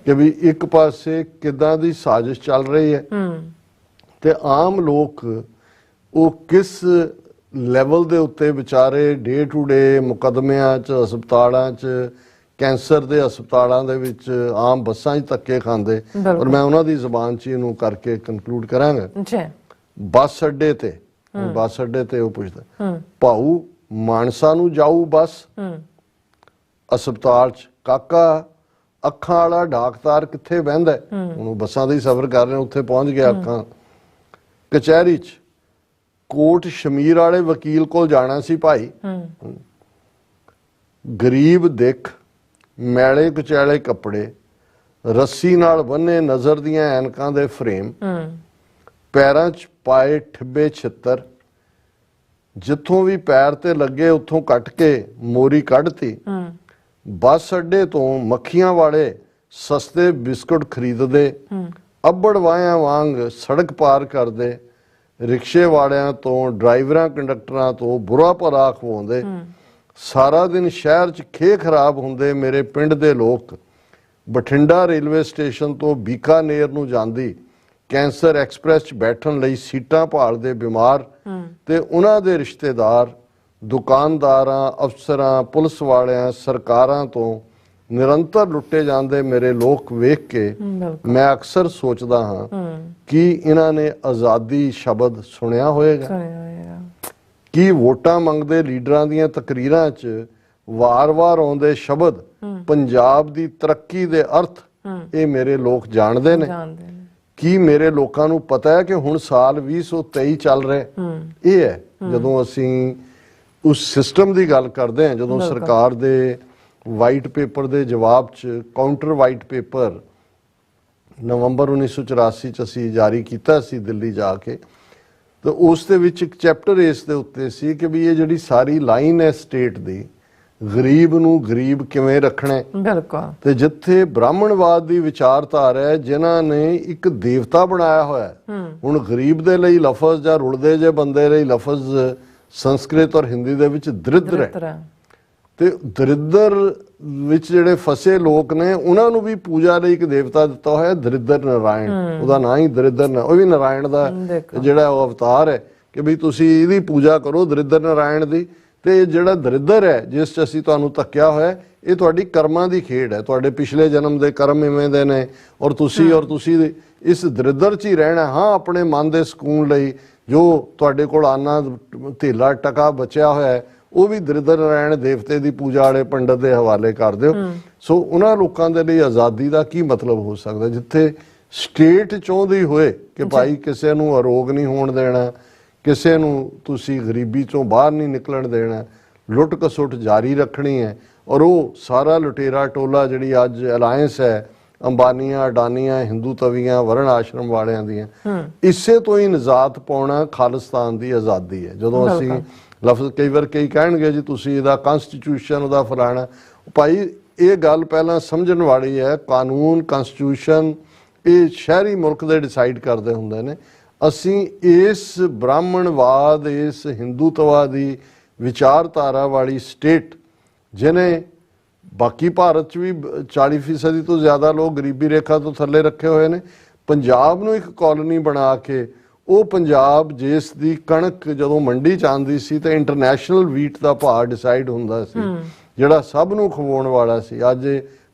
Speaker 2: ਕਿ ਵੀ ਇੱਕ ਪਾਸੇ ਕਿੱਦਾਂ ਦੀ ਸਾਜ਼ਿਸ਼ ਚੱਲ ਰਹੀ ਹੈ ਤੇ ਆਮ ਲੋਕ ਉਹ ਕਿਸ ਲੈਵਲ ਦੇ ਉੱਤੇ ਵਿਚਾਰੇ ਡੇ ਟੂ ਡੇ ਮੁਕੱਦਮਿਆਂ 'ਚ, ਹਸਪਤਾਲਾਂ 'ਚ, ਕੈਂਸਰ ਦੇ ਹਸਪਤਾਲਾਂ ਦੇ ਵਿੱਚ, ਆਮ ਬੱਸਾਂ 'ਚ ਧੱਕੇ ਖਾਂਦੇ। ਔਰ ਮੈਂ ਉਹਨਾਂ ਦੀ ਜ਼ੁਬਾਨ 'ਚ ਇਹਨੂੰ ਕਰਕੇ ਕਨਕਲੂਡ ਕਰਾਂਗਾ। ਬੱਸ ਅੱਡੇ ਤੇ ਉਹ ਪੁੱਛਦਾ, ਭਾਊ ਮਾਨਸਾ ਨੂੰ ਜਾਊ ਬੱਸ, ਹਸਪਤਾਲ 'ਚ ਕਾਕਾ ਅੱਖਾਂ ਵਾਲਾ ਡਾਕਟਰ ਕਿੱਥੇ ਬਹਿੰਦਾ? ਉਹਨੂੰ ਬੱਸਾਂ ਦਾ ਹੀ ਸਫ਼ਰ ਕਰ ਰਹੇ, ਉੱਥੇ ਪਹੁੰਚ ਗਿਆ ਅੱਖਾਂ। ਕਚਹਿਰੀ 'ਚ ਕੋਟ ਸ਼ਮੀਰ ਵਾਲੇ ਵਕੀਲ ਕੋਲ ਜਾਣਾ ਸੀ ਭਾਈ, ਗਰੀਬ ਦਿੱਖ, ਮੈਲੇ ਕੁਚੈਲੇ ਕੱਪੜੇ, ਰੱਸੀ ਨਾਲ ਬੰਨੇ ਨਜ਼ਰ ਦੀਆਂ ਐਨਕਾਂ ਦੇ ਫਰੇਮ, ਪੈਰਾਂ 'ਚ ਪਾਏ ਠਿੱਬੇ ਛਿੱਤਰ, ਜਿੱਥੋਂ ਵੀ ਪੈਰ ਤੇ ਲੱਗੇ ਉੱਥੋਂ ਕੱਟ ਕੇ ਮੋਰੀ ਕੱਢਤੀ। ਬੱਸ ਅੱਡੇ ਤੋਂ ਮੱਖੀਆਂ ਵਾਲੇ ਸਸਤੇ ਬਿਸਕੁਟ ਖਰੀਦਦੇ, ਅੱਬੜ ਵਾਹਿਆਂ ਵਾਂਗ ਸੜਕ ਪਾਰ ਕਰਦੇ, ਰਿਕਸ਼ੇ ਵਾਲਿਆਂ ਤੋਂ, ਡਰਾਈਵਰਾਂ ਕੰਡਕਟਰਾਂ ਤੋਂ ਬੁਰਾ ਭਲਾ ਖਵਾਉਂਦੇ, ਸਾਰਾ ਦਿਨ ਸ਼ਹਿਰ 'ਚ ਖੇ ਖਰਾਬ ਹੁੰਦੇ ਮੇਰੇ ਪਿੰਡ ਦੇ ਲੋਕ। ਬਠਿੰਡਾ ਰੇਲਵੇ ਸਟੇਸ਼ਨ ਤੋਂ ਬੀਕਾਨੇਰ ਨੂੰ ਜਾਂਦੀ ਕੈਂਸਰ ਐਕਸਪ੍ਰੈਸ 'ਚ ਬੈਠਣ ਲਈ ਸੀਟਾਂ ਭਾਲਦੇ ਬਿਮਾਰ ਤੇ ਉਹਨਾਂ ਦੇ ਰਿਸ਼ਤੇਦਾਰ, ਦੁਕਾਨਦਾਰਾਂ, ਅਫਸਰਾਂ, ਪੁਲਿਸ ਵਾਲਿਆਂ, ਸਰਕਾਰਾਂ ਤੋਂ ਨਿਰੰਤਰ ਲੁੱਟੇ ਜਾਂਦੇ ਮੇਰੇ ਲੋਕ ਵੇਖ ਕੇ ਮੈਂ ਅਕਸਰ ਸੋਚਦਾ ਹਾਂ ਕਿ ਇਹਨਾਂ ਨੇ ਆਜ਼ਾਦੀ ਸ਼ਬਦ ਸੁਣਿਆ ਹੋਏਗਾ। ਕੀ ਵੋਟਾਂ ਮੰਗਦੇ ਲੀਡਰਾਂ ਦੀਆਂ ਤਕਰੀਰਾਂ 'ਚ ਵਾਰ-ਵਾਰ ਆਉਂਦੇ ਸ਼ਬਦ ਪੰਜਾਬ ਦੀ ਤਰੱਕੀ ਦੇ ਅਰਥ ਇਹ ਮੇਰੇ ਲੋਕ ਜਾਣਦੇ ਨੇ? ਕੀ ਮੇਰੇ ਲੋਕਾਂ ਨੂੰ ਪਤਾ ਹੈ ਕਿ ਹੁਣ ਸਾਲ 2023 ਚੱਲ ਰਿਹਾ? ਇਹ ਹੈ ਜਦੋਂ ਅਸੀਂ ਉਸ ਸਿਸਟਮ ਦੀ ਗੱਲ ਕਰਦੇ ਹਾਂ, ਜਦੋਂ ਸਰਕਾਰ ਦੇ ਵਾਈਟ ਪੇਪਰ ਦੇ ਜਵਾਬ 'ਚ ਕਾਊਂਟਰ ਵਾਈਟ ਪੇਪਰ ਨਵੰਬਰ 1984 ਚ ਅਸੀਂ ਜਾਰੀ ਕੀਤਾ ਸੀ ਦਿੱਲੀ ਜਾ ਕੇ, ਤੇ ਉਸ ਦੇ ਵਿੱਚ ਇੱਕ ਚੈਪਟਰ ਇਸ ਦੇ ਉੱਤੇ ਸੀ ਕਿ ਵੀ ਇਹ ਜਿਹੜੀ ਸਾਰੀ ਲਾਈਨ ਹੈ ਸਟੇਟ ਦੀ, ਗਰੀਬ ਨੂੰ ਗਰੀਬ ਕਿਵੇਂ ਰੱਖਣਾ,
Speaker 1: ਬਿਲਕੁਲ, ਤੇ
Speaker 2: ਜਿੱਥੇ ਬ੍ਰਾਹਮਣਵਾਦ ਦੀ ਵਿਚਾਰਧਾਰਾ ਹੈ ਜਿਨ੍ਹਾਂ ਨੇ ਇੱਕ ਦੇਵਤਾ ਬਣਾਇਆ ਹੋਇਆ। ਹੁਣ ਗਰੀਬ ਦੇ ਲਈ ਲਫ਼ਜ਼ ਜਾਂ ਰੁਲਦੇ ਜੇ ਬੰਦੇ ਲਈ ਲਫ਼ਜ਼ ਸੰਸਕ੍ਰਿਤ ਔਰ ਹਿੰਦੀ ਦੇ ਵਿੱਚ ਦਰਿਦਰ ਹੈ, ਤੇ ਦਰਿਦਰ ਵਿੱਚ ਜਿਹੜੇ ਫਸੇ ਲੋਕ ਨੇ ਉਹਨਾਂ ਨੂੰ ਵੀ ਪੂਜਾ ਲਈ ਇੱਕ ਦੇਵਤਾ ਦਿੱਤਾ ਹੋਇਆ ਦਰਿਦਰ ਨਾਰਾਇਣ, ਉਹਦਾ ਨਾਂ ਹੀ ਦਰਿਦਰ, ਉਹ ਵੀ ਨਾਰਾਇਣ ਦਾ ਜਿਹੜਾ ਉਹ ਅਵਤਾਰ ਹੈ ਕਿ ਵੀ ਤੁਸੀਂ ਇਹਦੀ ਪੂਜਾ ਕਰੋ ਦਰਿਦਰ ਨਾਰਾਇਣ ਦੀ। ਤੇ ਜਿਹੜਾ ਦਰਿਦਰ ਹੈ ਜਿਸ 'ਚ ਅਸੀਂ ਤੁਹਾਨੂੰ ਧੱਕਿਆ ਹੋਇਆ, ਇਹ ਤੁਹਾਡੀ ਕਰਮਾਂ ਦੀ ਖੇਡ ਹੈ, ਤੁਹਾਡੇ ਪਿਛਲੇ ਜਨਮ ਦੇ ਕਰਮ ਇਵੇਂ ਦੇ ਨੇ ਔਰ ਤੁਸੀਂ ਇਸ ਦਰਿਦਰ 'ਚ ਹੀ ਰਹਿਣਾ। ਹਾਂ, ਆਪਣੇ ਮਨ ਦੇ ਸਕੂਨ ਲਈ ਜੋ ਤੁਹਾਡੇ ਕੋਲ ਆਨਾ ਧੇਲਾ ਟਕਾ ਬਚਿਆ ਹੋਇਆ ਹੈ ਉਹ ਵੀ ਦਰਿਦਰ ਨਾਰਾਇਣ ਦੇਵਤੇ ਦੀ ਪੂਜਾ ਵਾਲੇ ਪੰਡਤ ਦੇ ਹਵਾਲੇ ਕਰ ਦਿਓ। ਸੋ ਉਹਨਾਂ ਲੋਕਾਂ ਦੇ ਲਈ ਆਜ਼ਾਦੀ ਦਾ ਕੀ ਮਤਲਬ ਹੋ ਸਕਦਾ ਜਿੱਥੇ ਸਟੇਟ ਚਾਹੁੰਦੀ ਹੋਏ ਕਿ ਭਾਈ ਕਿਸੇ ਨੂੰ ਅਰੋਗ ਨਹੀਂ ਹੋਣ ਦੇਣਾ, ਕਿਸੇ ਨੂੰ ਤੁਸੀਂ ਗਰੀਬੀ ਚੋਂ ਬਾਹਰ ਨਹੀਂ ਨਿਕਲਣ ਦੇਣਾ, ਲੁੱਟ ਖਸੁੱਟ ਜਾਰੀ ਰੱਖਣੀ ਹੈ। ਔਰ ਉਹ ਸਾਰਾ ਲੁਟੇਰਾ ਟੋਲਾ ਜਿਹੜੀ ਅੱਜ ਅਲਾਇੰਸ ਹੈ ਅੰਬਾਨੀਆਂ ਅਡਾਨੀਆਂ ਹਿੰਦੂ ਤਵੀਆਂ ਵਰਣ ਆਸ਼ਰਮ ਵਾਲਿਆਂ ਦੀਆਂ, ਇਸੇ ਤੋਂ ਹੀ ਨਿਜਾਤ ਪਾਉਣਾ ਖਾਲਿਸਤਾਨ ਦੀ ਆਜ਼ਾਦੀ ਹੈ। ਜਦੋਂ ਅਸੀਂ ਲਫ਼ਜ਼ ਕਈ ਵਾਰ ਕਈ ਕਹਿਣਗੇ ਜੀ ਤੁਸੀਂ ਇਹਦਾ ਕਨਸਟੀਟਿਊਸ਼ਨ ਉਹਦਾ ਫਲਾਣਾ, ਭਾਈ ਇਹ ਗੱਲ ਪਹਿਲਾਂ ਸਮਝਣ ਵਾਲੀ ਹੈ। ਕਾਨੂੰਨ ਕਨਸਟੀਟਿਊਸ਼ਨ ਇਹ ਸ਼ਹਿਰੀ ਮੁਲਕ ਦੇ ਡਿਸਾਈਡ ਕਰਦੇ ਹੁੰਦੇ ਨੇ। ਅਸੀਂ ਇਸ ਬ੍ਰਾਹਮਣਵਾਦ ਇਸ ਹਿੰਦੂਤਵਾ ਦੀ ਵਿਚਾਰਧਾਰਾ ਵਾਲੀ ਸਟੇਟ ਜਿਹਨੇ ਬਾਕੀ ਭਾਰਤ 'ਚ ਵੀ 40% ਤੋਂ ਜ਼ਿਆਦਾ ਲੋਕ ਗਰੀਬੀ ਰੇਖਾ ਤੋਂ ਥੱਲੇ ਰੱਖੇ ਹੋਏ ਨੇ, ਪੰਜਾਬ ਨੂੰ ਇੱਕ ਕਾਲੋਨੀ ਬਣਾ ਕੇ ਉਹ ਪੰਜਾਬ ਜਿਸ ਦੀ ਕਣਕ ਜਦੋਂ ਮੰਡੀ 'ਚ ਆਉਂਦੀ ਸੀ ਤੇ ਇੰਟਰਨੈਸ਼ਨਲ ਵੀਟ ਦਾ ਭਾਅ ਡਿਸਾਈਡ ਹੁੰਦਾ ਸੀ ਜਿਹੜਾ ਸਭ ਨੂੰ ਖਵਾਉਣ ਵਾਲਾ ਸੀ, ਅੱਜ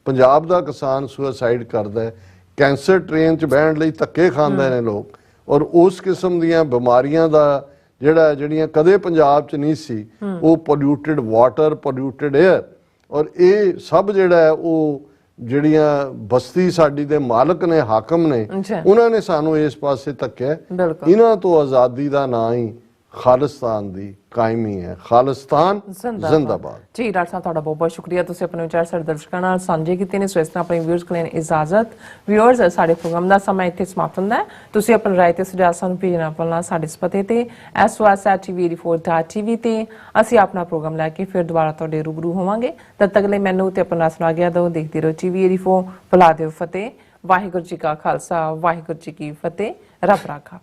Speaker 2: ਪੰਜਾਬ ਦਾ ਕਿਸਾਨ ਸੁਸਾਈਡ ਕਰਦਾ ਹੈ, ਕੈਂਸਰ ਟ੍ਰੇਨ 'ਚ ਬਹਿਣ ਲਈ ਧੱਕੇ ਖਾਂਦੇ ਨੇ ਲੋਕ। ਔਰ ਉਸ ਕਿਸਮ ਦੀਆਂ ਬਿਮਾਰੀਆਂ ਦਾ ਜਿਹੜੀਆਂ ਕਦੇ ਪੰਜਾਬ 'ਚ ਨਹੀਂ ਸੀ, ਉਹ ਪੋਲਿਊਟਿਡ ਵਾਟਰ ਪੋਲਿਊਟਿਡ ਏਅਰ, ਔਰ ਇਹ ਸਭ ਜਿਹੜਾ ਹੈ ਉਹ ਜਿਹੜੀਆਂ ਬਸਤੀ ਸਾਡੀ ਦੇ ਮਾਲਕ ਨੇ ਹਾਕਮ ਨੇ ਉਹਨਾਂ ਨੇ ਸਾਨੂੰ ਇਸ ਪਾਸੇ ਧੱਕਿਆ। ਇਹਨਾਂ ਤੋਂ ਆਜ਼ਾਦੀ ਦਾ ਨਾਂ ਹੀ ਖਾਲਿਸਤਾਨ ਦੀ ਕਾਇਮੀ ਹੈ। ਖਾਲਿਸਤਾਨ ਜ਼ਿੰਦਾਬਾਦ।
Speaker 1: ਜੀ ਡਾਕਟਰ ਸਾਹਿਬ ਤੁਹਾਡਾ ਬਹੁਤ ਬਹੁਤ ਸ਼ੁਕਰੀਆ, ਤੁਸੀਂ ਆਪਣੇ ਵਿਚਾਰ ਸਾਡੇ ਦਰਸ਼ਕਾਂ ਨਾਲ ਸਾਂਝੇ ਕੀਤੇ ਨੇ। ਸੋ ਇਸ ਤਰ੍ਹਾਂ ਆਪਣੇ ਵਿਊਅਰਸ ਕੋਲ ਇਜਾਜ਼ਤ। ਵਿਊਅਰਸ, ਸਾਡੇ ਪ੍ਰੋਗਰਾਮ ਦਾ ਸਮਾਂ ਇੱਥੇ ਸਮਾਪਤ ਹੁੰਦਾ ਹੈ। ਤੁਸੀਂ ਆਪਣੀ ਰਾਏ ਤੇ ਸੁਝਾਅ ਸਾਨੂੰ ਭੇਜਣਾ ਭੁੱਲਣਾ ਸਾਡੇ ਇਸ ਪਤੇ ਤੇ SOS@TV84.tv ਤੇ ਅਸੀਂ ਆਪਣਾ ਪ੍ਰੋਗਰਾਮ ਲੈ ਕੇ ਫਿਰ ਦੁਬਾਰਾ ਤੁਹਾਡੇ ਰੂਬਰੂ ਹੋਵਾਂਗੇ। ਤਦ ਤੱਕ ਲਈ ਮੈਨੂੰ ਤੇ ਆਪਣਾ ਸੁਣਾ ਗਿਆ ਦਿਓ। ਦੇਖਦੇ ਰਹੋ TV84। ਬੁਲਾ ਦਿਓ ਫਤਿਹ। ਵਾਹਿਗੁਰੂ ਜੀ ਕਾ ਖਾਲਸਾ, ਵਾਹਿਗੁਰੂ ਜੀ ਕੀ ਫਤਿਹ। ਰੱਬ ਰਾਖਾ।